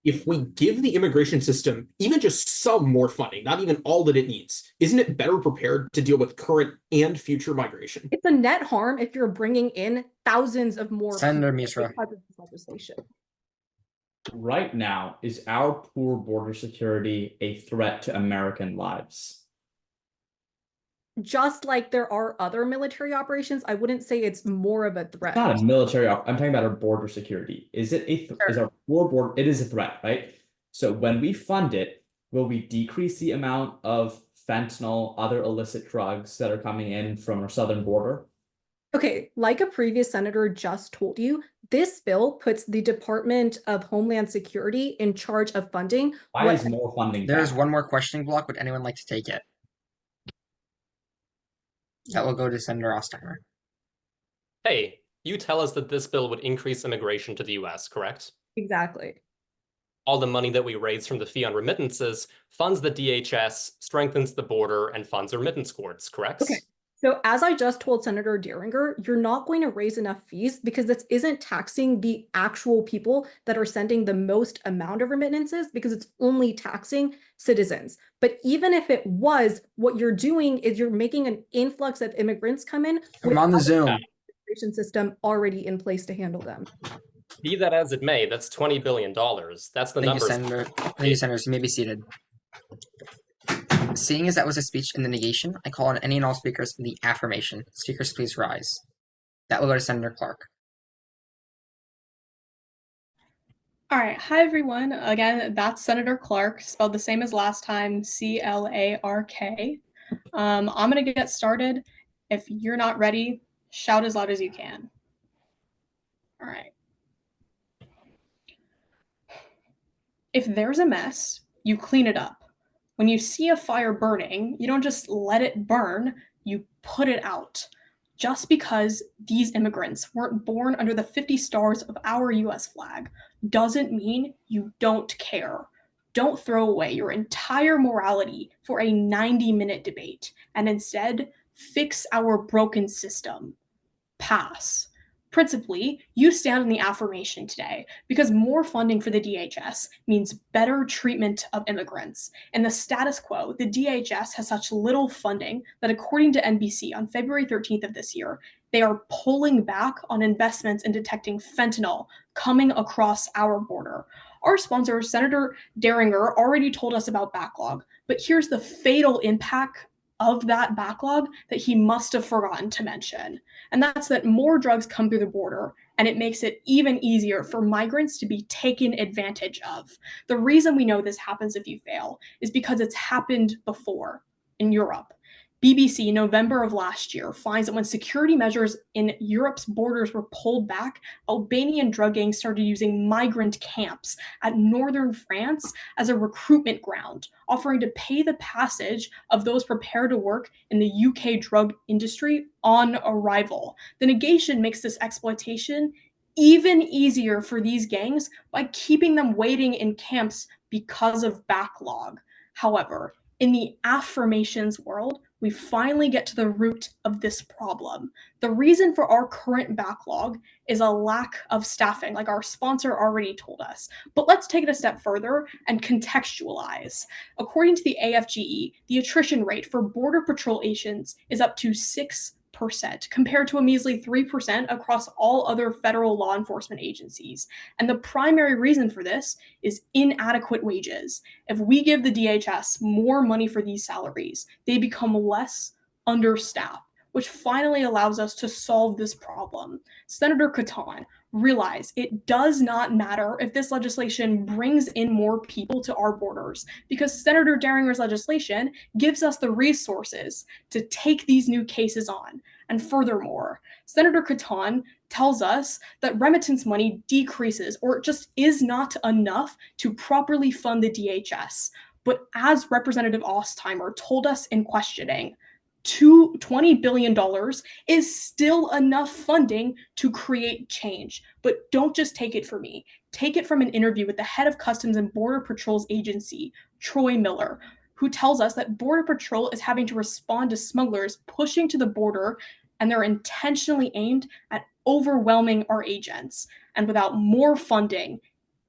If we give the immigration system even just some more funding, not even all that it needs, isn't it better prepared to deal with current and future migration? It's a net harm if you're bringing in thousands of more Senator people Misra. because of this legislation. Right now, is our poor border security a threat to American lives? Just like there are other military operations, I wouldn't say it's more of a threat. It's not a military I'm talking about our border security. Is it is our war border, it is a threat, right? So when we fund it, will we decrease the amount of fentanyl, other illicit drugs that are coming in from our southern border? Okay, like a previous senator just told you, this bill puts the Department of Homeland Security in charge of funding. Why is more funding There is bad? one more questioning block. Would anyone like to take it? That will go to Senator Ostheimer. Hey, you tell us that this bill would increase immigration to the US, correct? Exactly. All the money that we raise from the fee on remittances funds the DHS, strengthens the border, and funds remittance courts, correct? Okay. So as I just told Senator Dieringer, you're not going to raise enough fees because this isn't taxing the actual people that are sending the most amount of remittances because it's only taxing citizens. But even if it was, what you're doing is you're making an influx of immigrants come in I'm on the Zoom. immigration system already in place to handle them. Be that as it may, that's $20 billion. That's the Thank numbers. you, Senator. Thank you, Senators. You may be seated. Seeing as that was a speech in the negation, I call on any and all speakers in the affirmation. Speakers, please rise. That will go to Senator Clark. All right. Hi, everyone. Again, that's Senator Clark, spelled the same as last time, C-L-A-R-K. I'm going to get started. If you're not ready, shout as loud as you can. All right. If there's a mess, you clean it up. When you see a fire burning, you don't just let it burn, you put it out. Just because these immigrants weren't born under the 50 stars of our US flag doesn't mean you don't care. Don't throw away your entire morality for a 90-minute debate and instead fix our broken system. Pass. Principally, you stand in the affirmation today because more funding for the DHS means better treatment of immigrants. In the status quo, the DHS has such little funding that, according to NBC on February 13th of this year, they are pulling back on investments in detecting fentanyl coming across our border. Our sponsor, Senator Dieringer, already told us about backlog, but here's the fatal impact of that backlog that he must have forgotten to mention. And that's that more drugs come through the border, and it makes it even easier for migrants to be taken advantage of. The reason we know this happens if you fail is because it's happened before in Europe. BBC, November of last year, finds that when security measures in Europe's borders were pulled back, Albanian drug gangs started using migrant camps at northern France as a recruitment ground, offering to pay the passage of those prepared to work in the UK drug industry on arrival. The negation makes this exploitation even easier for these gangs by keeping them waiting in camps because of backlog. However, in the affirmations world, we finally get to the root of this problem. The reason for our current backlog is a lack of staffing, like our sponsor already told us. But let's take it a step further and contextualize. According to the AFGE, the attrition rate for Border Patrol agents is up to 6%, compared to a measly 3% across all other federal law enforcement agencies. And the primary reason for this is inadequate wages. If we give the DHS more money for these salaries, they become less understaffed, which finally allows us to solve this problem. Senator Khetan, realize it does not matter if this legislation brings in more people to our borders, because Senator Dieringer's legislation gives us the resources to take these new cases on. And furthermore, Senator Khetan tells us that remittance money decreases or just is not enough to properly fund the DHS. But as Representative Ostheimer told us in questioning, $20 billion is still enough funding to create change. But don't just take it from me. Take it from an interview with the head of Customs and Border Patrol's agency, Troy Miller, who tells us that Border Patrol is having to respond to smugglers pushing to the border, and they're intentionally aimed at overwhelming our agents. And without more funding,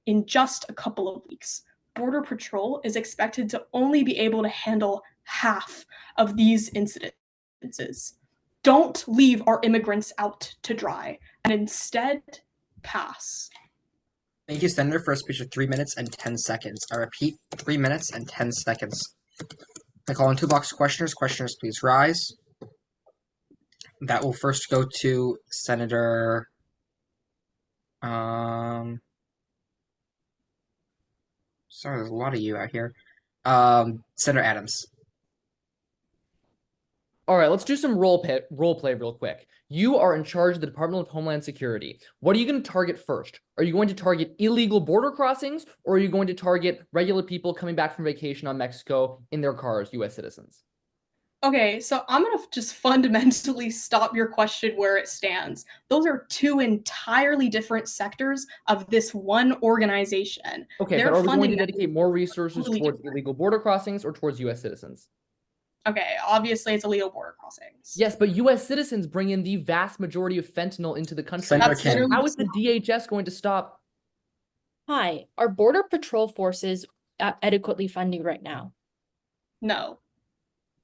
in just a couple of weeks, Border Patrol is expected to only be able to handle half of these incidences. Don't leave our immigrants out to dry, and instead pass. Thank you, Senator, for a speech of 3 minutes and 10 seconds. I repeat, 3 minutes and 10 seconds. I call on two blocks of questioners. Questioners, please rise. That will first go to Senator Sorry, there's a lot of you out here. Senator Adams. All right, let's do some role play real quick. You are in charge of the Department of Homeland Security. What are you going to target first? Are you going to target illegal border crossings, or are you going to target regular people coming back from vacation on Mexico in their cars, U.S. citizens? Okay, so I'm going to just fundamentally stop your question where it stands. Those are two entirely different sectors of this one organization. Okay, but are we going to dedicate more resources towards illegal border crossings or towards U.S. citizens? Okay, obviously it's illegal border crossings. Yes, but U.S. citizens bring in the vast majority of fentanyl into the country. Senator Kim. How is the DHS going to stop? Hi, are Border Patrol forces adequately funded right now? No.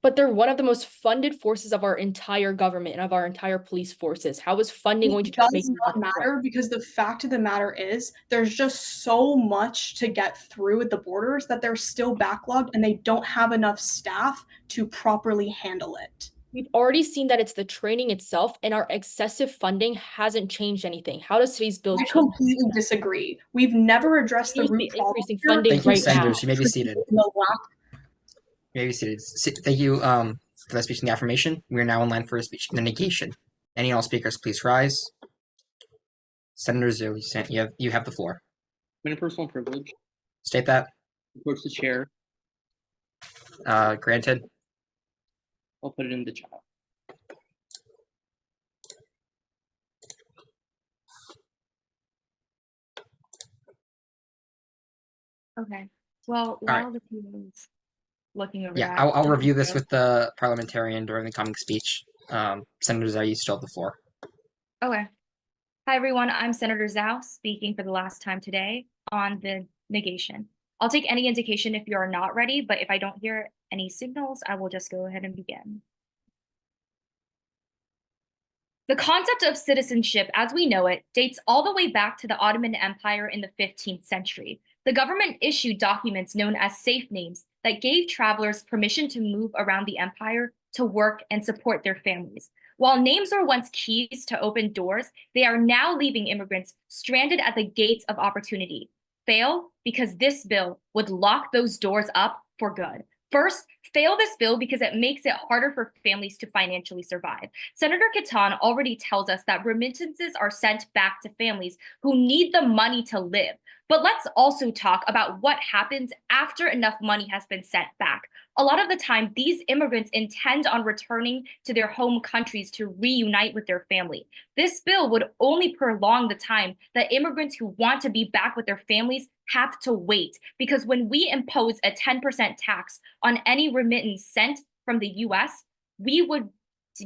But they're one of the most funded forces of our entire government and of our entire police forces. How is funding going to just make It does not matter because the fact of the matter is there's just so much to get through at the borders that they're still backlogged and they don't have enough staff to properly handle it. We've already seen that it's the training itself, and our excessive funding hasn't changed anything. How does today's bill change? I completely disagree. We've never addressed the root problem. Increasing funding Thank you, right senators. now. You may be seated. No lack. You may be seated. Thank you for that speech and the affirmation. We are now in line for a speech and the negation. Any and all speakers, please rise. Senator Zhou, you have the floor. Interpersonal privilege. State that. Approach the chair. Granted. I'll put it in the chat. Okay. Well, while the team is looking over that, I'll review this with the parliamentarian during the coming speech. Senator Zhou, you still have the floor. Okay. Hi, everyone. I'm Senator Zhou, speaking for the last time today on the negation. I'll take any indication if you're not ready, but if I don't hear any signals, I will just go ahead and begin. The concept of citizenship, as we know it, dates all the way back to the Ottoman Empire in the 15th century. The government issued documents known as safe names that gave travelers permission to move around the empire to work and support their families. While names were once keys to open doors, they are now leaving immigrants stranded at the gates of opportunity. Fail because this bill would lock those doors up for good. First, fail this bill because it makes it harder for families to financially survive. Senator Khetan already tells us that remittances are sent back to families who need the money to live. But let's also talk about what happens after enough money has been sent back. A lot of the time, these immigrants intend on returning to their home countries to reunite with their family. This bill would only prolong the time that immigrants who want to be back with their families have to wait, because when we impose a 10% tax on any remittance sent from the US, we would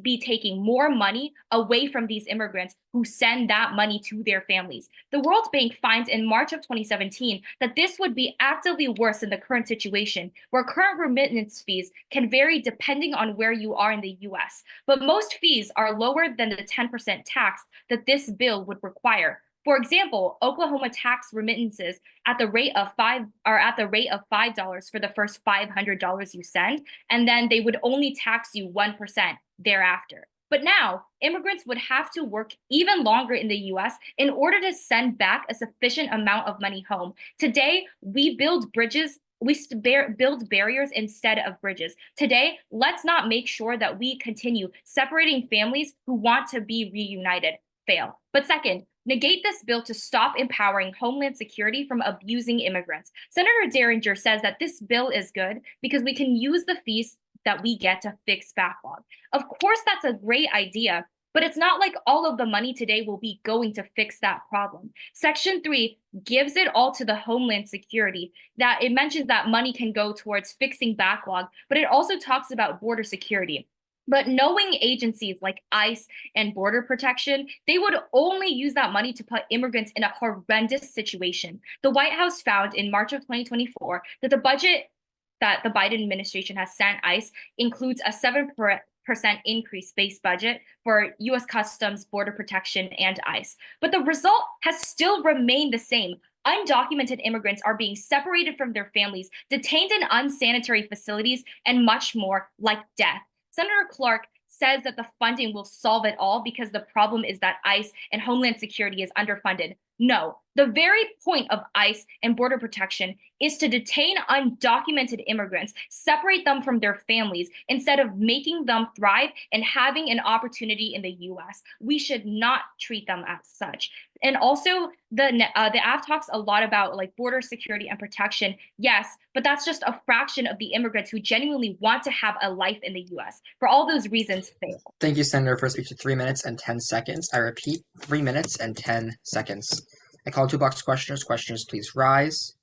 be taking more money away from these immigrants who send that money to their families. The World Bank finds in March of 2017 that this would be actively worse than the current situation, where current remittance fees can vary depending on where you are in the US. But most fees are lower than the 10% tax that this bill would require. For example, Oklahoma tax remittances at the rate of $5 for the first $500 you send, and then they would only tax you 1% thereafter. But now, immigrants would have to work even longer in the US in order to send back a sufficient amount of money home. Today, we build bridges. We build barriers instead of bridges. Today, let's not make sure that we continue separating families who want to be reunited. Fail. But second, negate this bill to stop empowering Homeland Security from abusing immigrants. Senator Dieringer says that this bill is good because we can use the fees that we get to fix backlog. Of course, that's a great idea, but it's not like all of the money today will be going to fix that problem. Section 3 gives it all to the Homeland Security. That it mentions that money can go towards fixing backlog, but it also talks about border security. But knowing agencies like ICE and Border Protection, they would only use that money to put immigrants in a horrendous situation. The White House found in March of 2024 that the budget that the Biden administration has sent ICE includes a 7% increase base budget for U.S. Customs, Border Protection, and ICE. But the result has still remained the same. Undocumented immigrants are being separated from their families, detained in unsanitary facilities, and much more, like death. Senator Clark, says that the funding will solve it all because the problem is that ICE and Homeland Security is underfunded. No, the very point of ICE and border protection is to detain undocumented immigrants, separate them from their families, instead of making them thrive and having an opportunity in the US. We should not treat them as such. And also, the AF talks a lot about like border security and protection. Yes, but that's just a fraction of the immigrants who genuinely want to have a life in the US. For all those reasons, fail. Thank you, Senator, for a speech of 3 minutes and 10 seconds. I repeat, 3 minutes and 10 seconds. I call toolbox questioners. Questioners, please rise.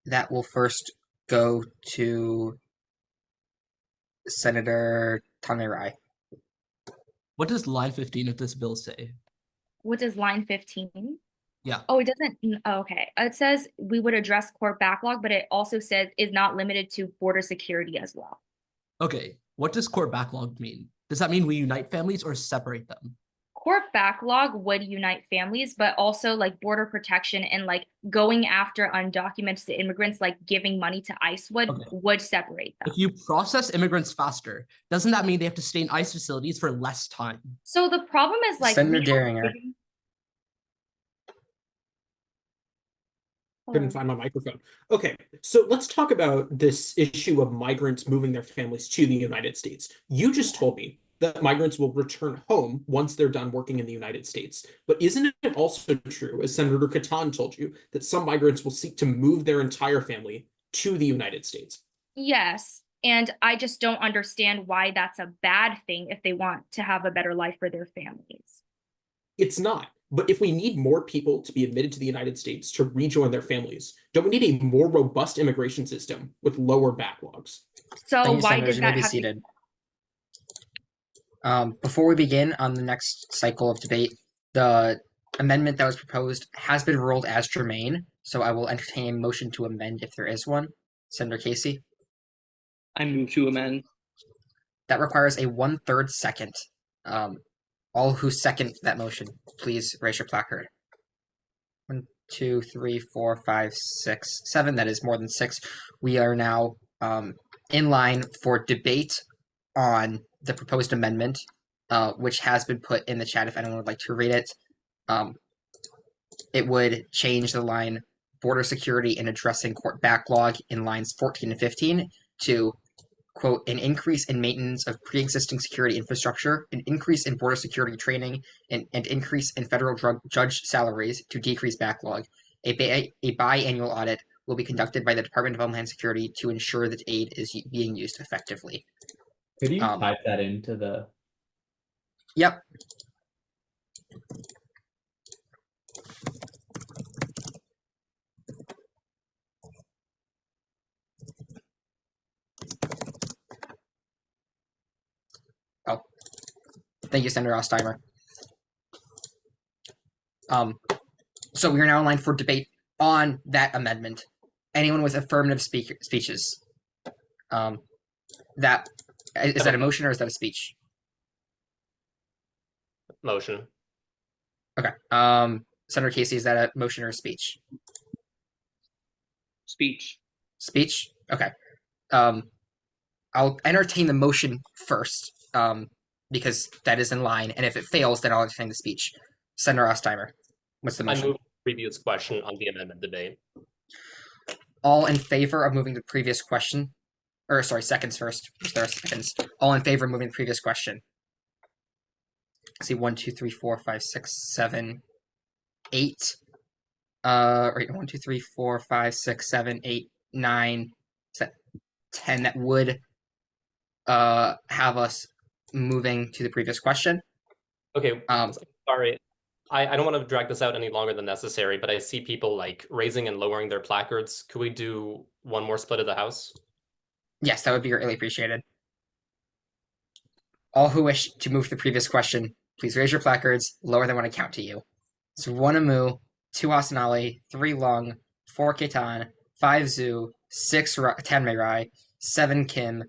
That will first go to Senator Tammy. What does line 15 of this bill say? What does line 15? Yeah. Oh, it doesn't. Oh, okay. It says we would address court backlog, but it also says is not limited to border security as well. Okay. What does court backlog mean? Does that mean we unite families or separate them? Court backlog would unite families, but also like border protection and like going after undocumented immigrants, like giving money to ICE would separate them. If you process immigrants faster, doesn't that mean they have to stay in ICE facilities for less time? So the problem is like Senator Dieringer. Couldn't find my microphone. Okay, so let's talk about this issue of migrants moving their families to the United States. You just told me that migrants will return home once they're done working in the United States. But isn't it also true, as Senator Khetan told you, that some migrants will seek to move their entire family to the United States? Yes, and I just don't understand why that's a bad thing if they want to have a better life for their families. It's not. But if we need more people to be admitted to the United States to rejoin their families, don't we need a more robust immigration system with lower backlogs? So why does that have seated? Before we begin on the next cycle of debate, the amendment that was proposed has been ruled as germane, so I will entertain a motion to amend if there is one. Senator Casey? I move to amend. That requires a 1/3 second. All who second that motion, please raise your placard. 1, 2, 3, 4, 5, 6, 7. That is more than 6. We are now in line for debate on the proposed amendment, which has been put in the chat if anyone would like to read it. It would change the line border security and addressing court backlog in lines 14 and 15 to, quote, an increase in maintenance of pre-existing security infrastructure, an increase in border security training, and increase in federal judge salaries to decrease backlog. A biannual audit will be conducted by the Department of Homeland Security to ensure that aid is being used effectively. Could you type that into the... Yep. Oh. Thank you, Senator Ostheimer. So we are now in line for debate on that amendment. Anyone with affirmative speeches? That is that a motion or is that a speech? Motion. Okay. Senator Casey, is that a motion or a speech? Speech. Speech? Okay. I'll entertain the motion first, because that is in line, and if it fails, then I'll entertain the speech. Senator Ostheimer, what's the motion? I move the previous question on the amendment debate. All in favor of moving the previous question? Or, sorry, seconds first. There are seconds. All in favor of moving the previous question? See, 1, 2, 3, 4, 5, 6, 7, 8. Right, 1, 2, 3, 4, 5, 6, 7, 8, 9, 10. That would have us moving to the previous question. Okay, sorry. I don't want to drag this out any longer than necessary, but I see people like raising and lowering their placards. Could we do one more split of the House? Yes, that would be greatly appreciated. All who wish to move to the previous question, please raise your placards lower than when I count to you. So 1 Ammu, 2 Hassanali, 3 Lung, 4 Khetan, 5 Zhou, 6 Tammy, 7 Kim,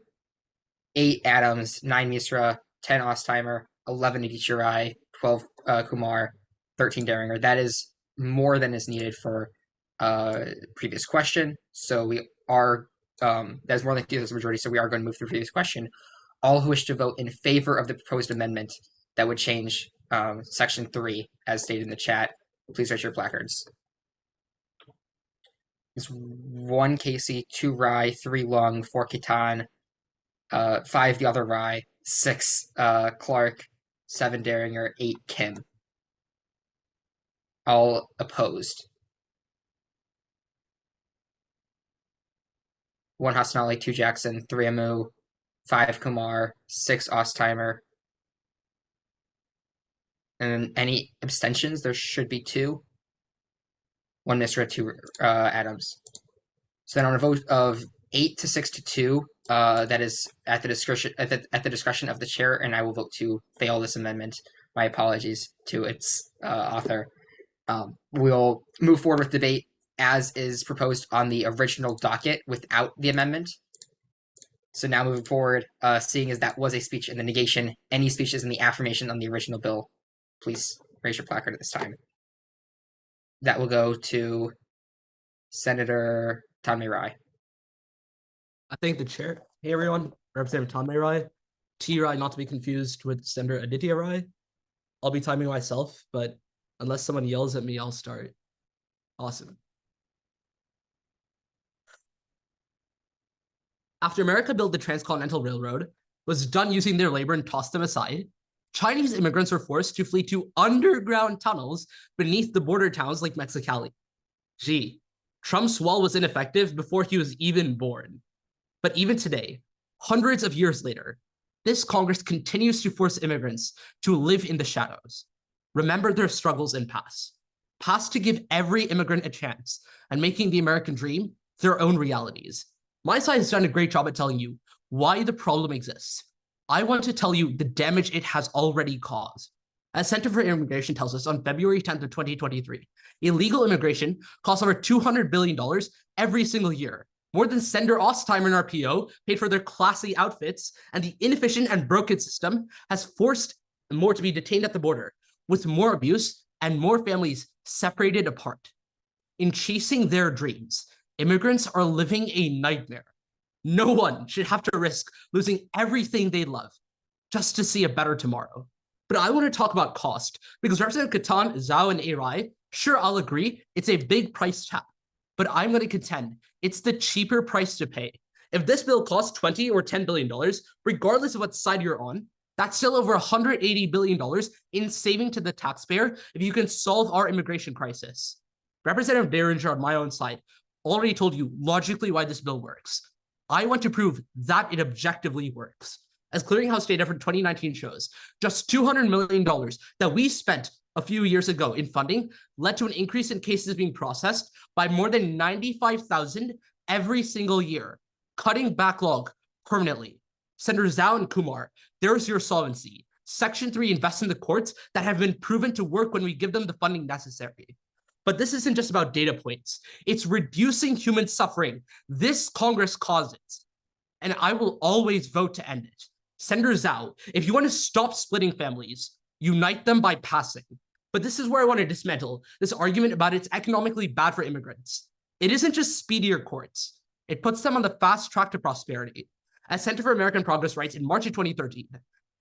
8 Adams, 9 Misra, 10 Ostheimer, 11 Dieringer, 12 Kumar, 13 Dieringer. That is more than is needed for previous question. So we are that is more than the majority. So we are going to move to the previous question. all who wish to vote in favor of the proposed amendment that would change Section 3, as stated in the chat, please raise your placards. It's 1 Casey, 2 Rye, 3 Long, 4 Khetan, 5 the other Rye, 6 Clark, 7 Dieringer, 8 Kim. All opposed. 1 Hassanali, 2 Jackson, 3 Ammu, 5 Kumar, 6 Ostheimer. And then any abstentions? There should be 2. 1 Misra, 2 Adams. So then on a vote of 8 to 6 to 2, that is at the discretion of the chair, and I will vote to fail this amendment. My apologies to its author. We'll move forward with debate as is proposed on the original docket without the amendment. So now moving forward, seeing as that was a speech in the negation, any speeches in the affirmation on the original bill, please raise your placard at this time. That will go to Senator Tammy. I thank the chair. Hey everyone, Representative Tammy Rai. T Rai, not to be confused with Senator Aditya Rai. I'll be timing myself, but unless someone yells at me, I'll start. Awesome. After America built the Transcontinental Railroad, was done using their labor and tossed them aside, Chinese immigrants were forced to flee to underground tunnels beneath the border towns like Mexicali. Gee, Trump's wall was ineffective before he was even born. But even today, hundreds of years later, this Congress continues to force immigrants to live in the shadows. Remember their struggles and pass to give every immigrant a chance and making the American dream their own realities. My side has done a great job at telling you why the problem exists. I want to tell you the damage it has already caused. As Center for Immigration tells us on February 10th of 2023, illegal immigration costs over $200 billion every single year, more than Senator Ostheimer and RPO paid for their classy outfits, and the inefficient and broken system has forced more to be detained at the border, with more abuse and more families separated apart. In chasing their dreams, immigrants are living a nightmare. No one should have to risk losing everything they love just to see a better tomorrow. But I want to talk about cost, because Representative Khetan, Zhou, and Rai, sure, I'll agree, it's a big price tag, but I'm going to contend it's the cheaper price to pay. If this bill costs $20 or $10 billion, regardless of what side you're on, that's still over $180 billion in saving to the taxpayer if you can solve our immigration crisis. Representative Dieringer on my own side already told you logically why this bill works. I want to prove that it objectively works. As Clearinghouse data for 2019 shows, just $200 million that we spent a few years ago in funding led to an increase in cases being processed by more than 95,000 every single year, cutting backlog permanently. Senator Zhou and Kumar, there's your solvency. Section 3 invests in the courts that have been proven to work when we give them the funding necessary. But this isn't just about data points. It's reducing human suffering. This Congress caused it. And I will always vote to end it. Senator Zhou, if you want to stop splitting families, unite them by passing. But this is where I want to dismantle this argument about it's economically bad for immigrants. It isn't just speedier courts. It puts them on the fast track to prosperity. As Center for American Progress writes in March of 2013,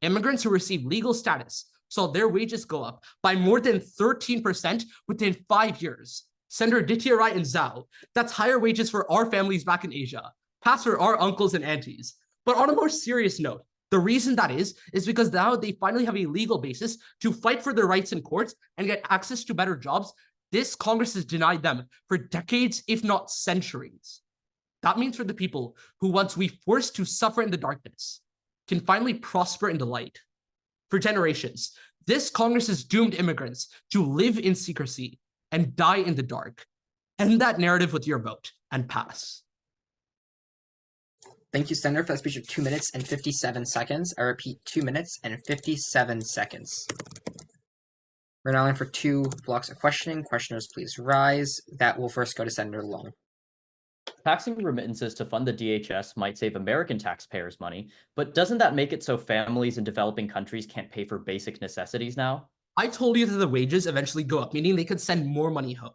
immigrants who receive legal status saw their wages go up by more than 13% within 5 years. Senator Dieringer and Zhou, that's higher wages for our families back in Asia, past for our uncles and aunties. But on a more serious note, the reason that is because now they finally have a legal basis to fight for their rights in courts and get access to better jobs. This Congress has denied them for decades, if not centuries. That means for the people who once we forced to suffer in the darkness can finally prosper in the light. For generations, this Congress has doomed immigrants to live in secrecy and die in the dark. End that narrative with your vote and pass. Thank you, Senator, for that speech of 2 minutes and 57 seconds. I repeat, 2 minutes and 57 seconds. We're now in for 2 blocks of questioning. Questioners, please rise. That will first go to Senator Long. Taxing remittances to fund the DHS might save American taxpayers money, but doesn't that make it so families in developing countries can't pay for basic necessities now? I told you that the wages eventually go up, meaning they could send more money home.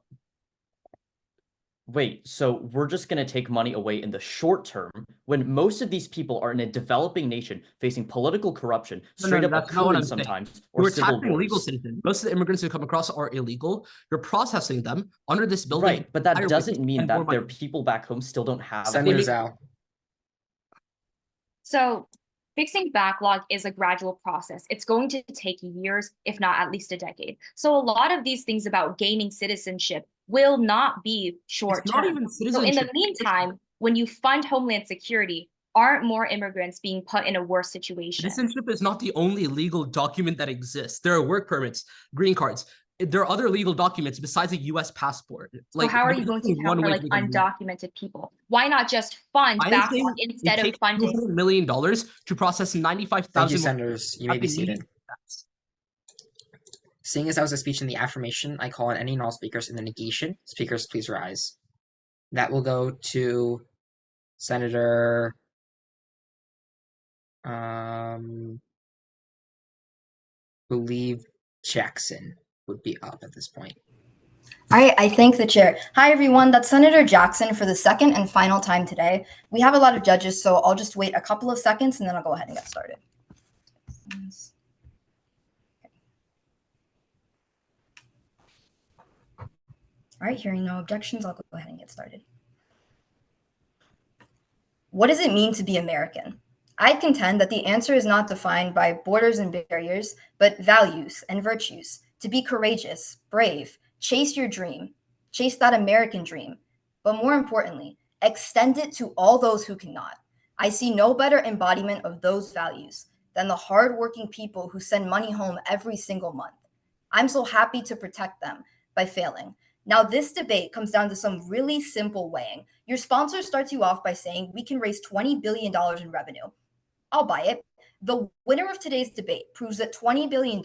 Wait, so we're just going to take money away in the short term when most of these people are in a developing nation facing political corruption, straight up That's not what a coup I'm saying. sometimes, or You're civil taxing legal wars. citizens. Most of the immigrants who come across are illegal. You're processing them under this building. Right, but that higher doesn't wages mean and more that their money. people back home still don't have Senator Zhou. So fixing backlog is a gradual process. It's going to take years, if not at least a decade. So a lot of these things about gaining citizenship will not be short It's not term. even So in the citizenship. meantime, when you fund Homeland Security, aren't more immigrants being put in a worse situation? Citizenship is not the only legal document that exists. There are work permits, green cards. There are other legal documents besides a U.S. passport. So how are you going to account for like undocumented people? Why not just fund backlog instead of funding? $200 million to process 95,000. Thank you, senators. You may be seated. Seeing as that was a speech in the affirmation, I call on any and all speakers in the negation. Speakers, please rise. That will go to Senator believe Jackson would be up at this point. All right, I thank the chair. Hi, everyone. That's Senator Jackson for the second and final time today. We have a lot of judges, so I'll just wait a couple of seconds and then I'll go ahead and get started. All right, hearing no objections, I'll go ahead and get started. What does it mean to be American? I contend that the answer is not defined by borders and barriers, but values and virtues. To be courageous, brave, chase your dream, chase that American dream, but more importantly, extend it to all those who cannot. I see no better embodiment of those values than the hardworking people who send money home every single month. I'm so happy to protect them by failing. Now, this debate comes down to some really simple weighing. Your sponsor starts you off by saying we can raise $20 billion in revenue. I'll buy it. The winner of today's debate proves that $20 billion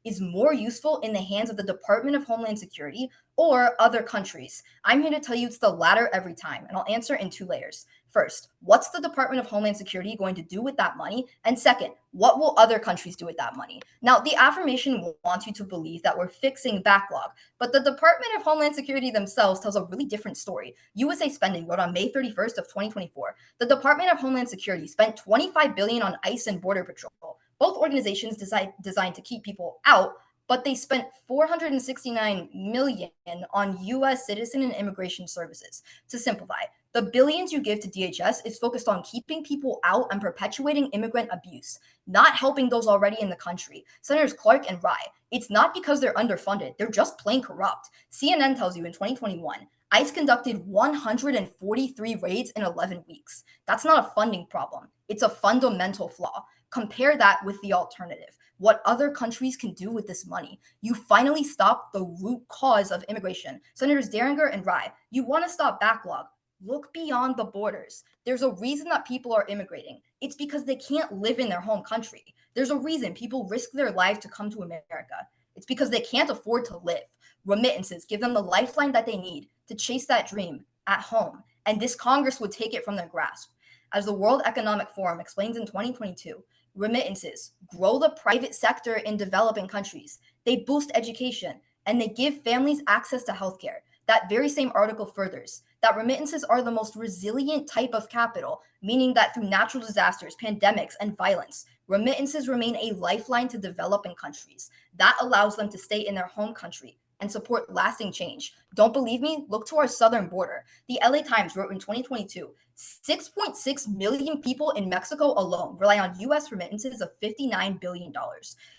is more useful in the hands of the Department of Homeland Security or other countries. I'm here to tell you it's the latter every time, and I'll answer in two layers. First, what's the Department of Homeland Security going to do with that money? And second, what will other countries do with that money? Now, the affirmation wants you to believe that we're fixing backlog, but the Department of Homeland Security themselves tells a really different story. USA Spending wrote on May 31st of 2024, the Department of Homeland Security spent $25 billion on ICE and Border Patrol, both organizations designed to keep people out, but they spent $469 million on U.S. citizen and immigration services. To simplify, the billions you give to DHS is focused on keeping people out and perpetuating immigrant abuse, not helping those already in the country. Senators Clark and Rye, it's not because they're underfunded, they're just plain corrupt. CNN tells you in 2021, ICE conducted 143 raids in 11 weeks. That's not a funding problem. It's a fundamental flaw. Compare that with the alternative. What other countries can do with this money. You finally stop the root cause of immigration. Senators Dieringer and Rye, you want to stop backlog. Look beyond the borders. There's a reason that people are immigrating. It's because they can't live in their home country. There's a reason people risk their lives to come to America. It's because they can't afford to live. Remittances give them the lifeline that they need to chase that dream at home. And this Congress would take it from their grasp. As the World Economic Forum explains in 2022, remittances grow the private sector in developing countries. They boost education and they give families access to healthcare. That very same article furthers that remittances are the most resilient type of capital, meaning that through natural disasters, pandemics, and violence, remittances remain a lifeline to developing countries. That allows them to stay in their home country and support lasting change. Don't believe me? Look to our southern border. The LA Times wrote in 2022, 6.6 million people in Mexico alone rely on U.S. remittances of $59 billion.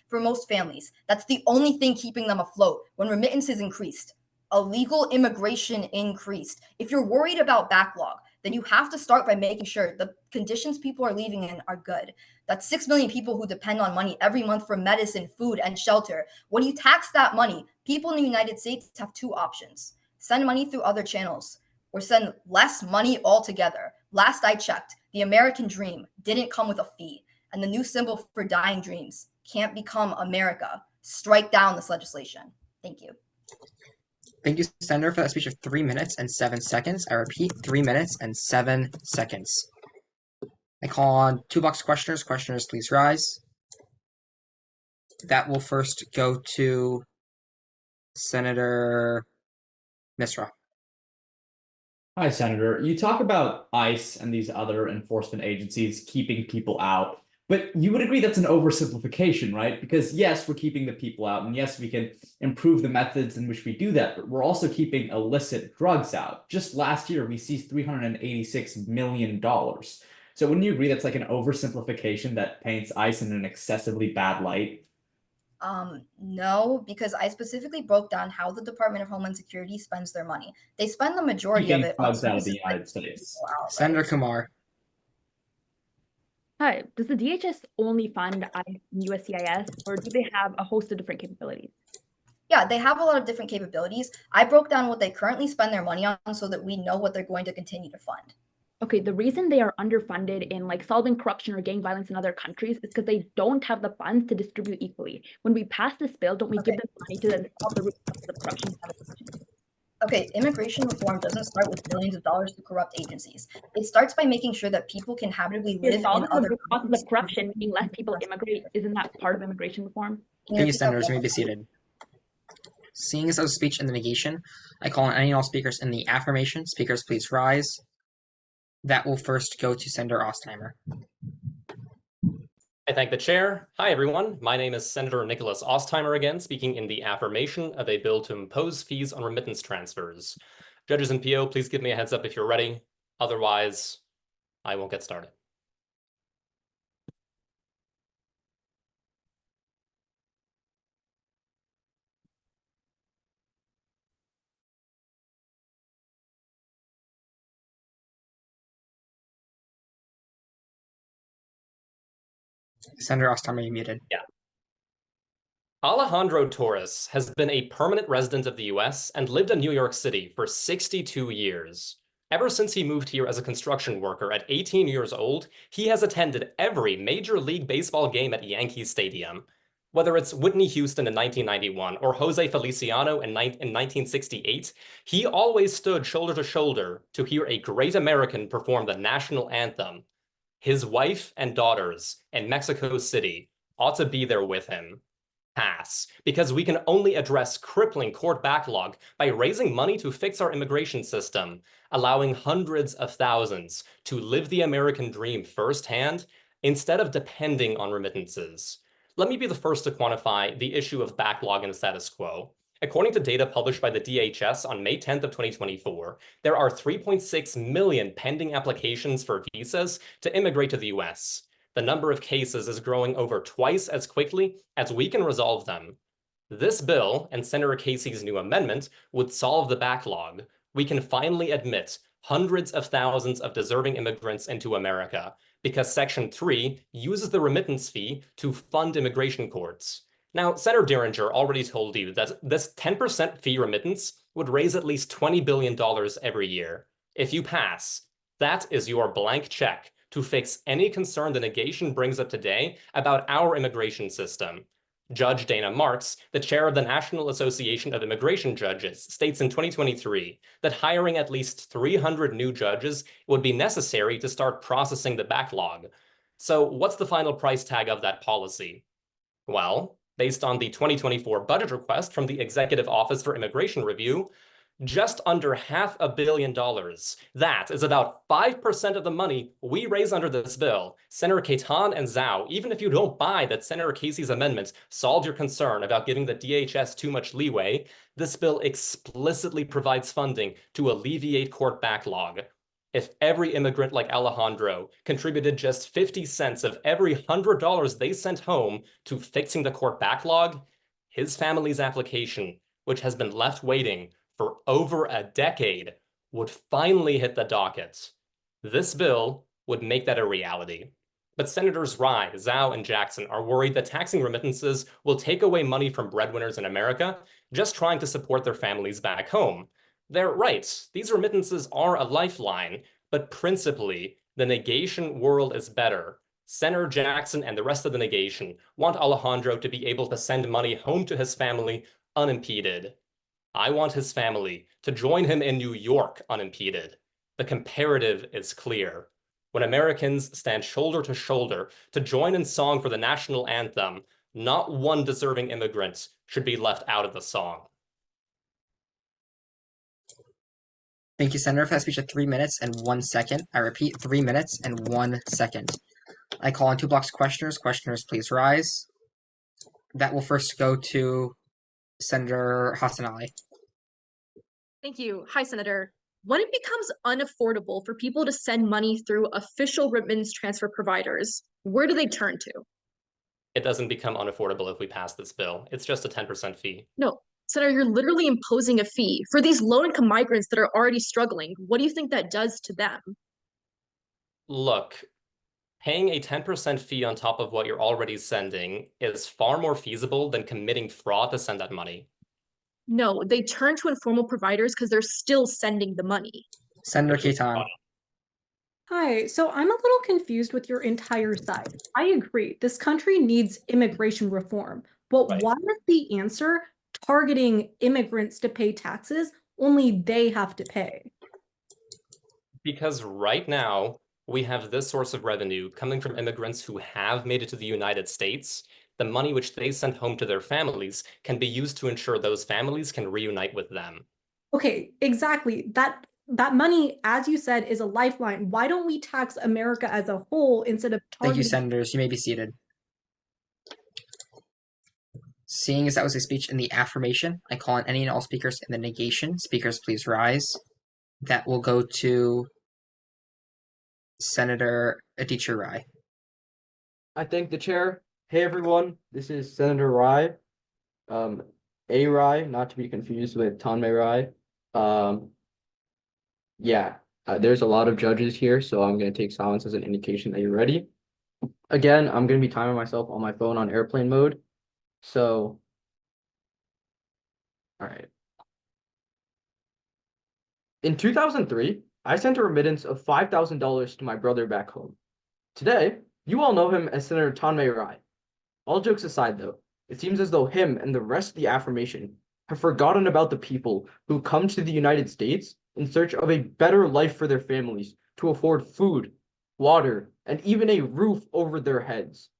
For most families, that's the only thing keeping them afloat when remittances increased. Illegal immigration increased. If you're worried about backlog, then you have to start by making sure the conditions people are leaving in are good. That's 6 million people who depend on money every month for medicine, food, and shelter. When you tax that money, people in the United States have two options. Send money through other channels or send less money altogether. Last I checked, the American dream didn't come with a fee, and the new symbol for dying dreams can't become America. Strike down this legislation. Thank you. Thank you, Senator, for that speech of 3 minutes and 7 seconds. I repeat, 3 minutes and 7 seconds. I call on two box questioners. Questioners, please rise. That will first go to Senator Misra. Hi, Senator. You talk about ICE and these other enforcement agencies keeping people out, but you would agree that's an oversimplification, right? Because yes, we're keeping the people out, and yes, we can improve the methods in which we do that, but we're also keeping illicit drugs out. Just last year, we seized $386 million. So wouldn't you agree that's like an oversimplification that paints ICE in an excessively bad light? No, because I specifically broke down how the Department of Homeland Security spends their money. They spend the majority of Keeping it on drugs out of the services that United keep States. people out, Senator right? Kumar. Hi, does the DHS only fund ICE and USCIS, or do they have a host of different capabilities? Yeah, they have a lot of different capabilities. I broke down what they currently spend their money on so that we know what they're going to continue to fund. Okay, the reason they are underfunded in like solving corruption or gang violence in other countries is because they don't have the funds to distribute equally. When we pass this bill, don't we give them money to then solve the root causes of corruption? Okay, immigration reform doesn't start with billions of dollars to corrupt agencies. It starts by making sure that people can habitably You're live in solving the other root causes countries. of corruption, making less people immigrate. Isn't that part of immigration reform? Thank you, senators. You may be seated. Seeing as out of speech in the negation, I call on any and all speakers in the affirmation. Speakers, please rise. That will first go to Senator Ostheimer. I thank the chair. Hi, everyone. My name is Senator Nicholas Ostheimer again, speaking in the affirmation of a bill to impose fees on remittance transfers. Judges and PO, please give me a heads up if you're ready. Otherwise, I won't get started. Senator Ostheimer, you're muted. Yeah. Alejandro Torres has been a permanent resident of the US and lived in New York City for 62 years. Ever since he moved here as a construction worker at 18 years old, he has attended every Major League Baseball game at Yankee Stadium. Whether it's Whitney Houston in 1991 or Jose Feliciano in 1968, he always stood shoulder to shoulder to hear a great American perform the national anthem. His wife and daughters in Mexico City ought to be there with him. Pass, because we can only address crippling court backlog by raising money to fix our immigration system, allowing hundreds of thousands to live the American dream firsthand instead of depending on remittances. Let me be the first to quantify the issue of backlog and status quo. According to data published by the DHS on May 10th of 2024, there are 3.6 million pending applications for visas to immigrate to the US. The number of cases is growing over twice as quickly as we can resolve them. This bill and Senator Casey's new amendment would solve the backlog. We can finally admit hundreds of thousands of deserving immigrants into America because Section 3 uses the remittance fee to fund immigration courts. Now, Senator Dieringer already told you that this 10% fee remittance would raise at least $20 billion every year. If you pass, that is your blank check to fix any concern the negation brings up today about our immigration system. Judge Dana Marks, the chair of the National Association of Immigration Judges, states in 2023 that hiring at least 300 new judges would be necessary to start processing the backlog. So what's the final price tag of that policy? Well, based on the 2024 budget request from the Executive Office for Immigration Review, just under $500 million. That is about 5% of the money we raise under this bill. Senator Khetan and Zhou, even if you don't buy that Senator Casey's amendment solved your concern about giving the DHS too much leeway, this bill explicitly provides funding to alleviate court backlog. If every immigrant like Alejandro contributed just 50 cents of every $100 they sent home to fixing the court backlog, his family's application, which has been left waiting for over a decade, would finally hit the docket. This bill would make that a reality. But Senators Rye, Zhou, and Jackson are worried that taxing remittances will take away money from breadwinners in America just trying to support their families back home. They're right. These remittances are a lifeline, but principally, the negation world is better. Senator Jackson and the rest of the negation want Alejandro to be able to send money home to his family unimpeded. I want his family to join him in New York unimpeded. The comparative is clear. When Americans stand shoulder to shoulder to join in song for the national anthem, not one deserving immigrant should be left out of the song. Thank you, Senator, for that speech of 3 minutes and 1 second. I repeat, 3 minutes and 1 second. I call on 2 blocks of questioners. Questioners, please rise. That will first go to Senator Hassanali. Thank you. Hi, Senator. When it becomes unaffordable for people to send money through official remittance transfer providers, where do they turn to? It doesn't become unaffordable if we pass this bill. It's just a 10% fee. No, Senator, you're literally imposing a fee for these low-income migrants that are already struggling. What do you think that does to them? Look, paying a 10% fee on top of what you're already sending is far more feasible than committing fraud to send that money. No, they turn to informal providers because they're still sending the money. Senator Khetan. Hi, so I'm a little confused with your entire side. I agree, this country needs immigration reform, but why is the answer targeting immigrants to pay taxes? Only they have to pay. Because right now, we have this source of revenue coming from immigrants who have made it to the United States. The money which they send home to their families can be used to ensure those families can reunite with them. Okay, exactly. That money, as you said, is a lifeline. Why don't we tax America as a whole instead of targeting? Thank you, Senators. You may be seated. Seeing as that was a speech in the affirmation, I call on any and all speakers in the negation. Speakers, please rise. That will go to Senator Aditya Rai. I thank the chair. Hey everyone, this is Senator Rai. A Rai, not to be confused with Tanmay Rai. There's a lot of judges here, so I'm going to take silence as an indication that you're ready. Again, I'm going to be timing myself on my phone on airplane mode. So, all right. In 2003, I sent a remittance of $5,000 to my brother back home. Today, you all know him as Senator Tanmay Rai. All jokes aside, though, it seems as though him and the rest of the affirmation have forgotten about the people who come to the United States in search of a better life for their families to afford food, water, and even a roof over their heads.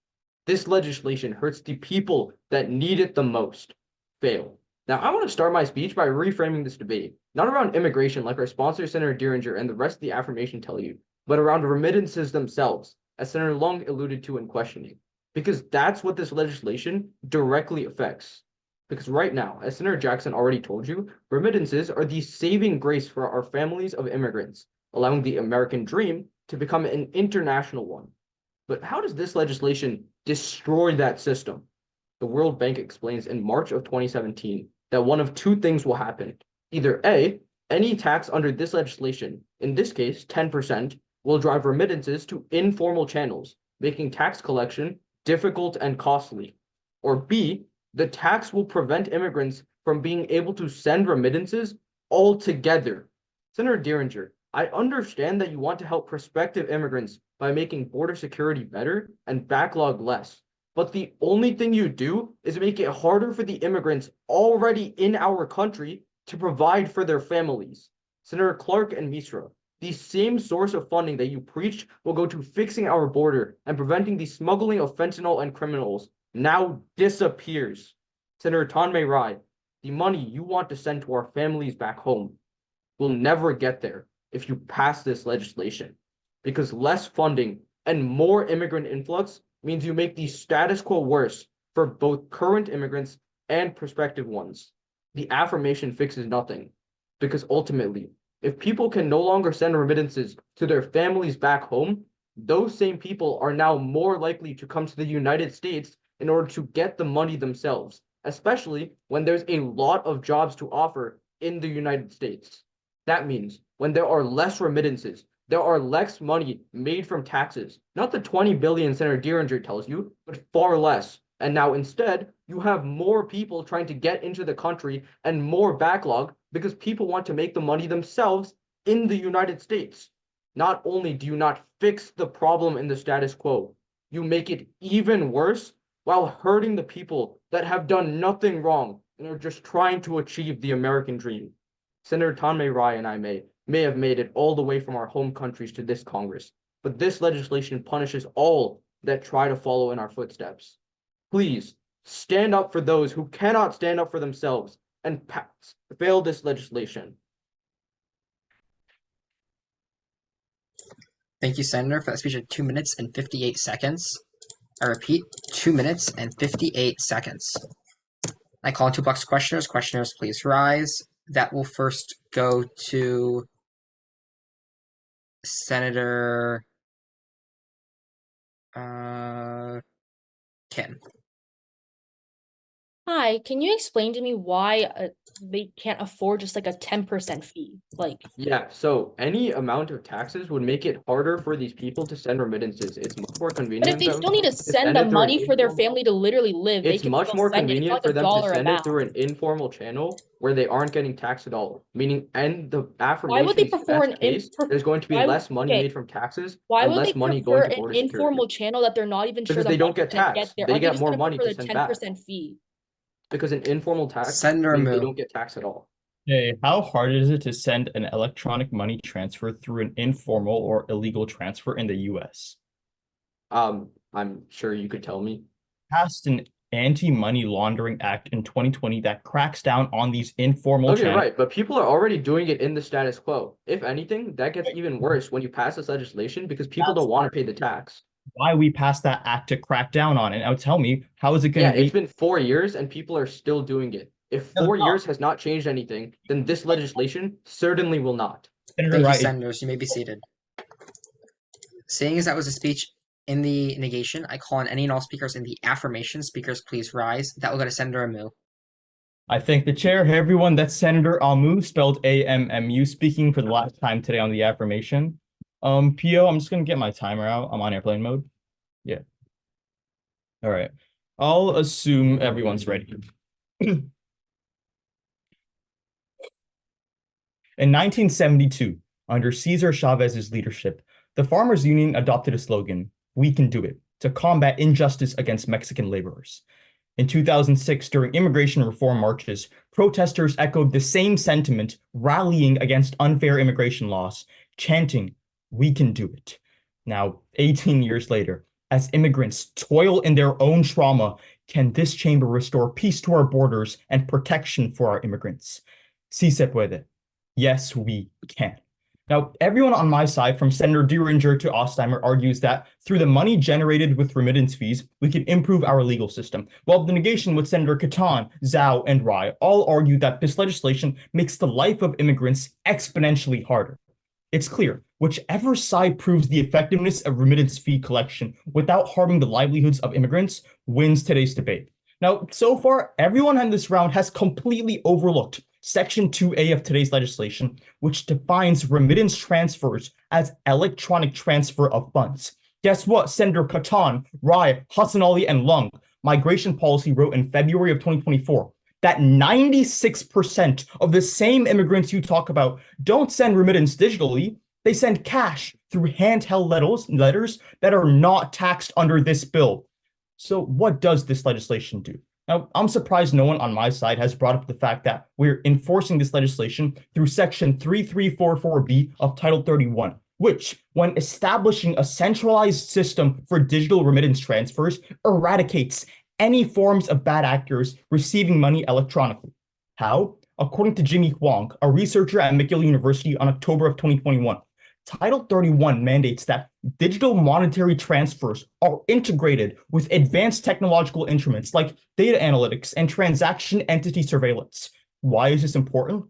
This legislation hurts the people that need it the most. Fail. Now, I want to start my speech by reframing this debate, not around immigration like our sponsor, Senator Dieringer, and the rest of the affirmation tell you, but around remittances themselves, as Senator Long alluded to in questioning, because that's what this legislation directly affects. Because right now, as Senator Jackson already told you, remittances are the saving grace for our families of immigrants, allowing the American dream to become an international one. But how does this legislation destroy that system? The World Bank explains in March of 2017 that one of two things will happen. Either A, any tax under this legislation, in this case 10%, will drive remittances to informal channels, making tax collection difficult and costly. Or B, the tax will prevent immigrants from being able to send remittances altogether. Senator Dieringer, I understand that you want to help prospective immigrants by making border security better and backlog less. But the only thing you do is make it harder for the immigrants already in our country to provide for their families. Senator Clark and Misra, the same source of funding that you preached will go to fixing our border and preventing the smuggling of fentanyl and criminals now disappears. Senator Tanmay Rai, the money you want to send to our families back home will never get there if you pass this legislation, because less funding and more immigrant influx means you make the status quo worse for both current immigrants and prospective ones. The affirmation fixes nothing, because ultimately, if people can no longer send remittances to their families back home, those same people are now more likely to come to the United States in order to get the money themselves, especially when there's a lot of jobs to offer in the United States. That means when there are less remittances, there are less money made from taxes, not the 20 billion Senator Dieringer tells you, but far less. And now instead, you have more people trying to get into the country and more backlog because people want to make the money themselves in the United States. Not only do you not fix the problem in the status quo, you make it even worse while hurting the people that have done nothing wrong and are just trying to achieve the American dream. Senator Tanmay Rai and I may have made it all the way from our home countries to this Congress, but this legislation punishes all that try to follow in our footsteps. Please stand up for those who cannot stand up for themselves and fail this legislation. Thank you, Senator, for that speech of 2 minutes and 58 seconds. I repeat, 2 minutes and 58 seconds. I call on 2 blocks of questioners. Questioners, please rise. That will first go to Senator Kim. Hi, can you explain to me why they can't afford just like a 10% fee? Like, Yeah, so any amount of taxes would make it harder for these people to send remittances. It's much more but if convenient they though still need to to send send the it through an money for their informal. family to literally live, they It's can much still more send it. It's convenient like for a them to dollar send it amount. through an informal channel where they aren't getting taxed at all. Meaning, and the Why would they affirmations prefer that's an case, there's going to be less money made from taxes why and would they less money prefer going to an border security. informal channel that they're not even sure Because the they don't money's get gonna get taxed. there? They Aren't they get just more gonna money prefer to the send back. 10% fee? Because an informal tax Senator means they Ammu. don't get taxed at all. Hey, how hard is it to send an electronic money transfer through an informal or illegal transfer in the US? I'm sure you could tell me. Passed an Anti-Money Laundering Act in 2020 that cracks down on these informal Okay, channels. right, but people are already doing it in the status quo. If anything, that gets even worse when you pass this legislation because people don't want to pay the tax. Why we passed that act to crack down on it. Now tell me, how is it going Yeah, to be? it's been 4 years and people are still doing it. If No, 4 it's not. years has not changed anything, then this legislation certainly will not. Thank you, Senators. You may be seated. Seeing as that was a speech in the negation, I call on any and all speakers in the affirmation. Speakers, please rise. That will go to Senator Ammu. I thank the chair. Hey, everyone, that's Senator Ammu, spelled A-M-M-U, speaking for the last time today on the affirmation. PO, I'm just going to get my timer out. I'm on airplane mode. Yeah. All right. I'll assume everyone's ready. In 1972, under Cesar Chavez's leadership, the Farmers Union adopted a slogan, "We can do it," to combat injustice against Mexican laborers. In 2006, during immigration reform marches, protesters echoed the same sentiment, rallying against unfair immigration laws, chanting, "We can do it." Now, 18 years later, as immigrants toil in their own trauma, can this chamber restore peace to our borders and protection for our immigrants? Si se puede. Yes, we can. Now, everyone on my side, from Senator Dieringer to Ostheimer, argues that through the money generated with remittance fees, we can improve our legal system, while the negation with Senator Khetan, Zhou, and Rai all argue that this legislation makes the life of immigrants exponentially harder. It's clear, whichever side proves the effectiveness of remittance fee collection without harming the livelihoods of immigrants wins today's debate. Now, so far, everyone in this round has completely overlooked Section 2A of today's legislation, which defines remittance transfers as electronic transfer of funds. Guess what? Senator Khetan, Rai, Hassanali, and Lung, Migration Policy, wrote in February of 2024 that 96% of the same immigrants you talk about don't send remittance digitally. They send cash through handheld letters that are not taxed under this bill. So what does this legislation do? Now, I'm surprised no one on my side has brought up the fact that we're enforcing this legislation through Section 3344B of Title 31, which, when establishing a centralized system for digital remittance transfers, eradicates any forms of bad actors receiving money electronically. How? According to Jimmy Huang, a researcher at McGill University on October of 2021, Title 31 mandates that digital monetary transfers are integrated with advanced technological instruments like data analytics and transaction entity surveillance. Why is this important?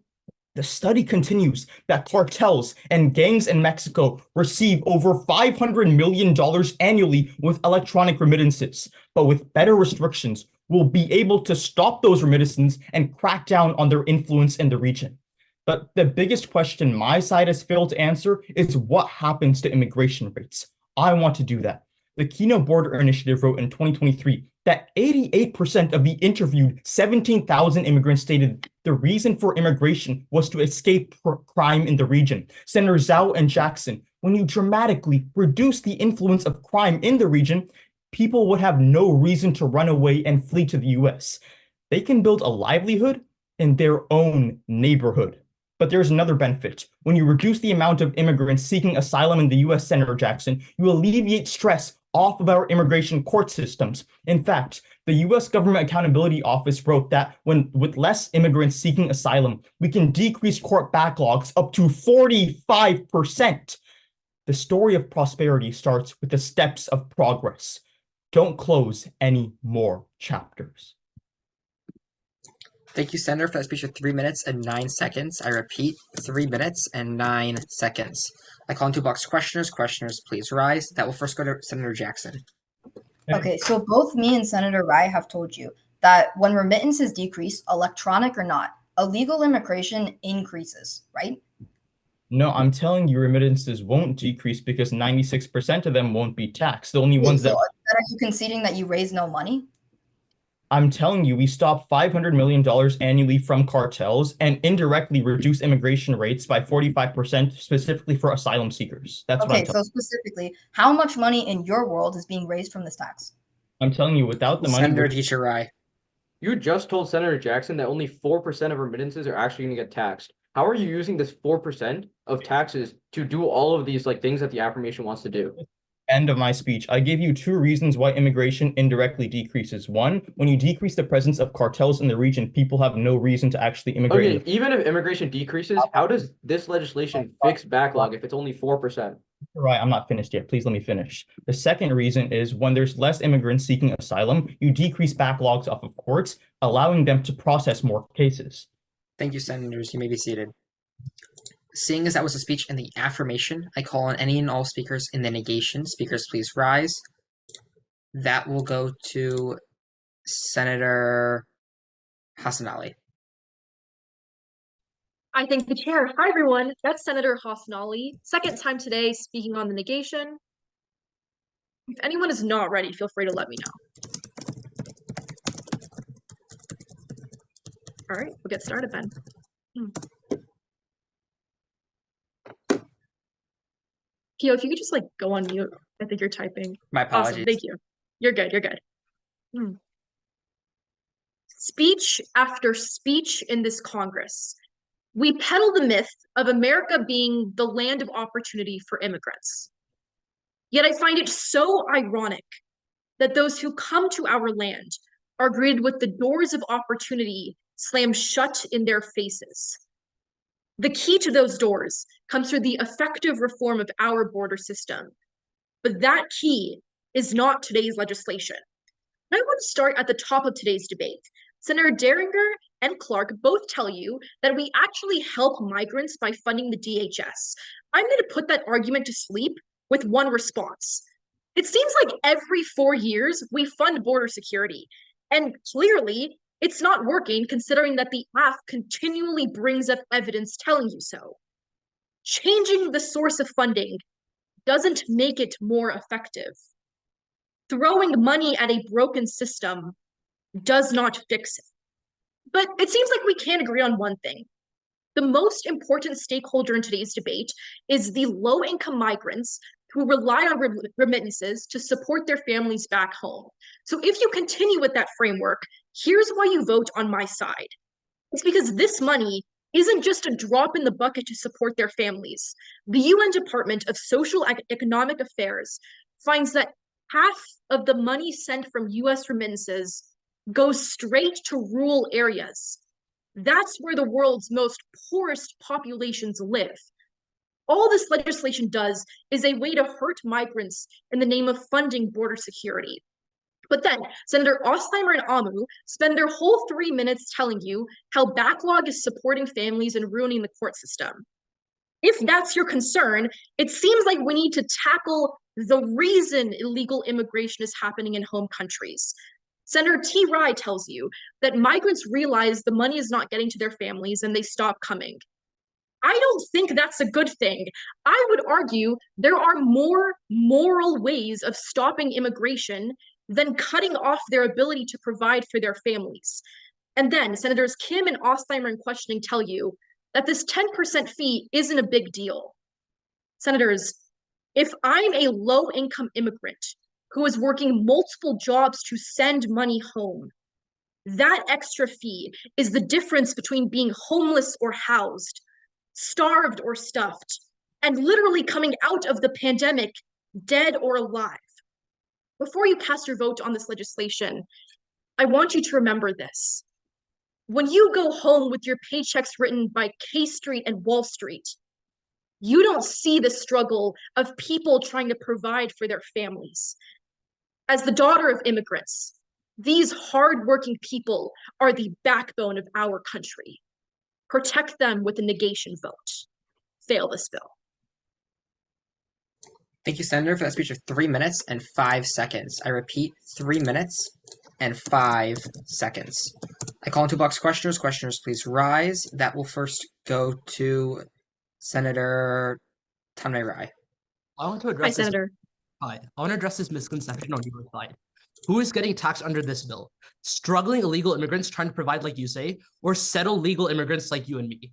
The study continues that cartels and gangs in Mexico receive over $500 million annually with electronic remittances, but with better restrictions, we'll be able to stop those remittances and crack down on their influence in the region. But the biggest question my side has failed to answer is what happens to immigration rates. I want to do that. The Kino Border Initiative wrote in 2023 that 88% of the interviewed 17,000 immigrants stated the reason for immigration was to escape crime in the region. Senator Zhou and Jackson, when you dramatically reduce the influence of crime in the region, people would have no reason to run away and flee to the US. They can build a livelihood in their own neighborhood. But there's another benefit. When you reduce the amount of immigrants seeking asylum in the US, Senator Jackson, you alleviate stress off of our immigration court systems. In fact, the US Government Accountability Office wrote that with less immigrants seeking asylum, we can decrease court backlogs up to 45%. The story of prosperity starts with the steps of progress. Don't close any more chapters. Thank you, Senator, for that speech of 3 minutes and 9 seconds. I repeat, 3 minutes and 9 seconds. I call on two box questioners. Questioners, please rise. That will first go to Senator Jackson. Okay, so both me and Senator Rye have told you that when remittances decrease, electronic or not, illegal immigration increases, right? No, I'm telling you, remittances won't decrease because 96% of them won't be taxed. The only ones that... Are you conceding that you raise no money? I'm telling you, we stop $500 million annually from cartels and indirectly reduce immigration rates by 45% specifically for asylum seekers. That's what I'm telling you. So specifically, how much money in your world is being raised from this tax? I'm telling you, without the money... Senator Dieringer. You just told Senator Jackson that only 4% of remittances are actually going to get taxed. How are you using this 4% of taxes to do all of these things that the affirmation wants to do? End of my speech. I gave you two reasons why immigration indirectly decreases. One, when you decrease the presence of cartels in the region, people have no reason to actually immigrate. Okay, even if immigration decreases, how does this legislation fix backlog if it's only 4%? Right, I'm not finished yet. Please let me finish. The second reason is when there's less immigrants seeking asylum, you decrease backlogs off of courts, allowing them to process more cases. Thank you, Senators. You may be seated. Seeing as that was a speech in the affirmation, I call on any and all speakers in the negation. Speakers, please rise. That will go to Senator Hassanali. I thank the chair. Hi, everyone. That's Senator Hassanali. Second time today speaking on the negation. If anyone is not ready, feel free to let me know. All right, we'll get started then. Kyo, if you could just go on mute. I think you're typing. My apologies. Awesome, thank you. You're good, you're good. Speech after speech in this Congress, we peddle the myth of America being the land of opportunity for immigrants. Yet I find it so ironic that those who come to our land are greeted with the doors of opportunity slammed shut in their faces. The key to those doors comes through the effective reform of our border system. But that key is not today's legislation. I want to start at the top of today's debate. Senator Dieringer and Clark both tell you that we actually help migrants by funding the DHS. I'm going to put that argument to sleep with one response. It seems like every 4 years we fund border security, and clearly it's not working considering that the AF continually brings up evidence telling you so. Changing the source of funding doesn't make it more effective. Throwing money at a broken system does not fix it. But it seems like we can agree on one thing. The most important stakeholder in today's debate is the low-income migrants who rely on remittances to support their families back home. So if you continue with that framework, here's why you vote on my side. It's because this money isn't just a drop in the bucket to support their families. The UN Department of Social and Economic Affairs finds that half of the money sent from US remittances goes straight to rural areas. That's where the world's most poorest populations live. All this legislation does is a way to hurt migrants in the name of funding border security. But then Senator Ostheimer and Ammu spend their whole 3 minutes telling you how backlog is supporting families and ruining the court system. If that's your concern, it seems like we need to tackle the reason illegal immigration is happening in home countries. Senator T. Rye tells you that migrants realize the money is not getting to their families and they stop coming. I don't think that's a good thing. I would argue there are more moral ways of stopping immigration than cutting off their ability to provide for their families. And then Senators Kim and Ostheimer in questioning tell you that this 10% fee isn't a big deal. Senators, if I'm a low-income immigrant who is working multiple jobs to send money home, that extra fee is the difference between being homeless or housed, starved or stuffed, and literally coming out of the pandemic dead or alive. Before you cast your vote on this legislation, I want you to remember this. When you go home with your paychecks written by K Street and Wall Street, You don't see the struggle of people trying to provide for their families. As the daughter of immigrants, these hardworking people are the backbone of our country. Protect them with a negation vote. Fail this bill. Thank you, Senator, for that speech of 3 minutes and 5 seconds. I repeat, 3 minutes and 5 seconds. I call on two box questioners. Questioners, please rise. That will first go to Senator Tammy. I want to address Senator. Hi, I want to address this misconception on your side. Who is getting taxed under this bill? Struggling illegal immigrants trying to provide, like you say, or settle legal immigrants like you and me?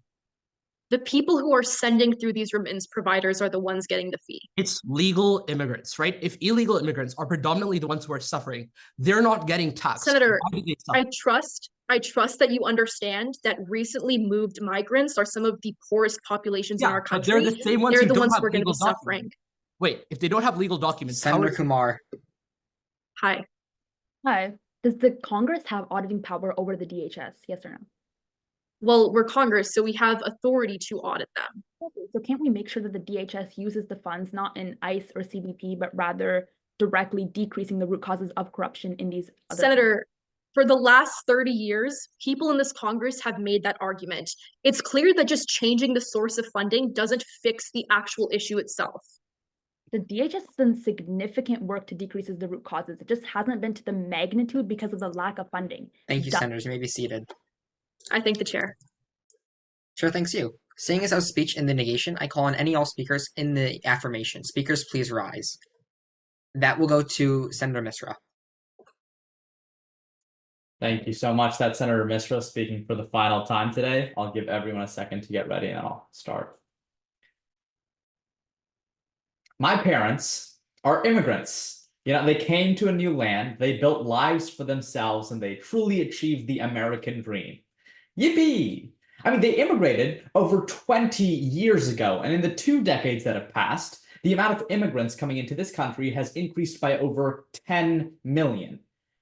The people who are sending through these remittance providers are the ones getting the fee. It's legal immigrants, right? If illegal immigrants are predominantly the ones who are suffering, they're not getting taxed. Senator, I trust that you understand that recently moved migrants are some of the poorest populations in our country. But they're the same ones they're who the don't ones have who are going to be legal documents. suffering. Wait, if they don't have legal documents, Senator Kumar. Hi. Hi. Does the Congress have auditing power over the DHS? Yes or no? Well, we're Congress, so we have authority to audit them. Okay, so can't we make sure that the DHS uses the funds not in ICE or CBP, but rather directly decreasing the root causes of corruption in these other Senator, for the last 30 years, people in this Congress have made that argument. It's clear that just changing the source of funding doesn't fix the actual issue itself. The DHS has done significant work to decrease the root causes. It just hasn't been to the magnitude because of the lack of funding. Thank you, Senators. You may be seated. I thank the chair. Chair thanks you. Seeing as our speech in the negation, I call on any all speakers in the affirmation. Speakers, please rise. That will go to Senator Misra. Thank you so much. That's Senator Misra speaking for the final time today. I'll give everyone a second to get ready and I'll start. My parents are immigrants. You know, they came to a new land, they built lives for themselves, and they truly achieved the American dream. Yippee! I mean, they immigrated over 20 years ago, and in the 2 decades that have passed, the amount of immigrants coming into this country has increased by over 10 million.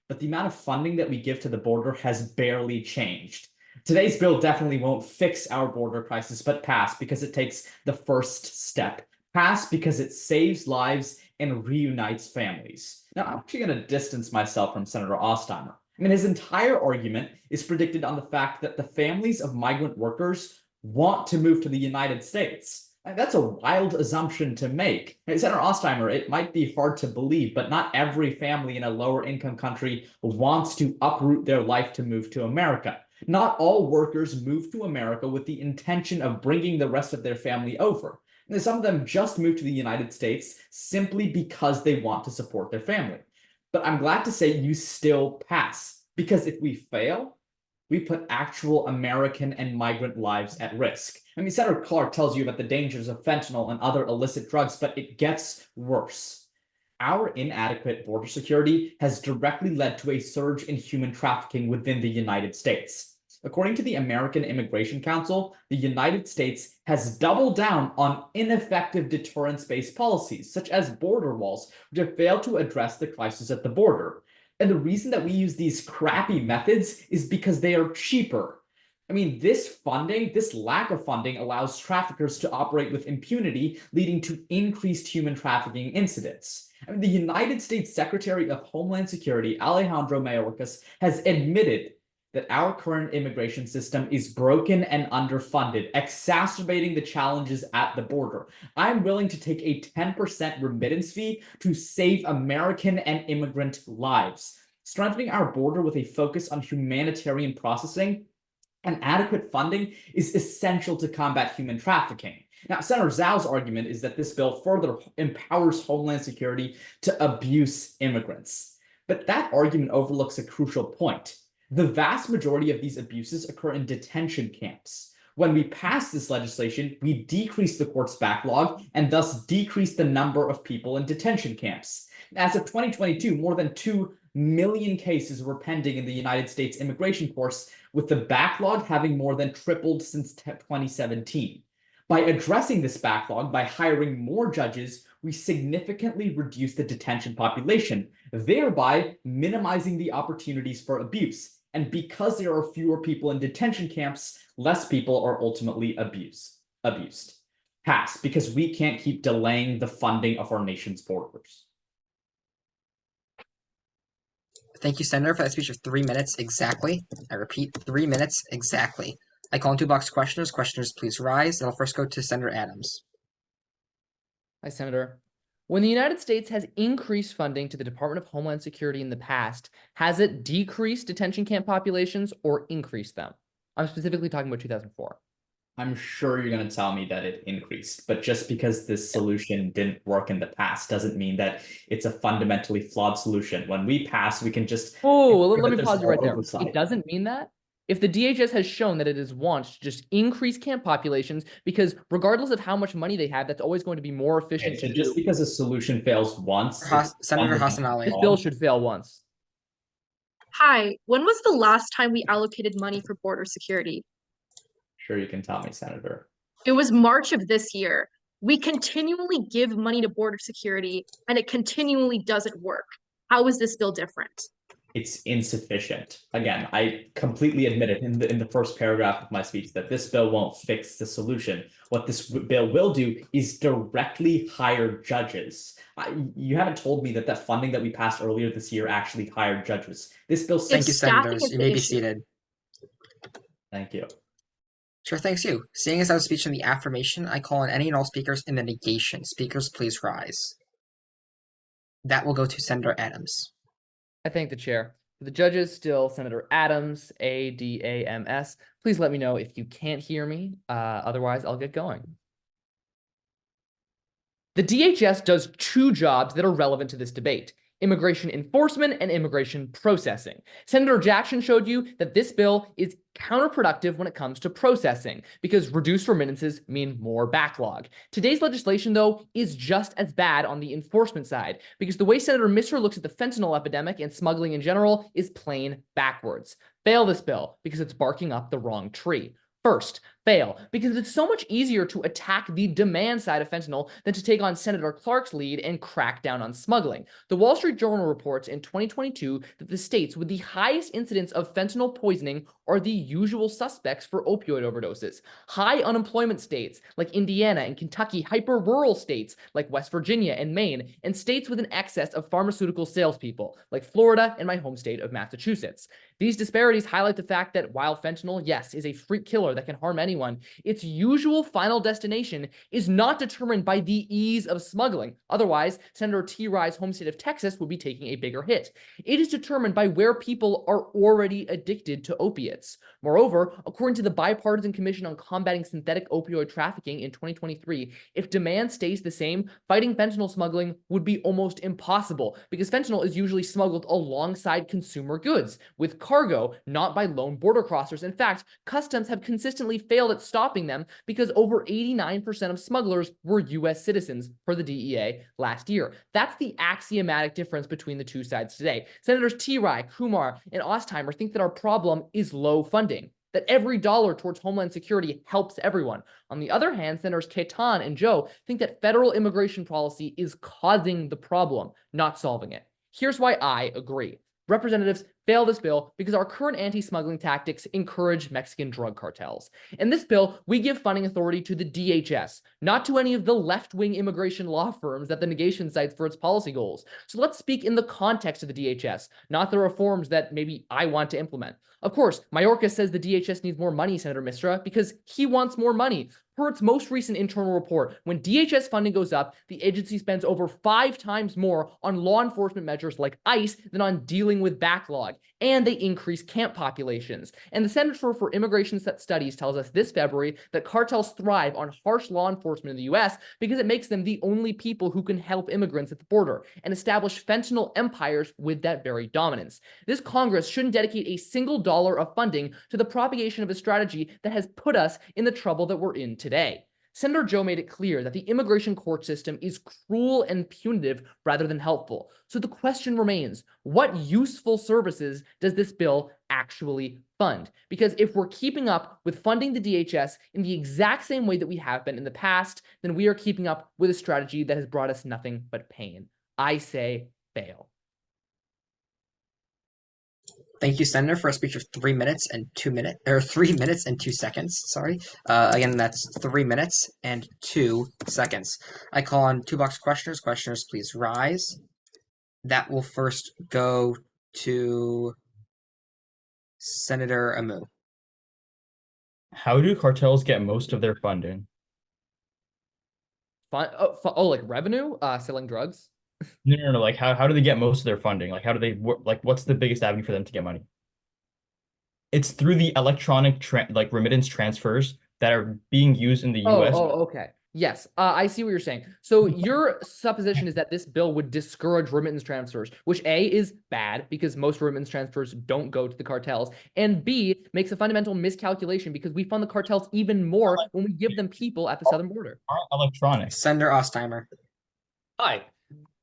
But the amount of funding that we give to the border has barely changed. Today's bill definitely won't fix our border crisis, but pass because it takes the first step. Pass because it saves lives and reunites families. Now, I'm actually going to distance myself from Senator Ostheimer. I mean, his entire argument is predicted on the fact that the families of migrant workers want to move to the United States. That's a wild assumption to make. Senator Ostheimer, it might be hard to believe, but not every family in a lower income country wants to uproot their life to move to America. Not all workers move to America with the intention of bringing the rest of their family over. And some of them just move to the United States simply because they want to support their family. But I'm glad to say you still pass, because if we fail, we put actual American and migrant lives at risk. I mean, Senator Clark tells you about the dangers of fentanyl and other illicit drugs, but it gets worse. Our inadequate border security has directly led to a surge in human trafficking within the United States. According to the American Immigration Council, the United States has doubled down on ineffective deterrence-based policies, such as border walls, which have failed to address the crisis at the border. And the reason that we use these crappy methods is because they are cheaper. I mean, this lack of funding allows traffickers to operate with impunity, leading to increased human trafficking incidents. I mean, the United States Secretary of Homeland Security, Alejandro Mayorkas, has admitted that our current immigration system is broken and underfunded, exacerbating the challenges at the border. I'm willing to take a 10% remittance fee to save American and immigrant lives. Strengthening our border with a focus on humanitarian processing and adequate funding is essential to combat human trafficking. Now, Senator Zhou's argument is that this bill further empowers Homeland Security to abuse immigrants. But that argument overlooks a crucial point. The vast majority of these abuses occur in detention camps. When we pass this legislation, we decrease the court's backlog and thus decrease the number of people in detention camps. As of 2022, more than 2 million cases were pending in the United States immigration courts, with the backlog having more than tripled since 2017. By addressing this backlog, by hiring more judges, we significantly reduce the detention population, thereby minimizing the opportunities for abuse. And because there are fewer people in detention camps, less people are ultimately abused. Pass, because we can't keep delaying the funding of our nation's borders. Thank you, Senator, for that speech of 3 minutes exactly. I repeat, 3 minutes exactly. I call on two-box questioners. Questioners, please rise. And I'll first go to Senator Adams. Hi, Senator. When the United States has increased funding to the Department of Homeland Security in the past, has it decreased detention camp populations or increased them? I'm specifically talking about 2004. I'm sure you're going to tell me that it increased, but just because this solution didn't work in the past doesn't mean that it's a fundamentally flawed solution. When we pass, we can just... Oh, let me pause you right there. Oversight. It doesn't mean that. If the DHS has shown that it is wants to just increase camp populations, because regardless of how much money they have, that's always going to be more efficient. Okay, so just because a solution fails once, Senator Hassanali. This bill should fail once. Hi, when was the last time we allocated money for border security? Sure, you can tell me, Senator. It was March of this year. We continually give money to border security and it continually doesn't work. How is this bill different? It's insufficient. Again, I completely admit it in the first paragraph of my speech that this bill won't fix the solution. What this bill will do is directly hire judges. You haven't told me that that funding that we passed earlier this year actually hired judges. This bill... Thank you, Senators. You may be seated. Thank you. Sure, thanks you. Seeing as I have a speech in the affirmation, I call on any and all speakers in the negation. Speakers, please rise. That will go to Senator Adams. I thank the chair. For the judges, still Senator Adams, A-D-A-M-S. Please let me know if you can't hear me. Otherwise, I'll get going. The DHS does two jobs that are relevant to this debate: immigration enforcement and immigration processing. Senator Jackson showed you that this bill is counterproductive when it comes to processing, because reduced remittances mean more backlog. Today's legislation, though, is just as bad on the enforcement side, because the way Senator Misra looks at the fentanyl epidemic and smuggling in general is plain backwards. Fail this bill, because it's barking up the wrong tree. First, fail, because it's so much easier to attack the demand side of fentanyl than to take on Senator Clark's lead and crack down on smuggling. The Wall Street Journal reports in 2022 that the states with the highest incidence of fentanyl poisoning are the usual suspects for opioid overdoses. High unemployment states like Indiana and Kentucky, hyper-rural states like West Virginia and Maine, and states with an excess of pharmaceutical salespeople like Florida and my home state of Massachusetts. These disparities highlight the fact that while fentanyl, yes, is a freak killer that can harm anyone, its usual final destination is not determined by the ease of smuggling. Otherwise, Senator T. Rye's home state of Texas would be taking a bigger hit. It is determined by where people are already addicted to opiates. Moreover, according to the Bipartisan Commission on Combating Synthetic Opioid Trafficking in 2023, if demand stays the same, fighting fentanyl smuggling would be almost impossible, because fentanyl is usually smuggled alongside consumer goods, with cargo, not by lone border crossers. In fact, customs have consistently failed at stopping them because over 89% of smugglers were U.S. citizens per the DEA last year. That's the axiomatic difference between the two sides today. Senators T. Rye, Kumar, and Ostheimer think that our problem is low funding, that every dollar towards Homeland Security helps everyone. On the other hand, Senators Khetan and Zhou think that federal immigration policy is causing the problem, not solving it. Here's why I agree. Representatives, fail this bill because our current anti-smuggling tactics encourage Mexican drug cartels. In this bill, we give funding authority to the DHS, not to any of the left-wing immigration law firms that the negation cites for its policy goals. So let's speak in the context of the DHS, not the reforms that maybe I want to implement. Of course, Mayorkas says the DHS needs more money, Senator Misra, because he wants more money. Per its most recent internal report, when DHS funding goes up, the agency spends over 5 times more on law enforcement measures like ICE than on dealing with backlog, and they increase camp populations. And the Center for Immigration Studies tells us this February that cartels thrive on harsh law enforcement in the US because it makes them the only people who can help immigrants at the border and establish fentanyl empires with that very dominance. This Congress shouldn't dedicate a single dollar of funding to the propagation of a strategy that has put us in the trouble that we're in today. Senator Zhou made it clear that the immigration court system is cruel and punitive rather than helpful. So the question remains, what useful services does this bill actually fund? Because if we're keeping up with funding the DHS in the exact same way that we have been in the past, then we are keeping up with a strategy that has brought us nothing but pain. I say fail. Thank you, Senator, for a speech of 3 minutes and 2 minutes, or 3 minutes and 2 seconds. Sorry. Again, that's 3 minutes and 2 seconds. I call on two box questioners. Questioners, please rise. That will first go to Senator Ammu. How do cartels get most of their funding? Like revenue? Selling drugs? No. Like how do they get most of their funding? Like how do they work? Like what's the biggest avenue for them to get money? It's through the electronic remittance transfers that are being used in the U.S. Okay. Yes, I see what you're saying. So your supposition is that this bill would discourage remittance transfers, which A, is bad because most remittance transfers don't go to the cartels, and B, makes a fundamental miscalculation because we fund the cartels even more when we give them people at the southern border. Electronic. Senator Ostheimer. Hi.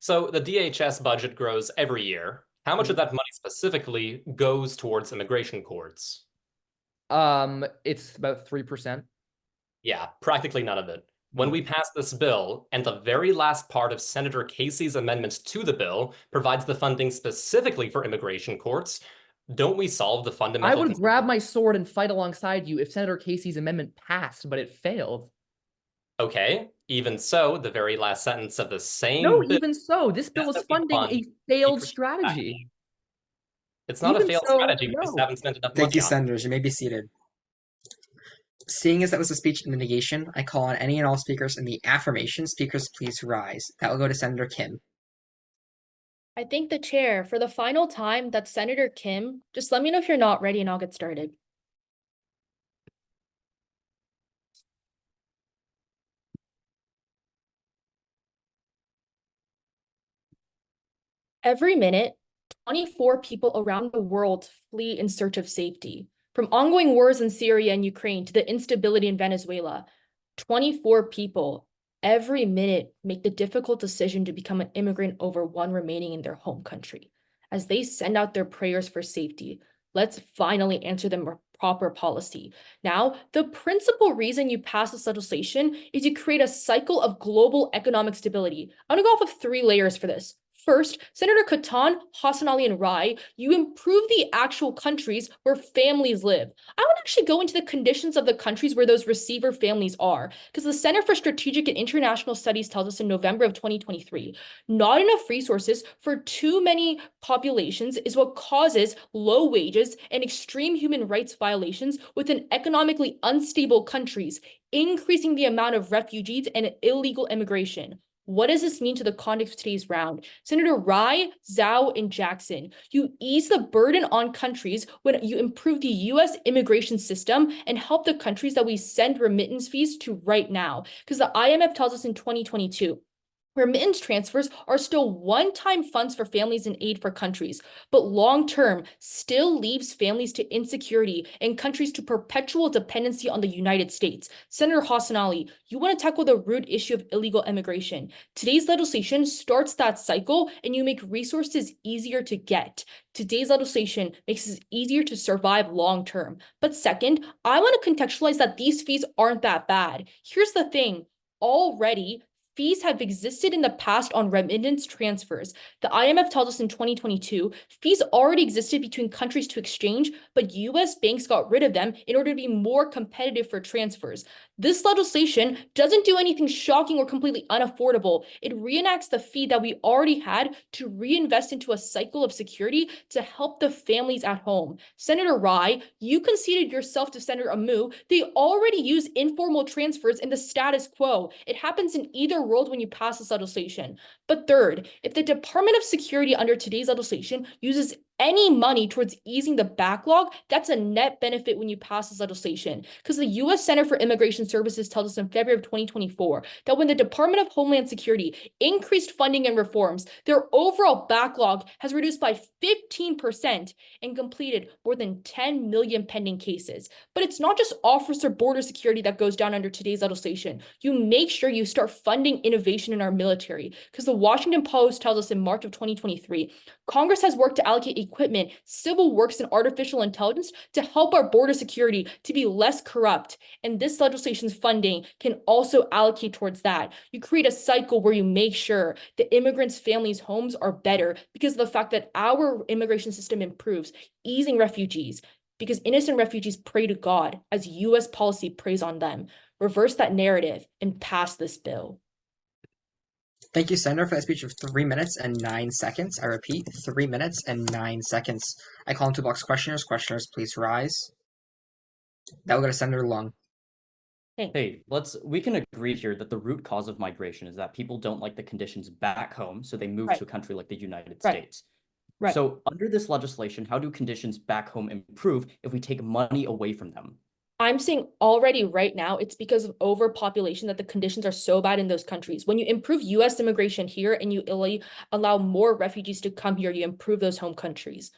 So the DHS budget grows every year. How much of that money specifically goes towards immigration courts? It's about 3%. Yeah, practically none of it. When we pass this bill, and the very last part of Senator Casey's amendment to the bill provides the funding specifically for immigration courts, don't we solve the fundamental... I would grab my sword and fight alongside you if Senator Casey's amendment passed, but it failed. Okay, even so, the very last sentence of the same No, bill... even so, this bill is funding a failed strategy. It's not a failed strategy, we just haven't spent enough money on it. Thank you, Senators. You may be seated. Seeing as that was a speech in the negation, I call on any and all speakers in the affirmation. Speakers, please rise. That will go to Senator Kim. I thank the chair. For the final time, that's Senator Kim. Just let me know if you're not ready and I'll get started. Every minute, 24 people around the world flee in search of safety. From ongoing wars in Syria and Ukraine to the instability in Venezuela, 24 people every minute make the difficult decision to become an immigrant over one remaining in their home country. As they send out their prayers for safety, let's finally answer them with proper policy. Now, the principal reason you pass this legislation is you create a cycle of global economic stability. I'm gonna go off of 3 layers for this. First, Senator Khetan, Hassanali, and Rai, you improve the actual countries where families live. I would actually go into the conditions of the countries where those receiver families are, because the Center for Strategic and International Studies tells us in November of 2023, not enough resources for too many populations is what causes low wages and extreme human rights violations within economically unstable countries, increasing the amount of refugees and illegal immigration. What does this mean to the context of today's round? Senator Rai, Zhou, and Jackson, you ease the burden on countries when you improve the U.S. immigration system and help the countries that we send remittance fees to right now. Because the IMF tells us in 2022, remittance transfers are still one-time funds for families in aid for countries, but long-term still leaves families to insecurity and countries to perpetual dependency on the United States. Senator Hassanali, you want to tackle the root issue of illegal immigration. Today's legislation starts that cycle and you make resources easier to get. Today's legislation makes it easier to survive long-term. But second, I want to contextualize that these fees aren't that bad. Here's the thing, already, fees have existed in the past on remittance transfers. The IMF tells us in 2022, fees already existed between countries to exchange, but US banks got rid of them in order to be more competitive for transfers. This legislation doesn't do anything shocking or completely unaffordable. It reenacts the fee that we already had to reinvest into a cycle of security to help the families at home. Senator Rai, you conceded yourself to Senator Ammu. They already use informal transfers in the status quo. It happens in either world when you pass this legislation. But third, if the Department of Security under today's legislation uses any money towards easing the backlog, that's a net benefit when you pass this legislation. Because the U.S. Center for Immigration Services tells us in February of 2024 that when the Department of Homeland Security increased funding and reforms, their overall backlog has reduced by 15% and completed more than 10 million pending cases. But it's not just officer border security that goes down under today's legislation. You make sure you start funding innovation in our military. Because the Washington Post tells us in March of 2023, Congress has worked to allocate a equipment, civil works, and artificial intelligence to help our border security to be less corrupt. And this legislation's funding can also allocate towards that. You create a cycle where you make sure the immigrants' families' homes are better because of the fact that our immigration system improves, easing refugees, because innocent refugees pray to God as US policy preys on them. Reverse that narrative and pass this bill. Thank you, Senator, for that speech of 3 minutes and 9 seconds. I repeat, 3 minutes and 9 seconds. I call into box questioners. Questioners, please rise. That will go to Senator Lung. Hey, we can agree here that the root cause of migration is that people don't like the conditions back home, so they move to a country like the United States. Right. So under this legislation, how do conditions back home improve if we take money away from them? I'm saying already right now, it's because of overpopulation that the conditions are so bad in those countries. When you improve US immigration here and you allow more refugees to come here, you improve those home countries.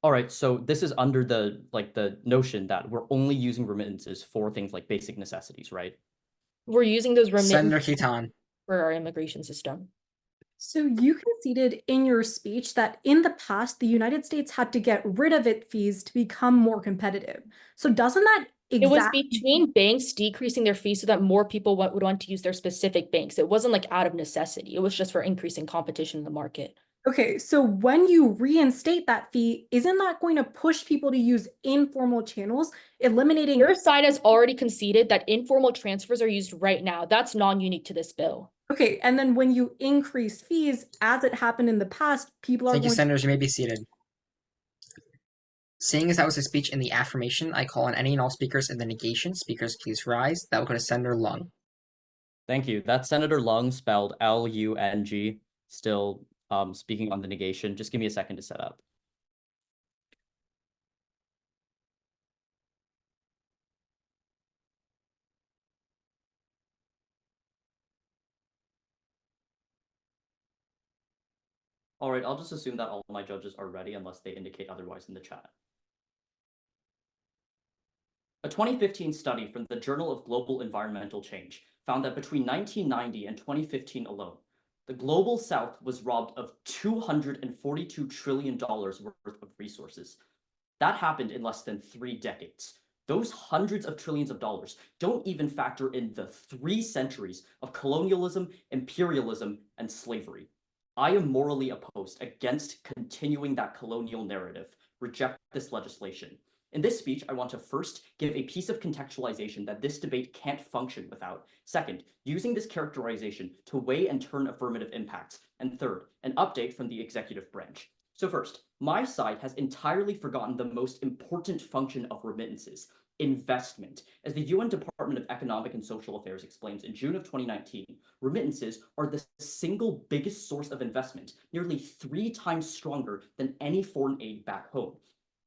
All right, so this is under the notion that we're only using remittances for things like basic necessities, right? We're using those Senator remittances Khetan. for our immigration system. So you conceded in your speech that in the past, the United States had to get rid of its fees to become more competitive. So doesn't that It was between banks decreasing their fees so that more people would want to use their specific banks. It wasn't like out of necessity. It was just for increasing competition in the market. Okay, so when you reinstate that fee, isn't that going to push people to use informal channels, eliminating— Your side has already conceded that informal transfers are used right now. That's non-unique to this bill. Okay, and then when you increase fees, as it happened in the past, people are Thank you, going— Senators. You may be seated. Seeing as that was a speech in the affirmation, I call on any and all speakers in the negation. Speakers, please rise. That will go to Senator Lung. Thank you. That's Senator Lung, spelled L-U-N-G, still speaking on the negation. Just give me a second to set up. All right, I'll just assume that all my judges are ready unless they indicate otherwise in the chat. A 2015 study from the Journal of Global Environmental Change found that between 1990 and 2015 alone, the Global South was robbed of $242 trillion worth of resources. That happened in less than 3 decades. Those hundreds of trillions of dollars don't even factor in the 3 centuries of colonialism, imperialism, and slavery. I am morally opposed against continuing that colonial narrative. Reject this legislation. In this speech, I want to first give a piece of contextualization that this debate can't function without. Second, using this characterization to weigh and turn affirmative impacts. And third, an update from the executive branch. So first, my side has entirely forgotten the most important function of remittances: investment. As the UN Department of Economic and Social Affairs explains in June of 2019, remittances are the single biggest source of investment, nearly 3 times stronger than any foreign aid back home.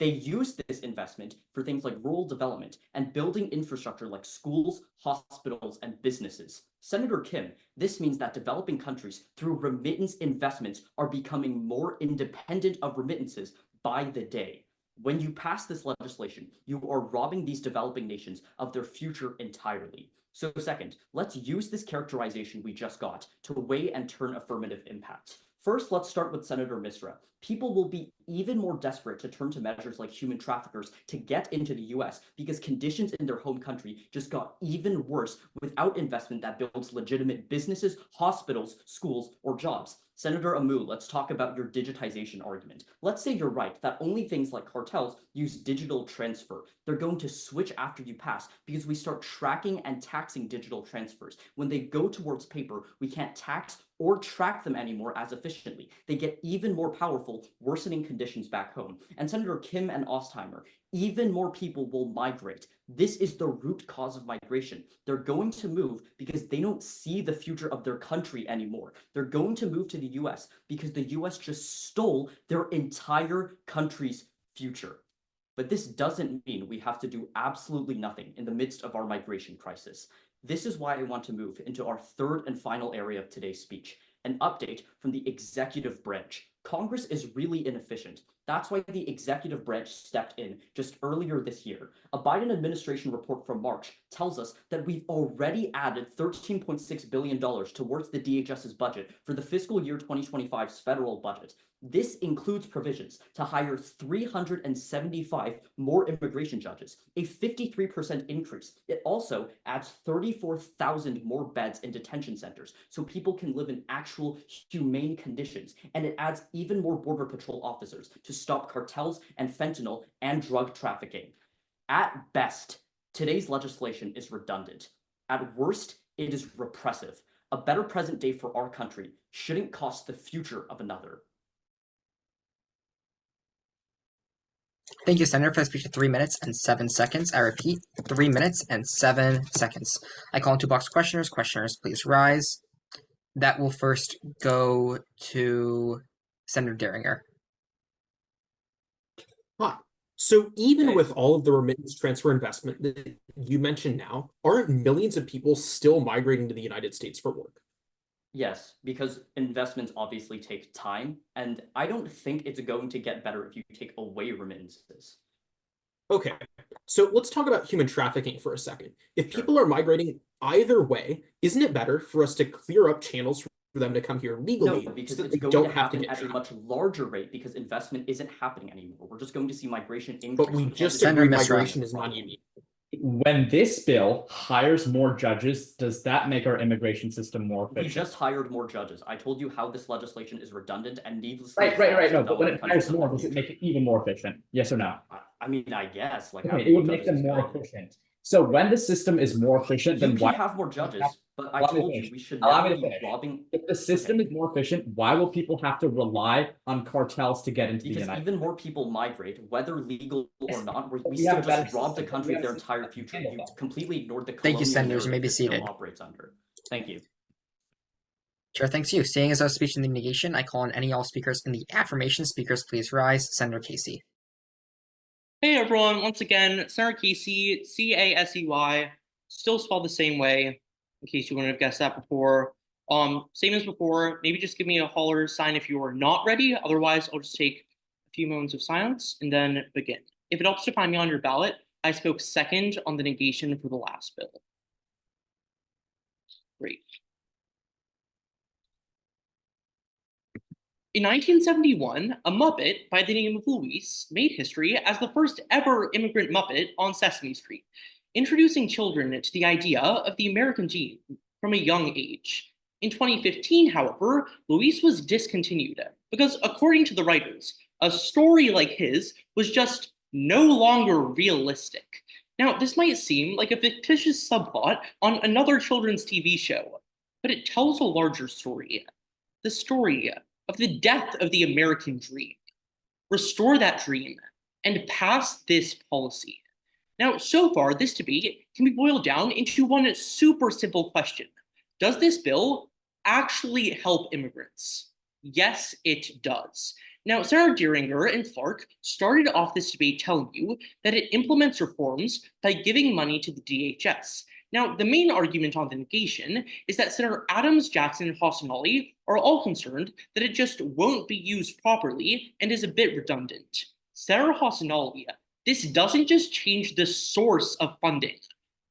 They use this investment for things like rural development and building infrastructure like schools, hospitals, and businesses. Senator Kim, this means that developing countries through remittance investments are becoming more independent of remittances by the day. When you pass this legislation, you are robbing these developing nations of their future entirely. So second, let's use this characterization we just got to weigh and turn affirmative impacts. First, let's start with Senator Misra. People will be even more desperate to turn to measures like human traffickers to get into the US because conditions in their home country just got even worse without investment that builds legitimate businesses, hospitals, schools, or jobs. Senator Ammu, let's talk about your digitization argument. Let's say you're right that only things like cartels use digital transfer. They're going to switch after you pass because we start tracking and taxing digital transfers. When they go towards paper, we can't tax or track them anymore as efficiently. They get even more powerful, worsening conditions back home. And Senator Kim and Ostheimer, even more people will migrate. This is the root cause of migration. They're going to move because they don't see the future of their country anymore. They're going to move to the US because the US just stole their entire country's future. But this doesn't mean we have to do absolutely nothing in the midst of our migration crisis. This is why I want to move into our third and final area of today's speech, an update from the executive branch. Congress is really inefficient. That's why the executive branch stepped in just earlier this year. A Biden administration report from March tells us that we've already added $13.6 billion towards the DHS's budget for the fiscal year 2025's federal budget. This includes provisions to hire 375 more immigration judges, a 53% increase. It also adds 34,000 more beds in detention centers so people can live in actual humane conditions. And it adds even more Border Patrol officers to stop cartels and fentanyl and drug trafficking. At best, today's legislation is redundant. At worst, it is repressive. A better present day for our country shouldn't cost the future of another. Thank you, Senator, for the speech of 3 minutes and 7 seconds. I repeat, 3 minutes and 7 seconds. I call on 2 box questioners. Questioners, please rise. That will first go to Senator Dieringer. Hi. So even with all of the remittance transfer investment that you mentioned now, aren't millions of people still migrating to the United States for work? Yes, because investments obviously take time, and I don't think it's going to get better if you take away remittances. Okay, so let's talk about human trafficking for a second. If people are migrating either way, isn't it better for us to clear up channels for them to come here legally? No, because so that it's they going don't to have to happen get at a trapped? much larger rate because investment isn't happening anymore. We're just going to see migration increase. But we just Senator agreed Misra. migration is not unique. When this bill hires more judges, does that make our immigration system more efficient? We just hired more judges. I told you how this legislation is redundant and needlessly. Right. No, but when it hires more, does it make it even more efficient? Yes or no? I mean, I guess. Like, Okay, it would make them more efficient. So when the system is more efficient, then You why can have more judges, but I Allow me to told you finish. we should Allow me never to be finish. robbing. If the system is more efficient, why will people have to rely on cartels to get into the Because United even more people migrate, whether legal or Yes, not. We we still have a better just robbed the system. country We of have their a system entire that can future. handle You that. completely ignored the Thank you, colonial senators. You may narrative be this bill seated. operates under. Thank you. Sure, thanks you. Seeing as our speech in the negation, I call on any all speakers in the affirmation. Speakers, please rise. Senator Casey. Hey everyone, once again, Senator Casey, C-A-S-E-Y, still spelled the same way, in case you wouldn't have guessed that before. Same as before, maybe just give me a holler sign if you are not ready, otherwise I'll just take a few moments of silence and then begin. If it helps to find me on your ballot, I spoke second on the negation for the last bill. Great. In 1971, a Muppet by the name of Luis made history as the first ever immigrant Muppet on Sesame Street, introducing children to the idea of the American dream from a young age. In 2015, however, Luis was discontinued because, according to the writers, a story like his was just no longer realistic. Now, this might seem like a fictitious subplot on another children's TV show, but it tells a larger story. The story of the death of the American dream. Restore that dream and pass this policy. Now, so far, this debate can be boiled down into one super simple question. Does this bill actually help immigrants? Yes, it does. Now, Senator Dieringer and Clark started off this debate telling you that it implements reforms by giving money to the DHS. Now, the main argument on the negation is that Senator Adams, Jackson, and Hassanali are all concerned that it just won't be used properly and is a bit redundant. Senator Hassanali, this doesn't just change the source of funding.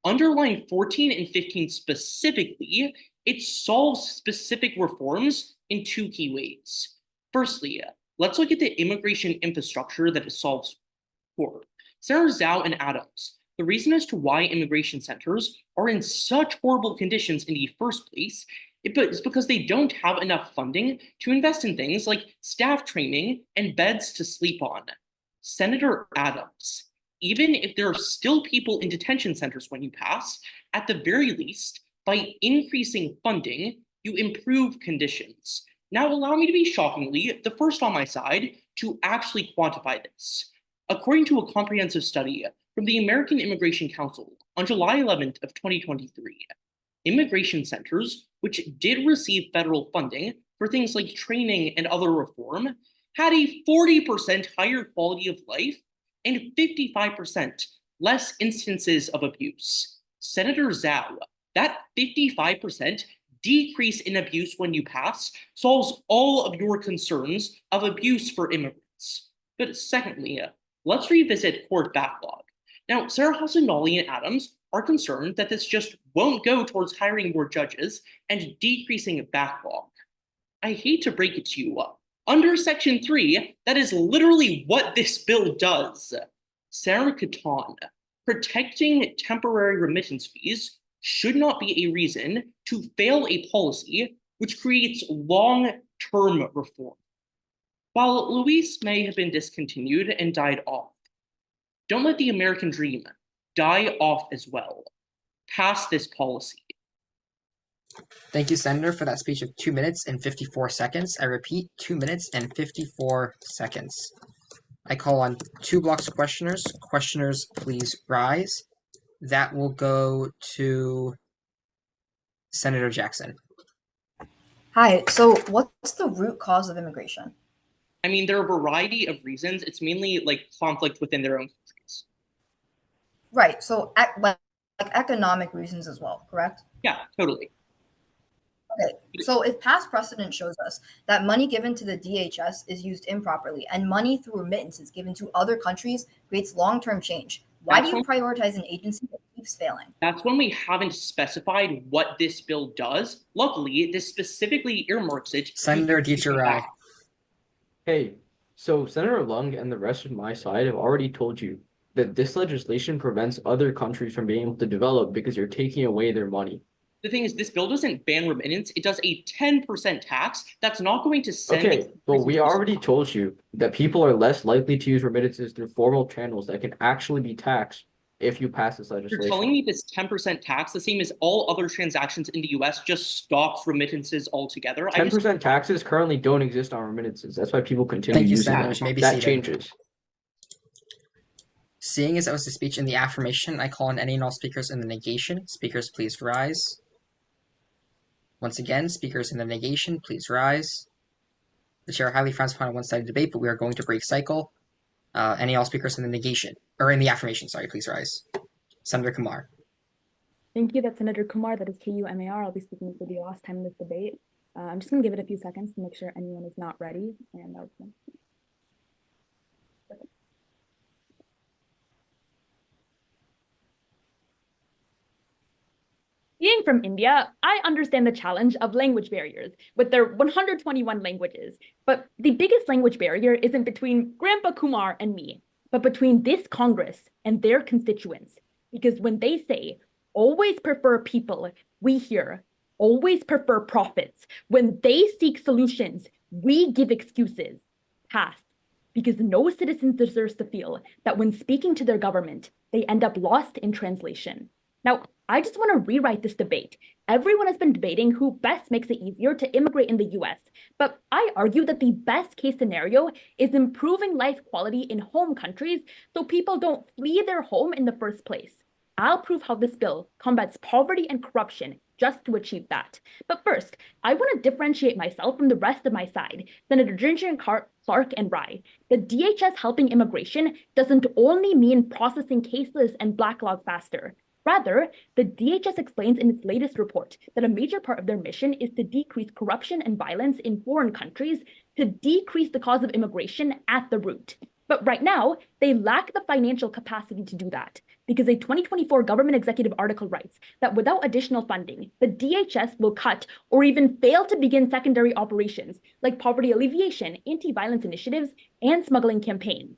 Underline 14 and 15 specifically, it solves specific reforms in 2 key ways. Firstly, let's look at the immigration infrastructure that it solves for. Senator Zhou and Adams, the reason as to why immigration centers are in such horrible conditions in the first place is because they don't have enough funding to invest in things like staff training and beds to sleep on. Senator Adams, even if there are still people in detention centers when you pass, at the very least, by increasing funding, you improve conditions. Now, allow me to be shockingly the first on my side to actually quantify this. According to a comprehensive study from the American Immigration Council on July 11th of 2023, immigration centers, which did receive federal funding for things like training and other reform, had a 40% higher quality of life and 55% less instances of abuse. Senator Zhou, that 55% decrease in abuse when you pass solves all of your concerns of abuse for immigrants. But secondly, let's revisit court backlog. Now, Senator Hassanali and Adams are concerned that this just won't go towards hiring more judges and decreasing backlog. I hate to break it to you, Under Section 3, that is literally what this bill does. Senator Khetan, protecting temporary remittance fees should not be a reason to fail a policy which creates long-term reform. While Luis may have been discontinued and died off, don't let the American dream die off as well. Pass this policy. Thank you, Senator, for that speech of 2 minutes and 54 seconds. I repeat, 2 minutes and 54 seconds. I call on 2 blocks of questioners. Questioners, please rise. That will go to Senator Jackson. Hi, so what's the root cause of immigration? I mean, there are a variety of reasons. It's mainly like conflict within their own countries. Right, so like economic reasons as well, correct? Yeah, totally. Okay, so if past precedent shows us that money given to the DHS is used improperly and money through remittances given to other countries creates long-term change, why do you prioritize an agency that keeps failing? That's when we haven't specified what this bill does. Luckily, this specifically earmarks it. Senator Dieringer. Hey, so Senator Lung and the rest of my side have already told you that this legislation prevents other countries from being able to develop because you're taking away their money. The thing is, this bill doesn't ban remittance. It does a 10% tax. That's not going to send. Okay, but we already told you that people are less likely to use remittances through formal channels that can actually be taxed if you pass this legislation. You're telling me this 10% tax, the same as all other transactions in the US, just stops remittances altogether? 10% taxes currently don't exist on remittances. That's why people continue using it. That changes. Seeing as that was the speech in the affirmation, I call on any and all speakers in the negation. Speakers, please rise. Once again, speakers in the negation, please rise. The chair highly frowns upon a one-sided debate, but we are going to break cycle. Any all speakers in the negation, or in the affirmation, sorry, please rise. Senator Kumar. Thank you. That's Senator Kumar. That is Kumar. I'll be speaking for the last time in this debate. I'm just going to give it a few seconds to make sure anyone is not ready. And that was Being from India, I understand the challenge of language barriers with their 121 languages. But the biggest language barrier isn't between Grandpa Kumar and me, but between this Congress and their constituents. Because when they say, always prefer people, we hear, always prefer profits. When they seek solutions, we give excuses. Pass. Because no citizen deserves to feel that when speaking to their government, they end up lost in translation. Now, I just want to rewrite this debate. Everyone has been debating who best makes it easier to immigrate in the US, but I argue that the best case scenario is improving life quality in home countries so people don't flee their home in the first place. I'll prove how this bill combats poverty and corruption just to achieve that. But first, I want to differentiate myself from the rest of my side, Senator Dieringer, Clark, and Rye. The DHS helping immigration doesn't only mean processing cases and backlog faster. Rather, the DHS explains in its latest report that a major part of their mission is to decrease corruption and violence in foreign countries, to decrease the cause of immigration at the root. But right now, they lack the financial capacity to do that, because a 2024 government executive article writes that without additional funding, the DHS will cut or even fail to begin secondary operations like poverty alleviation, anti-violence initiatives, and smuggling campaigns.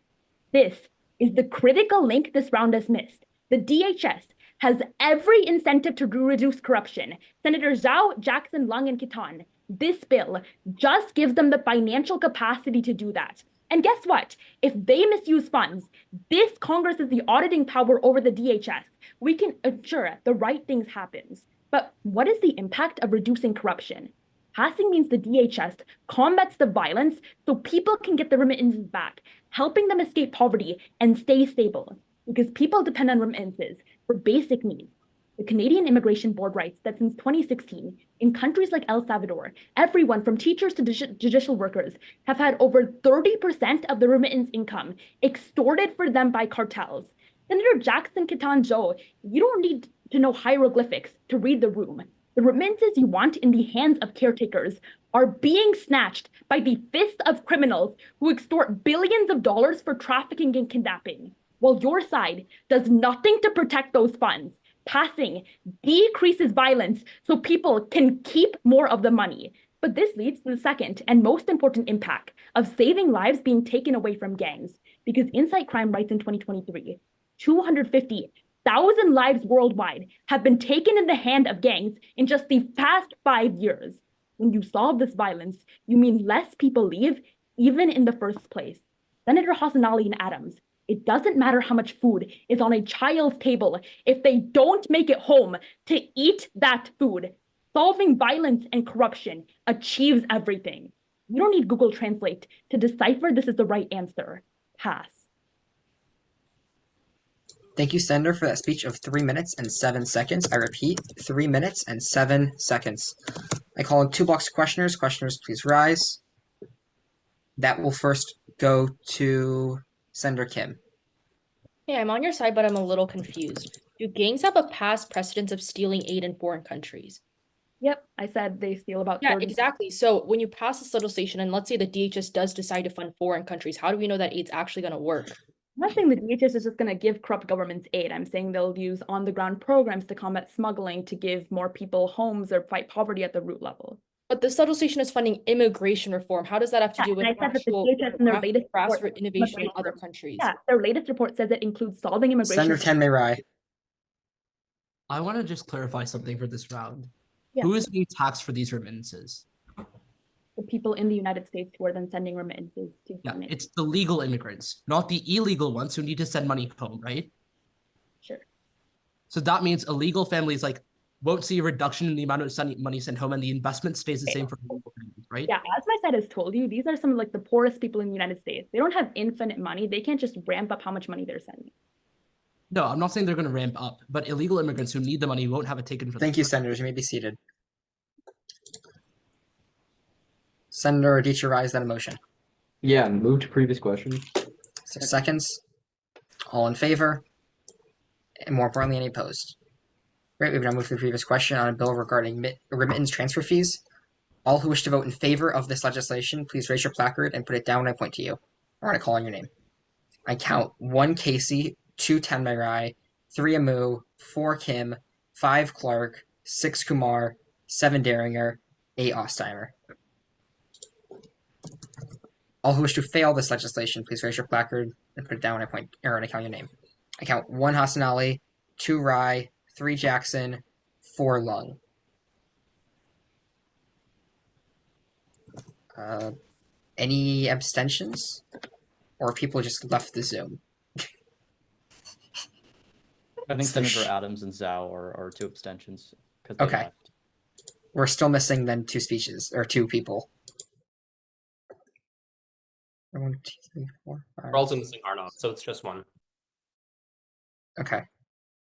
This is the critical link this round has missed. The DHS has every incentive to reduce corruption. Senator Zhou, Jackson, Lung, and Khetan, this bill just gives them the financial capacity to do that. And guess what? If they misuse funds, this Congress has the auditing power over the DHS. We can ensure the right things happens. But what is the impact of reducing corruption? Passing means the DHS combats the violence so people can get the remittances back, helping them escape poverty and stay stable. Because people depend on remittances for basic needs. The Canadian Immigration Board writes that since 2016, in countries like El Salvador, everyone from teachers to judicial workers have had over 30% of the remittance income extorted for them by cartels. Senator Jackson, Khetan, Zhou, you don't need to know hieroglyphics to read the room. The remittances you want in the hands of caretakers are being snatched by the fist of criminals who extort billions of dollars for trafficking and kidnapping, while your side does nothing to protect those funds. Passing decreases violence so people can keep more of the money. But this leads to the second and most important impact of saving lives being taken away from gangs, because Insight Crime writes in 2023, 250,000 lives worldwide have been taken in the hand of gangs in just the past 5 years. When you solve this violence, you mean less people leave, even in the first place. Senator Hassanali and Adams, it doesn't matter how much food is on a child's table if they don't make it home to eat that food. Solving violence and corruption achieves everything. You don't need Google Translate to decipher this is the right answer. Pass. Thank you, Senator, for that speech of 3 minutes and 7 seconds. I repeat, 3 minutes and 7 seconds. I call in 2 blocks of questioners. Questioners, please rise. That will first go to Senator Kim. Hey, I'm on your side, but I'm a little confused. Do gangs have a past precedence of stealing aid in foreign countries? Yep, I said they steal about Yeah, 30. exactly. So when you pass this legislation and let's say the DHS does decide to fund foreign countries, how do we know that aid's actually going to work? I'm not saying the DHS is just going to give corrupt governments aid. I'm saying they'll use on-the-ground programs to combat smuggling, to give more people homes or fight poverty at the root level. But this legislation is funding immigration reform. How does that have to do with and I said that the actual DHS in their latest report, grassroots innovation in other countries? Yeah, their latest report says it includes solving immigration. Senator Tammy. I want to just clarify something for this round. Yeah. Who is being taxed for these remittances? The people in the United States who are then sending remittances to Yeah, it's the legal immigrants, not the illegal ones who need to send money home, right? Sure. So that means illegal families won't see a reduction in the amount of money sent home, and the investment stays the same for legal families, right? Yeah, as my side has told you, these are some of the poorest people in the United States. They don't have infinite money. They can't just ramp up how much money they're sending. No, I'm not saying they're going to ramp up, but illegal immigrants who need the money won't have it taken from them. Thank you, Senators. You may be seated. Senator Adichie, rise that a motion. Yeah, move to previous question. 6 seconds. All in favor? And more importantly, any opposed? Great, we've now moved to the previous question on a bill regarding remittance transfer fees. All who wish to vote in favor of this legislation, please raise your placard and put it down when I point to you, or when I call on your name. I count 1 Casey, 2 Tammy, 3 Ammu, 4 Kim, 5 Clark, 6 Kumar, 7 Dieringer, 8 Ostheimer. All who wish to fail this legislation, please raise your placard and put it down when I point, or when I count your name. I count 1 Hassanali, 2 Rye, 3 Jackson, 4 Lung. Any abstentions? Or people just left the Zoom? I think Senator Adams and Zhou are 2 abstentions because they Okay. left. We're still missing then 2 speeches, or 2 people. 1, 2, 3, 4, 5. We're also missing Arnav, so it's just 1. Okay.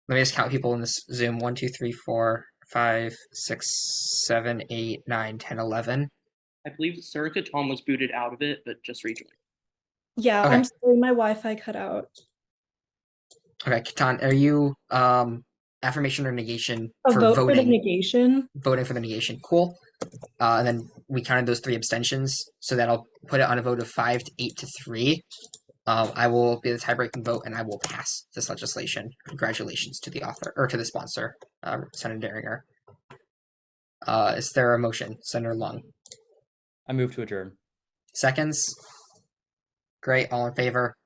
Let me just count people in this Zoom. 1, 2, 3, 4, 5, 6, 7, 8, 9, 10, 11. I believe Sir Khetan was booted out of it, but just rejoined. Yeah, Okay. I'm sorry, my Wi-Fi cut out. Okay, Khetan, are you affirmation or negation A for vote voting? for the negation. Voting for the negation. Cool. And then we counted those 3 abstentions, so that'll put it on a vote of 5 to 8 to 3. I will be the tie-breaking vote, and I will pass this legislation. Congratulations to the author, or to the sponsor, Senator Dieringer. Is there a motion? Senator Lung. I move to adjourn. Seconds? Great, all in favor?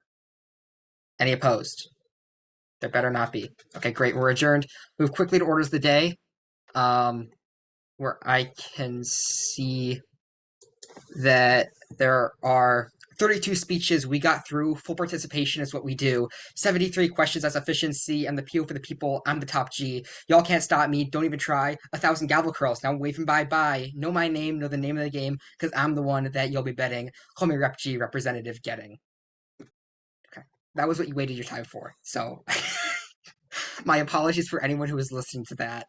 Any opposed? There better not be. Okay, great, we're adjourned. Move quickly to orders of the day, where I can see that there are 32 speeches we got through. Full participation is what we do. 73 questions, that's efficiency. I'm the PO for the people. I'm the top G. Y'all can't stop me. Don't even try. 1,000 gavel curls. Now I'm waving bye-bye. Know my name, know the name of the game, because I'm the one that you'll be betting. Call me Rep G, Representative Getting. Okay, that was what you waited your time for. So, my apologies for anyone who was listening to that.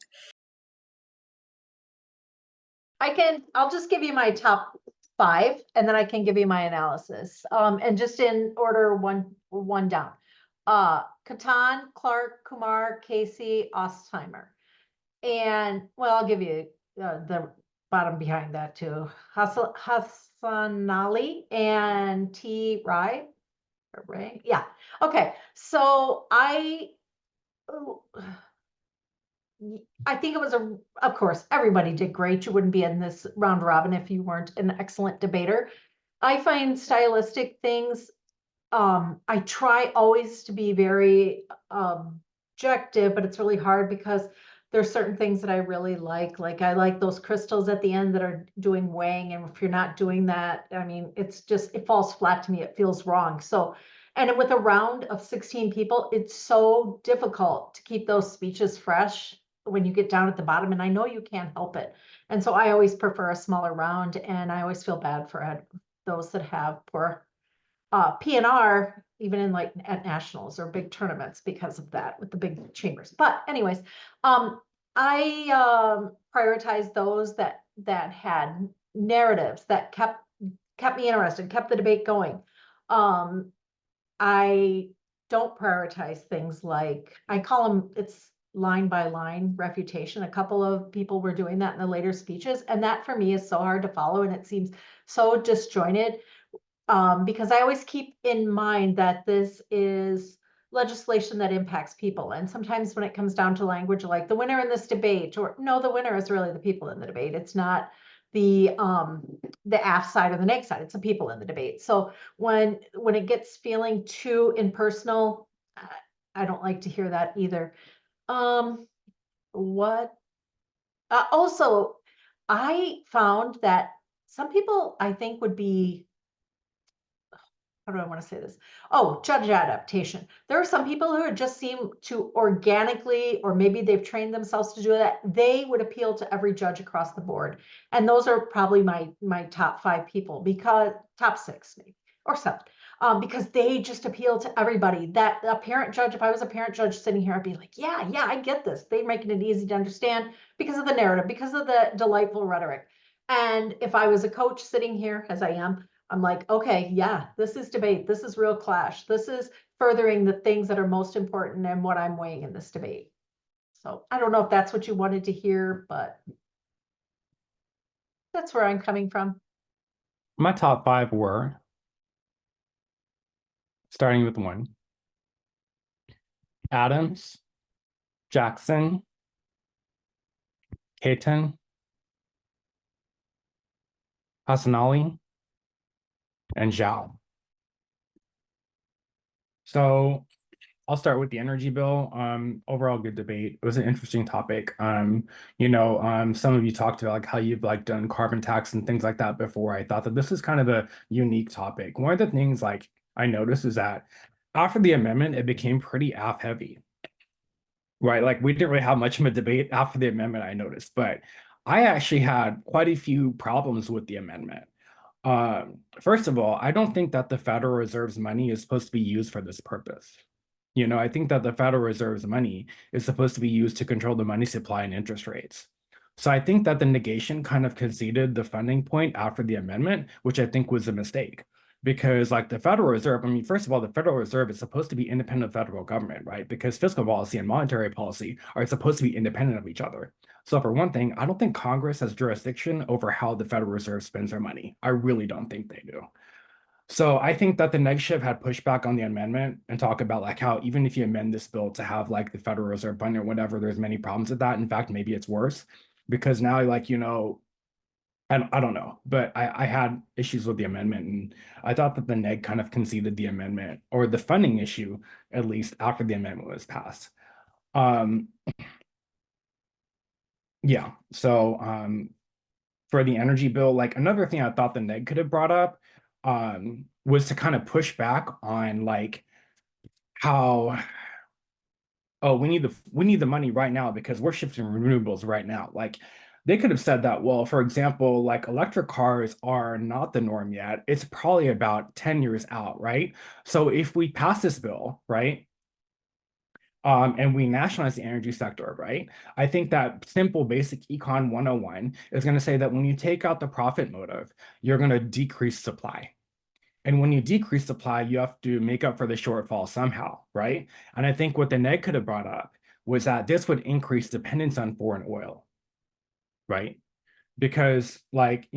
I'll just give you my top 5, and then I can give you my analysis. And just in order one down. Khetan, Clark, Kumar, Casey, Ostheimer. And well, I'll give you the bottom behind that too. Hassanali and T. Rai. Right? Yeah. Okay. So I think it was of course, everybody did great. You wouldn't be in this round robin if you weren't an excellent debater. I find stylistic things, I try always to be very objective, but it's really hard because there's certain things that I really like. Like I like those crystals at the end that are doing weighing. And if you're not doing that, I mean, it's just, it falls flat to me. It feels wrong. So, and with a round of 16 people, it's so difficult to keep those speeches fresh when you get down at the bottom. And I know you can't help it. And so I always prefer a smaller round, and I always feel bad for those that have poor PNR, even in like at nationals or big tournaments because of that with the big chambers. But anyways, I prioritize those that had narratives that kept me interested, kept the debate going. I don't prioritize things like, I call them, it's line by line refutation. A couple of people were doing that in the later speeches, and that for me is so hard to follow, and it seems so disjointed. Because I always keep in mind that this is legislation that impacts people. And sometimes when it comes down to language like the winner in this debate, or no, the winner is really the people in the debate. It's not the AF side or the neg side, it's the people in the debate. So when it gets feeling too impersonal, I don't like to hear that either. Also, I found that some people I think would be, how do I want to say this? Oh, judge adaptation. There are some people who just seem to organically, or maybe they've trained themselves to do that. They would appeal to every judge across the board. And those are probably my top 5 people, because top 6 maybe, or 7. Because they just appeal to everybody. That a parent judge, if I was a parent judge sitting here, I'd be like, yeah, I get this. They're making it easy to understand because of the narrative, because of the delightful rhetoric. And if I was a coach sitting here, as I am, I'm like, okay, yeah, this is debate. This is real clash. This is furthering the things that are most important and what I'm weighing in this debate. So I don't know if that's what you wanted to hear, but that's where I'm coming from. My top 5 were, starting with 1, Adams, Jackson, Khetan, Hassanali, and Zhou. So I'll start with the energy bill. Overall good debate. It was an interesting topic. Some of you talked about like how you've like done carbon tax and things like that before. I thought that this is kind of a unique topic. One of the things like I noticed is that after the amendment, it became pretty AF heavy. Right, like we didn't really have much of a debate after the amendment, I noticed, but I actually had quite a few problems with the amendment. First of all, I don't think that the Federal Reserve's money is supposed to be used for this purpose. I think that the Federal Reserve's money is supposed to be used to control the money supply and interest rates. So I think that the negation kind of conceded the funding point after the amendment, which I think was a mistake. Because like the Federal Reserve, I mean, first of all, the Federal Reserve is supposed to be independent of federal government, right? Because fiscal policy and monetary policy are supposed to be independent of each other. So for one thing, I don't think Congress has jurisdiction over how the Federal Reserve spends their money. I really don't think they do. So I think that the neg shift had pushback on the amendment and talk about like how even if you amend this bill to have like the Federal Reserve fund or whatever, there's many problems with that. In fact, maybe it's worse because now like, I don't know, but I had issues with the amendment, and I thought that the neg kind of conceded the amendment or the funding issue, at least after the amendment was passed. Yeah, so for the energy bill, like another thing I thought the neg could have brought up was to kind of push back on like how, oh, we need the money right now because we're shifting renewables right now. Like they could have said that, well, for example, like electric cars are not the norm yet. It's probably about 10 years out, right? So if we pass this bill, right, and we nationalize the energy sector, right? I think that simple basic econ 101 is going to say that when you take out the profit motive, you're going to decrease supply. And when you decrease supply, you have to make up for the shortfall somehow, right? And I think what the neg could have brought up was that this would increase dependence on foreign oil, right? Because like,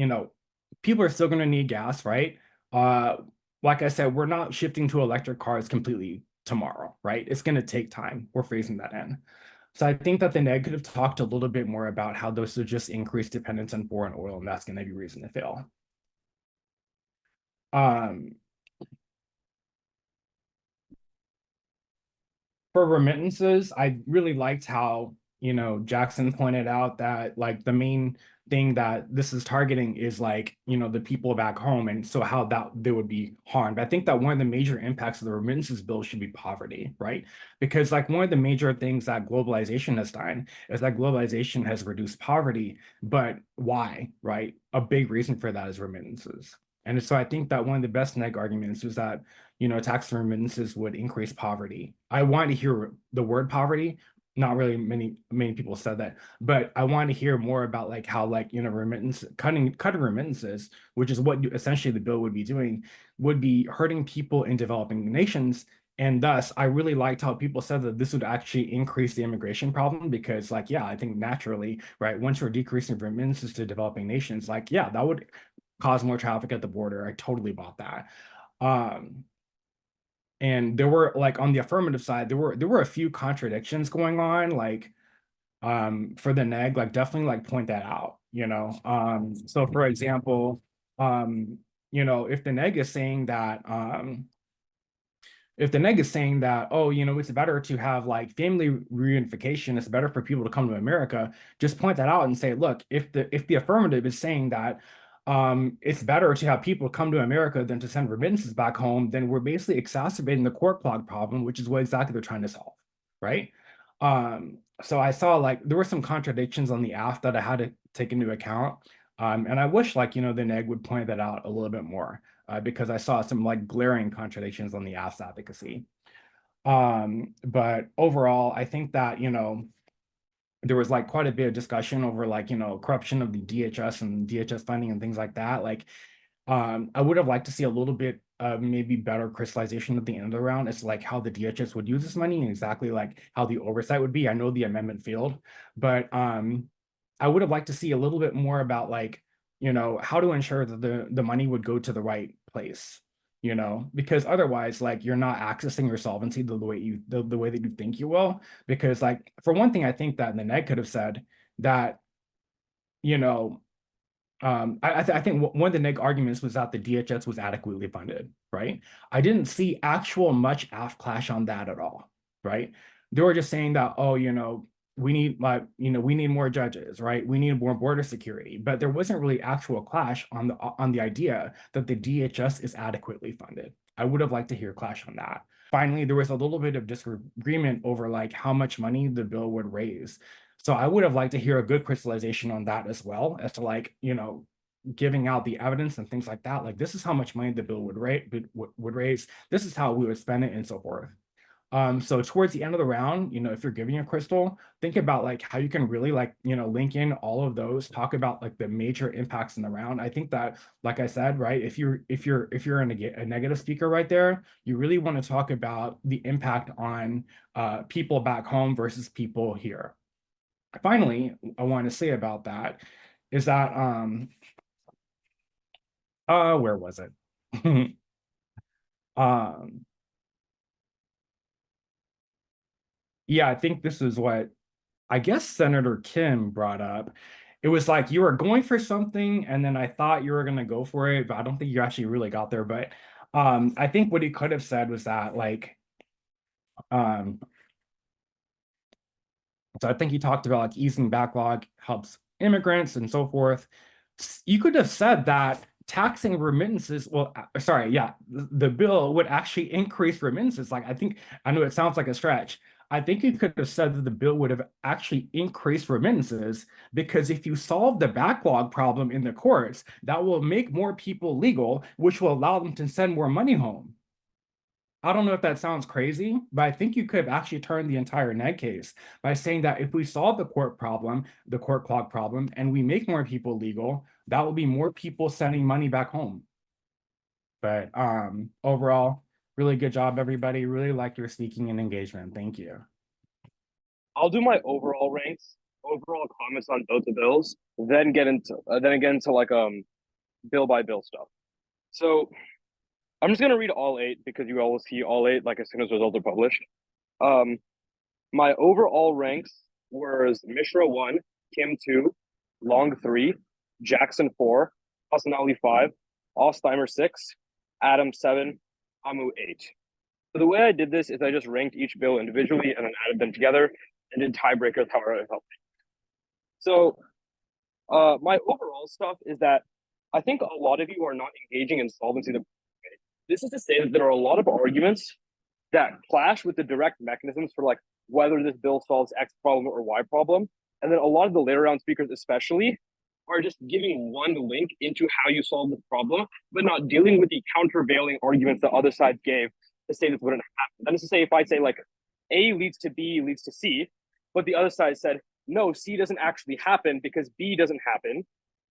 people are still going to need gas, right? Like I said, we're not shifting to electric cars completely tomorrow, right? It's going to take time. We're phasing that in. So I think that the neg could have talked a little bit more about how those would just increase dependence on foreign oil, and that's going to be reason to fail. For remittances, I really liked how, Jackson pointed out that like the main thing that this is targeting is like, the people back home, and so how that they would be harmed. I think that one of the major impacts of the remittances bill should be poverty, right? Because like one of the major things that globalization has done is that globalization has reduced poverty, but why, right? A big reason for that is remittances. And so I think that one of the best neg arguments is that, tax and remittances would increase poverty. I want to hear the word poverty. Not really many people said that, but I want to hear more about like how like, cutting remittances, which is what essentially the bill would be doing, would be hurting people in developing nations. And thus, I really liked how people said that this would actually increase the immigration problem because, like, yeah, I think naturally, right, once you're decreasing remittances to developing nations, like, yeah, that would cause more traffic at the border. I totally bought that. And there were like on the affirmative side, there were a few contradictions going on, like for the neg, like definitely like point that out, So for example, if the neg is saying that oh, it's better to have like family reunification, it's better for people to come to America, just point that out and say, look, if the affirmative is saying that it's better to have people come to America than to send remittances back home, then we're basically exacerbating the court clog problem, which is what exactly they're trying to solve, right? So I saw like there were some contradictions on the aft that I had to take into account. And I wish like, the neg would point that out a little bit more because I saw some like glaring contradictions on the aft's advocacy. But overall, I think that, there was like quite a bit of discussion over like, corruption of the DHS and DHS funding and things like that. Like, I would have liked to see a little bit of maybe better crystallization at the end of the round as to like how the DHS would use this money and exactly like how the oversight would be. I know the amendment failed, but I would have liked to see a little bit more about like, how to ensure that the money would go to the right place, because otherwise like you're not accessing your solvency the way the way that you think you will. Because like for one thing, I think that the neg could have said that, I think one of the neg arguments was that the DHS was adequately funded, right? I didn't see actual much aft clash on that at all, right? They were just saying that, oh, we need like, we need more judges, right? We need more border security, but there wasn't really actual clash on the idea that the DHS is adequately funded. I would have liked to hear clash on that. Finally, there was a little bit of disagreement over like how much money the bill would raise. So I would have liked to hear a good crystallization on that as well, as to like, giving out the evidence and things like that. Like this is how much money the bill would raise. This is how we would spend it and so forth. So towards the end of the round, if you're giving a crystal, think about like how you can really like, link in all of those, talk about like the major impacts in the round. I think that, like I said, right, if you're a negative speaker right there, you really want to talk about the impact on people back home versus people here. Finally, I want to say about that is that where was it? Yeah, I think this is what I guess Senator Kim brought up. It was like you were going for something, and then I thought you were gonna go for it, but I don't think you actually really got there. But I think what he could have said was that like so I think he talked about like easing backlog helps immigrants and so forth. You could have said that taxing remittances, well, sorry, yeah, the bill would actually increase remittances. Like I know it sounds like a stretch. I think you could have said that the bill would have actually increased remittances because if you solve the backlog problem in the courts, that will make more people legal, which will allow them to send more money home. I don't know if that sounds crazy, but I think you could have actually turned the entire neg case by saying that if we solve the court clog problem, and we make more people legal, that will be more people sending money back home. But overall, really good job, everybody. Really like your speaking and engagement. Thank you. I'll do my overall comments on both the bills, then get into like bill by bill stuff. So I'm just gonna read all 8 because you always see all 8 like as soon as results are published. My overall ranks was Misra 1, Kim 2, Long 3, Jackson 4, Hassanali 5, Ostheimer 6, Adam 7, Ammu 8. So the way I did this is I just ranked each bill individually and then added them together and did tiebreakers however it helped me. So my overall stuff is that I think a lot of you are not engaging in solvency. This is to say that there are a lot of arguments that clash with the direct mechanisms for like whether this bill solves X problem or Y problem. And then a lot of the later round speakers especially are just giving one link into how you solve this problem, but not dealing with the countervailing arguments that other sides gave to say this wouldn't happen. That is to say, if I say like A leads to B leads to C, but the other side said, no, C doesn't actually happen because B doesn't happen,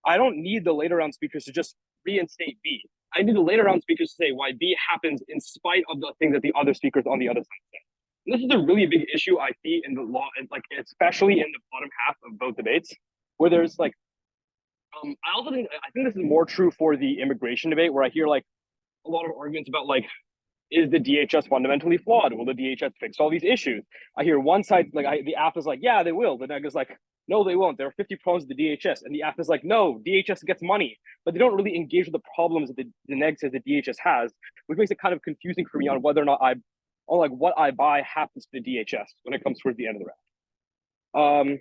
I don't need the later round speakers to just reinstate B. I need the later round speakers to say why B happens in spite of the thing that the other speakers on the other side say. And this is a really big issue I see in the law, and like especially in the bottom half of both debates, where there's like, I think this is more true for the immigration debate, where I hear like a lot of arguments about like, is the DHS fundamentally flawed? Will the DHS fix all these issues? I hear one side, like the app is like, yeah, they will. The neg is like, no, they won't. There are 50 problems with the DHS. And the app is like, no, DHS gets money. But they don't really engage with the problems that the neg says the DHS has, which makes it kind of confusing for me on whether or not what I buy happens to the DHS when it comes towards the end of the round.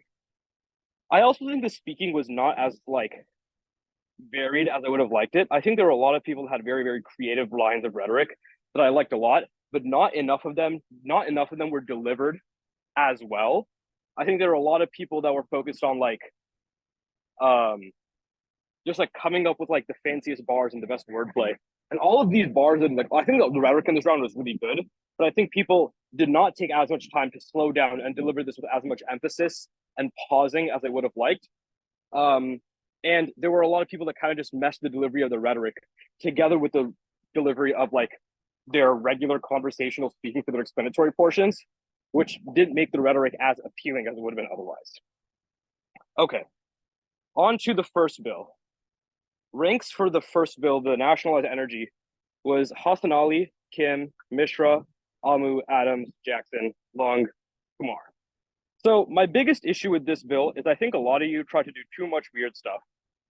I also think the speaking was not as like varied as I would have liked it. I think there were a lot of people that had very, very creative lines of rhetoric that I liked a lot, but not enough of them were delivered as well. I think there were a lot of people that were focused on like just like coming up with like the fanciest bars and the best wordplay. And all of these bars, and like I think the rhetoric in this round was really good, but I think people did not take as much time to slow down and deliver this with as much emphasis and pausing as I would have liked. And there were a lot of people that kind of just meshed the delivery of the rhetoric together with the delivery of like their regular conversational speaking for their explanatory portions, which didn't make the rhetoric as appealing as it would have been otherwise. Okay, on to the first bill. Ranks for the first bill, the Nationalized Energy, was Hassanali, Kim, Misra, Ammu, Adams, Jackson, Long, Kumar. So my biggest issue with this bill is I think a lot of you try to do too much weird stuff.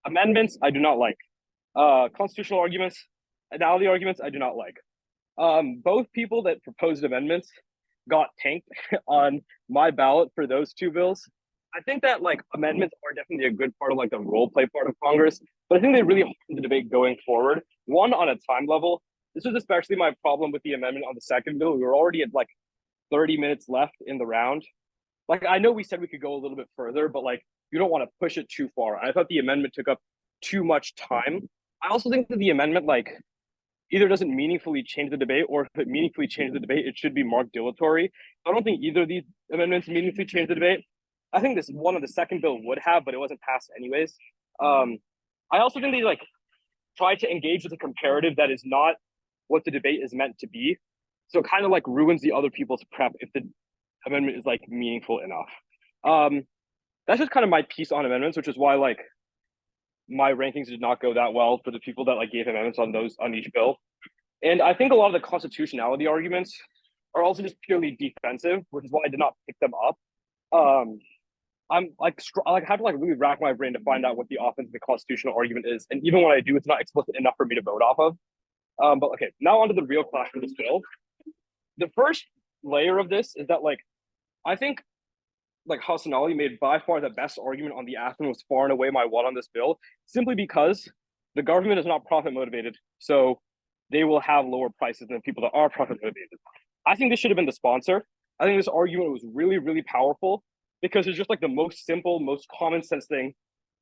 Amendments, I do not like. Constitutional arguments, analysis arguments, I do not like. Both people that proposed amendments got tanked on my ballot for those two bills. I think that like amendments are definitely a good part of like the role play part of Congress, but I think they really harm the debate going forward. One, on a time level, this was especially my problem with the amendment on the second bill. We were already at like 30 minutes left in the round. Like, I know we said we could go a little bit further, but like, you don't want to push it too far. I thought the amendment took up too much time. I also think that the amendment like either doesn't meaningfully change the debate, or if it meaningfully changes the debate, it should be marked dilatory. I don't think either of these amendments meaningfully change the debate. I think this one of the second bill would have, but it wasn't passed anyways. I also think they like try to engage with a comparative that is not what the debate is meant to be. So it kind of like ruins the other people's prep if the amendment is like meaningful enough. That's just kind of my piece on amendments, which is why like my rankings did not go that well for the people that like gave amendments on each bill. And I think a lot of the constitutionality arguments are also just purely defensive, which is why I did not pick them up. I'm like have to like really rack my brain to find out what the offense of the constitutional argument is, and even when I do, it's not explicit enough for me to vote off of. But okay, now onto the real clash for this bill. The first layer of this is that like I think like Hassanali made by far the best argument on the afternoon, was far and away my one on this bill, simply because the government is not profit motivated, so they will have lower prices than people that are profit motivated. I think this should have been the sponsor. I think this argument was really, really powerful because it's just like the most simple, most common sense thing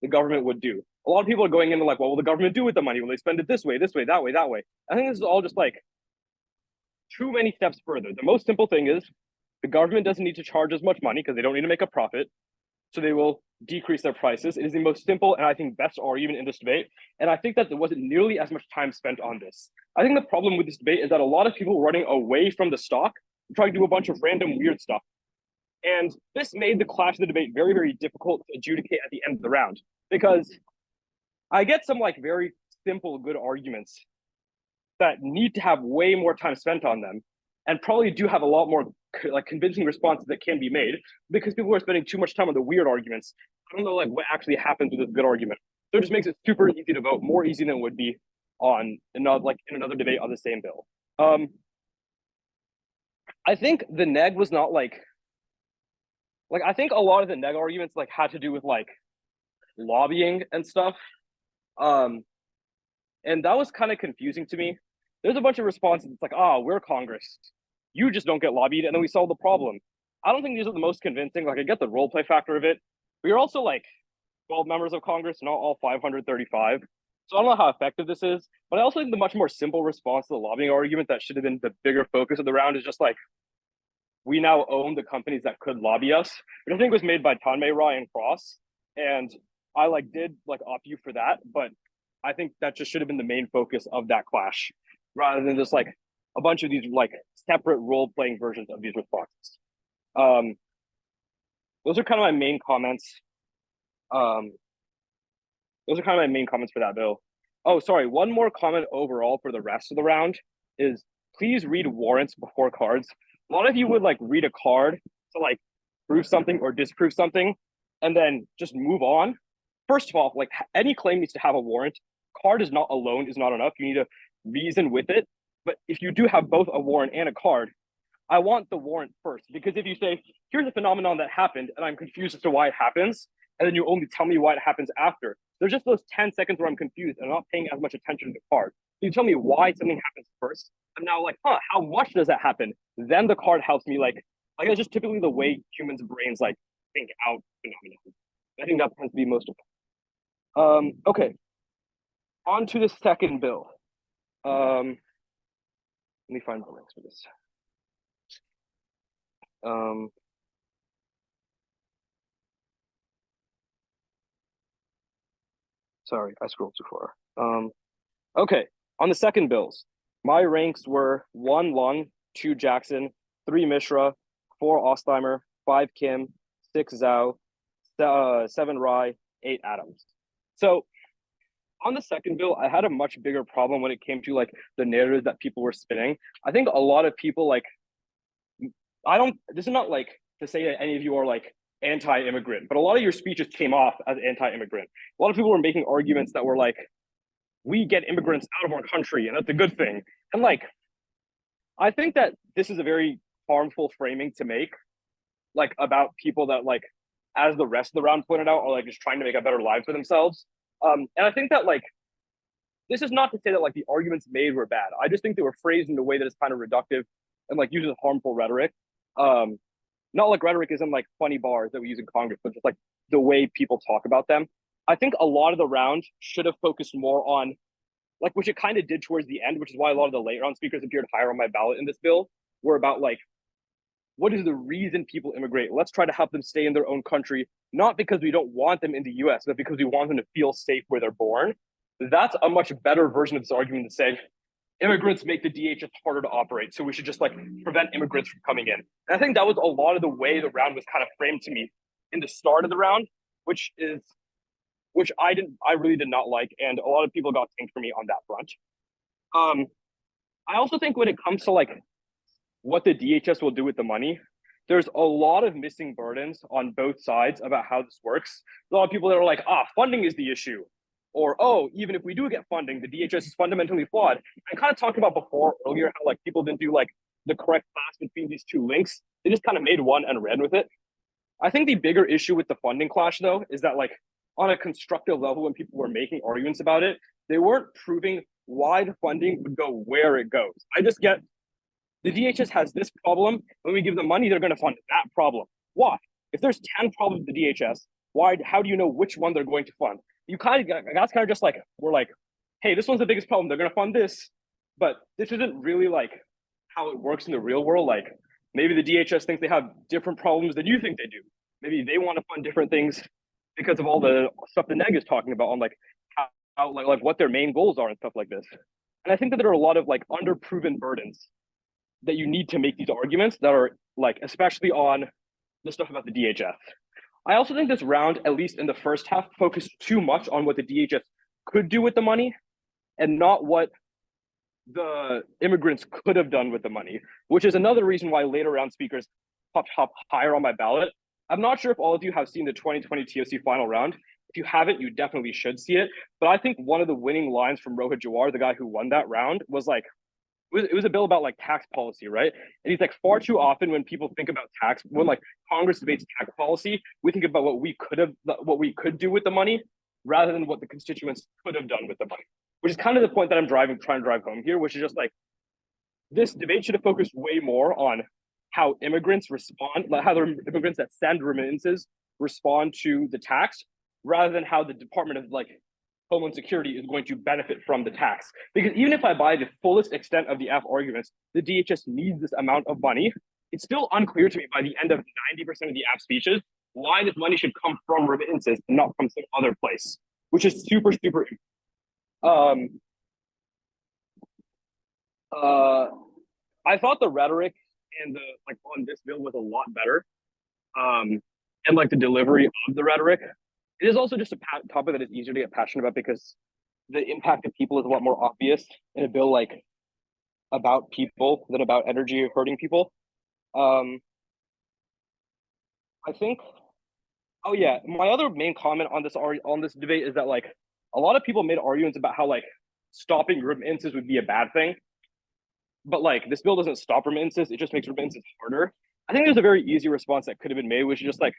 the government would do. A lot of people are going in and like, what will the government do with the money? Will they spend it this way, that way, that way? I think this is all just like too many steps further. The most simple thing is the government doesn't need to charge as much money because they don't need to make a profit. So they will decrease their prices. It is the most simple and I think best argument in this debate. And I think that there wasn't nearly as much time spent on this. I think the problem with this debate is that a lot of people were running away from the stock, trying to do a bunch of random weird stuff. And this made the clash of the debate very, very difficult to adjudicate at the end of the round, because I get some like very simple, good arguments that need to have way more time spent on them. and probably do have a lot more like convincing responses that can be made because people are spending too much time on the weird arguments. I don't know like what actually happens with a good argument. So it just makes it super easy to vote, more easy than it would be on another debate on the same bill. I think the neg was not like I think a lot of the neg arguments like had to do with like lobbying and stuff. And that was kind of confusing to me. There's a bunch of responses. It's like, we're Congress. You just don't get lobbied, and then we solve the problem. I don't think these are the most convincing. Like, I get the role play factor of it, but you're also like 12 members of Congress, not all 535. So I don't know how effective this is, but I also think the much more simple response to the lobbying argument that should have been the bigger focus of the round is just like, we now own the companies that could lobby us, which I think was made by Tammy, Ryan Cross, and I did opt you for that, but I think that just should have been the main focus of that clash, rather than just like a bunch of these like separate role-playing versions of these responses. Those are kind of my main comments. Those are kind of my main comments for that bill. Oh, sorry, one more comment overall for the rest of the round is please read warrants before cards. A lot of you would like read a card to like prove something or disprove something and then just move on. First of all, like any claim needs to have a warrant. Card is not alone is not enough. You need to reason with it. But if you do have both a warrant and a card, I want the warrant first, because if you say, here's a phenomenon that happened and I'm confused as to why it happens, and then you only tell me why it happens after, there's just those 10 seconds where I'm confused and I'm not paying as much attention to the card. You tell me why something happens first. I'm now like, how much does that happen? Then the card helps me like it's just typically the way humans' brains like think out phenomena. I think that tends to be most of it. Okay. On to the second bill. Let me find the links for this. Sorry, I scrolled too far. Okay, on the second bills, my ranks were 1 Lung, 2 Jackson, 3 Misra, 4 Ostheimer, 5 Kim, 6 Zhou, 7 Rai, 8 Adams. So on the second bill, I had a much bigger problem when it came to like the narrative that people were spinning. I think a lot of people like, this is not like to say that any of you are like anti-immigrant, but a lot of your speeches came off as anti-immigrant. A lot of people were making arguments that were like, we get immigrants out of our country and that's a good thing. And like, I think that this is a very harmful framing to make, like about people that like, as the rest of the round pointed out, are like just trying to make a better life for themselves. And I think that like, this is not to say that like the arguments made were bad. I just think they were phrased in a way that is kind of reductive and like uses harmful rhetoric. Not like rhetoric isn't like funny bars that we use in Congress, but just like the way people talk about them. I think a lot of the round should have focused more on, like, which it kind of did towards the end, which is why a lot of the late round speakers appeared higher on my ballot in this bill, were about like, what is the reason people immigrate? Let's try to help them stay in their own country, not because we don't want them in the US, but because we want them to feel safe where they're born. That's a much better version of this argument than saying, immigrants make the DHS harder to operate, so we should just like prevent immigrants from coming in. And I think that was a lot of the way the round was kind of framed to me in the start of the round, which I really did not like, and a lot of people got tanked for me on that front. I also think when it comes to like what the DHS will do with the money, there's a lot of missing burdens on both sides about how this works. There's a lot of people that are like, funding is the issue. Or, even if we do get funding, the DHS is fundamentally flawed. I kind of talked about earlier how like people didn't do like the correct class between these two links. They just kind of made one and ran with it. I think the bigger issue with the funding clash though is that like on a constructive level, when people were making arguments about it, they weren't proving why the funding would go where it goes. I just get the DHS has this problem. When we give them money, they're going to fund that problem. Why? If there's 10 problems with the DHS, how do you know which one they're going to fund? That's kind of just like, we're like, hey, this one's the biggest problem. They're going to fund this. But this isn't really like how it works in the real world. Like maybe the DHS thinks they have different problems than you think they do. Maybe they want to fund different things because of all the stuff the neg is talking about on like how like what their main goals are and stuff like this. And I think that there are a lot of like underproven burdens that you need to make these arguments that are like, especially on the stuff about the DHS. I also think this round, at least in the first half, focused too much on what the DHS could do with the money and not what the immigrants could have done with the money, which is another reason why later round speakers popped higher on my ballot. I'm not sure if all of you have seen the 2020 TOC final round. If you haven't, you definitely should see it. But I think one of the winning lines from Rohit Jawar, the guy who won that round, was like, it was a bill about like tax policy, right? And he's like, far too often when people think about tax, when like Congress debates tax policy, we think about what we could do with the money rather than what the constituents could have done with the money, which is kind of the point that I'm trying to drive home here, which is just like, this debate should have focused way more on how immigrants respond, like how the immigrants that send remittances respond to the tax, rather than how the Department of like Homeland Security is going to benefit from the tax. Because even if I buy the fullest extent of the F arguments, the DHS needs this amount of money. It's still unclear to me by the end of 90% of the F speeches why this money should come from remittances and not from some other place, which is super, super. I thought the rhetoric and the like on this bill was a lot better, and like the delivery of the rhetoric. It is also just a topic that is easier to get passionate about because the impact of people is a lot more obvious in a bill like about people than about energy hurting people. I think. Oh yeah, my other main comment on this debate is that like a lot of people made arguments about how like stopping remittances would be a bad thing, but like this bill doesn't stop remittances; it just makes remittances harder. I think there's a very easy response that could have been made, which is just like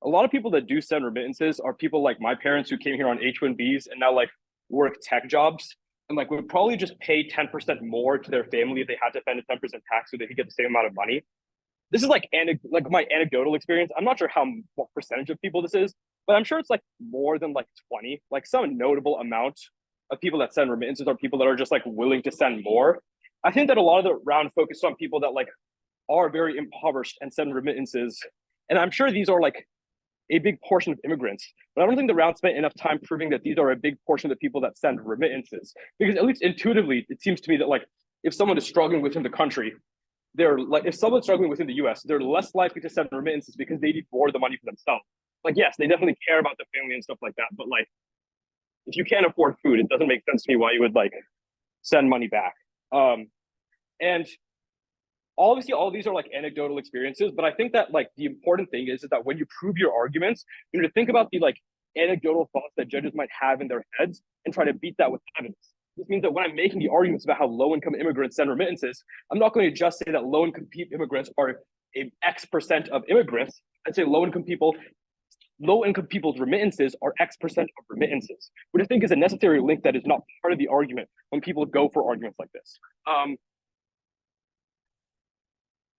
a lot of people that do send remittances are people like my parents who came here on H-1Bs and now like work tech jobs and like would probably just pay 10% more to their family if they had to spend a 10% tax so they could get the same amount of money. This is like my anecdotal experience. I'm not sure what percentage of people this is, but I'm sure it's like more than like 20. Like some notable amount of people that send remittances are people that are just like willing to send more. I think that a lot of the round focused on people that like are very impoverished and send remittances. And I'm sure these are like a big portion of immigrants, but I don't think the round spent enough time proving that these are a big portion of the people that send remittances. Because at least intuitively, it seems to me that like if someone is struggling within the country, they're like if someone's struggling within the US, they're less likely to send remittances because they need more of the money for themselves. Like yes, they definitely care about the family and stuff like that, but like if you can't afford food, it doesn't make sense to me why you would like send money back. And obviously all of these are like anecdotal experiences, but I think that like the important thing is that when you prove your arguments, you need to think about the like anecdotal thoughts that judges might have in their heads and try to beat that with evidence. This means that when I'm making the arguments about how low-income immigrants send remittances, I'm not going to just say that low-income immigrants are a X% of immigrants. I'd say low-income people's remittances are X% of remittances, which I think is a necessary link that is not part of the argument when people go for arguments like this.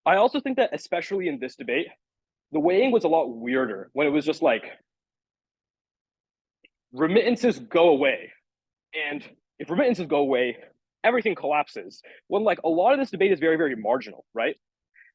I also think that especially in this debate, the weighing was a lot weirder when it was just like remittances go away. And if remittances go away, everything collapses. When like a lot of this debate is very, very marginal, right?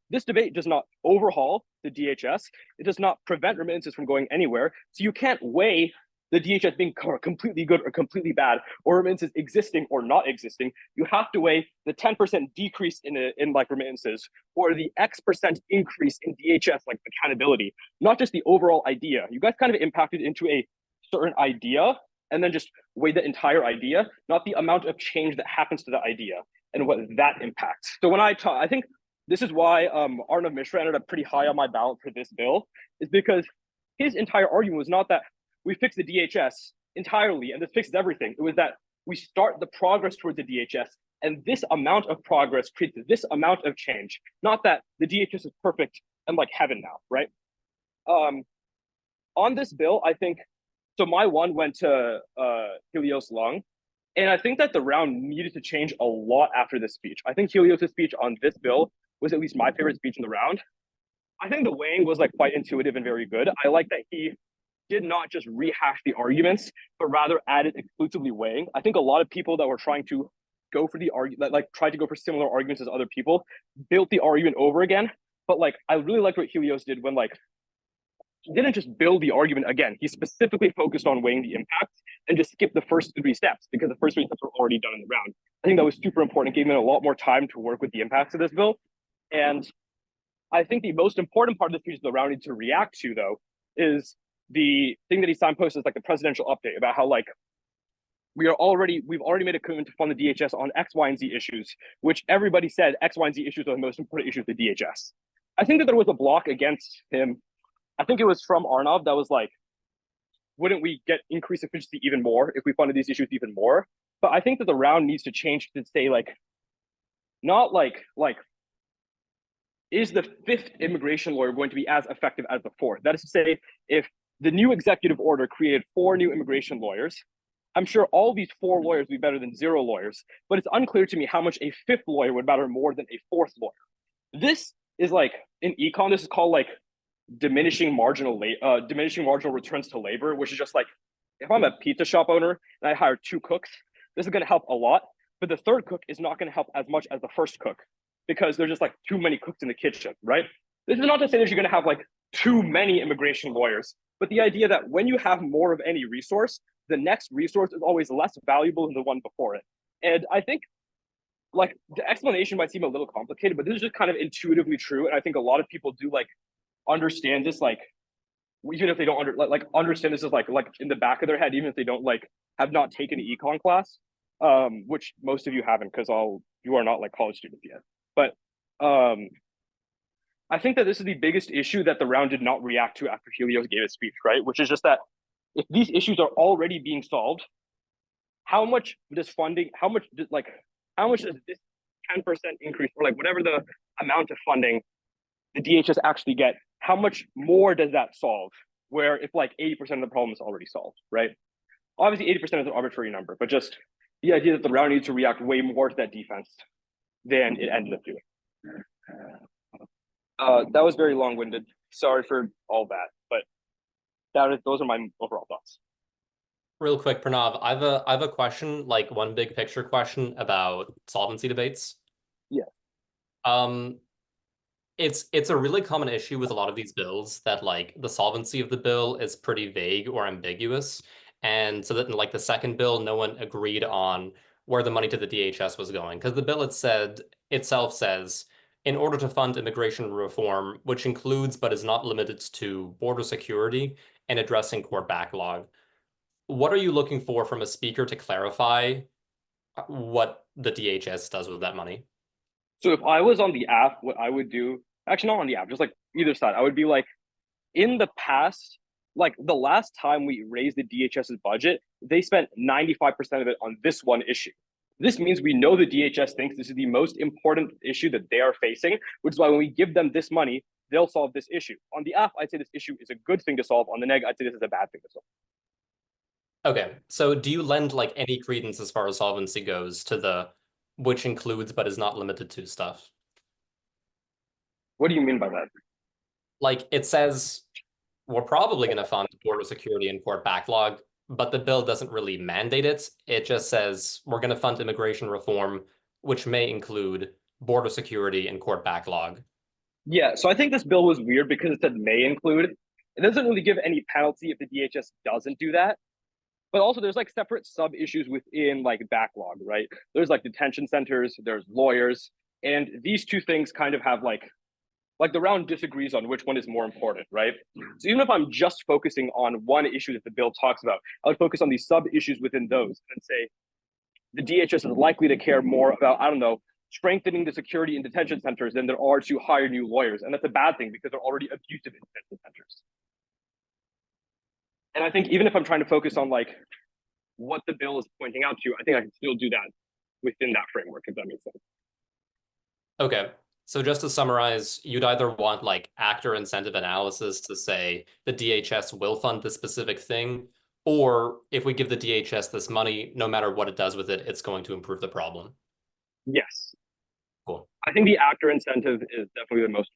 This debate does not overhaul the DHS. It does not prevent remittances from going anywhere. So you can't weigh the DHS being completely good or completely bad, or remittances existing or not existing. You have to weigh the 10% decrease in like remittances or the X% increase in DHS like accountability, not just the overall idea. You guys kind of impacted into a certain idea and then just weigh the entire idea, not the amount of change that happens to the idea and what that impacts. So when I think this is why Arnav Misra ended up pretty high on my ballot for this bill, is because his entire argument was not that we fix the DHS entirely and this fixes everything. It was that we start the progress towards the DHS and this amount of progress creates this amount of change. Not that the DHS is perfect and like heaven now, right? On this bill, I think, so my one went to Helios Lung. And I think that the round needed to change a lot after this speech. I think Helios' speech on this bill was at least my favorite speech in the round. I think the weighing was like quite intuitive and very good. I like that he did not just rehash the arguments, but rather added exclusively weighing. I think a lot of people that were trying to go for the argument, like tried to go for similar arguments as other people, built the argument over again. But like, I really liked what Helios did when like, he didn't just build the argument again. He specifically focused on weighing the impact and just skipped the first 3 steps because the first 3 steps were already done in the round. I think that was super important. It gave him a lot more time to work with the impacts of this bill. And I think the most important part of the speech the round needs to react to, though, is the thing that he signposted as like the presidential update about how like we've already made a commitment to fund the DHS on X, Y, and Z issues, which everybody said X, Y, and Z issues are the most important issues of the DHS. I think that there was a block against him. I think it was from Arnav that was like, wouldn't we get increased efficiency even more if we funded these issues even more? But I think that the round needs to change to say like, not like is the fifth immigration lawyer going to be as effective as the fourth? That is to say, if the new executive order created 4 new immigration lawyers, I'm sure all these 4 lawyers would be better than 0 lawyers, but it's unclear to me how much a 5th lawyer would matter more than a 4th lawyer. This is like, in econ, this is called like diminishing marginal returns to labor, which is just like, if I'm a pizza shop owner and I hire 2 cooks, this is going to help a lot, but the 3rd cook is not going to help as much as the 1st cook because there's just like too many cooks in the kitchen, right? This is not to say that you're going to have like too many immigration lawyers, but the idea that when you have more of any resource, the next resource is always less valuable than the one before it. And I think like the explanation might seem a little complicated, but this is just kind of intuitively true. And I think a lot of people do like understand this, like even if they don't understand this is like in the back of their head, even if they don't like have not taken an econ class, which most of you haven't because you are not like college students yet. But I think that this is the biggest issue that the round did not react to after Helios gave his speech, right? Which is just that if these issues are already being solved, how much does this 10% increase or like whatever the amount of funding the DHS actually get, how much more does that solve? Where if like 80% of the problem is already solved, right? Obviously 80% is an arbitrary number, but just the idea that the round needs to react way more to that defense than it ended up doing. That was very long-winded. Sorry for all that, but those are my overall thoughts. Real quick, Pranav, I have a question, like one big picture question about solvency debates. Yeah. It's a really common issue with a lot of these bills that like the solvency of the bill is pretty vague or ambiguous. And so that in like the second bill, no one agreed on where the money to the DHS was going. Because the bill itself says, in order to fund immigration reform, which includes but is not limited to border security and addressing court backlog. What are you looking for from a speaker to clarify what the DHS does with that money? So if I was on the app, what I would do, actually not on the app, just like either side, I would be like, in the past, like the last time we raised the DHS's budget, they spent 95% of it on this one issue. This means we know the DHS thinks this is the most important issue that they are facing, which is why when we give them this money, they'll solve this issue. On the app, I'd say this issue is a good thing to solve. On the neg, I'd say this is a bad thing to solve. Okay, so do you lend like any credence as far as solvency goes to the which includes but is not limited to stuff? What do you mean by that? Like it says we're probably going to fund border security and court backlog, but the bill doesn't really mandate it. It just says we're going to fund immigration reform, which may include border security and court backlog. Yeah, so I think this bill was weird because it said may include. It doesn't really give any penalty if the DHS doesn't do that. But also there's like separate sub issues within like backlog, right? There's like detention centers, there's lawyers, and these two things kind of have like the round disagrees on which one is more important, right? So even if I'm just focusing on one issue that the bill talks about, I would focus on these sub issues within those and say the DHS is likely to care more about, I don't know, strengthening the security in detention centers than there are to hire new lawyers. And that's a bad thing because they're already abusive in detention centers. And I think even if I'm trying to focus on like what the bill is pointing out to, I think I can still do that within that framework, if that makes sense. Okay, so just to summarize, you'd either want like actor incentive analysis to say the DHS will fund this specific thing, or if we give the DHS this money, no matter what it does with it, it's going to improve the problem. Yes. Cool. I think the actor incentive is definitely the most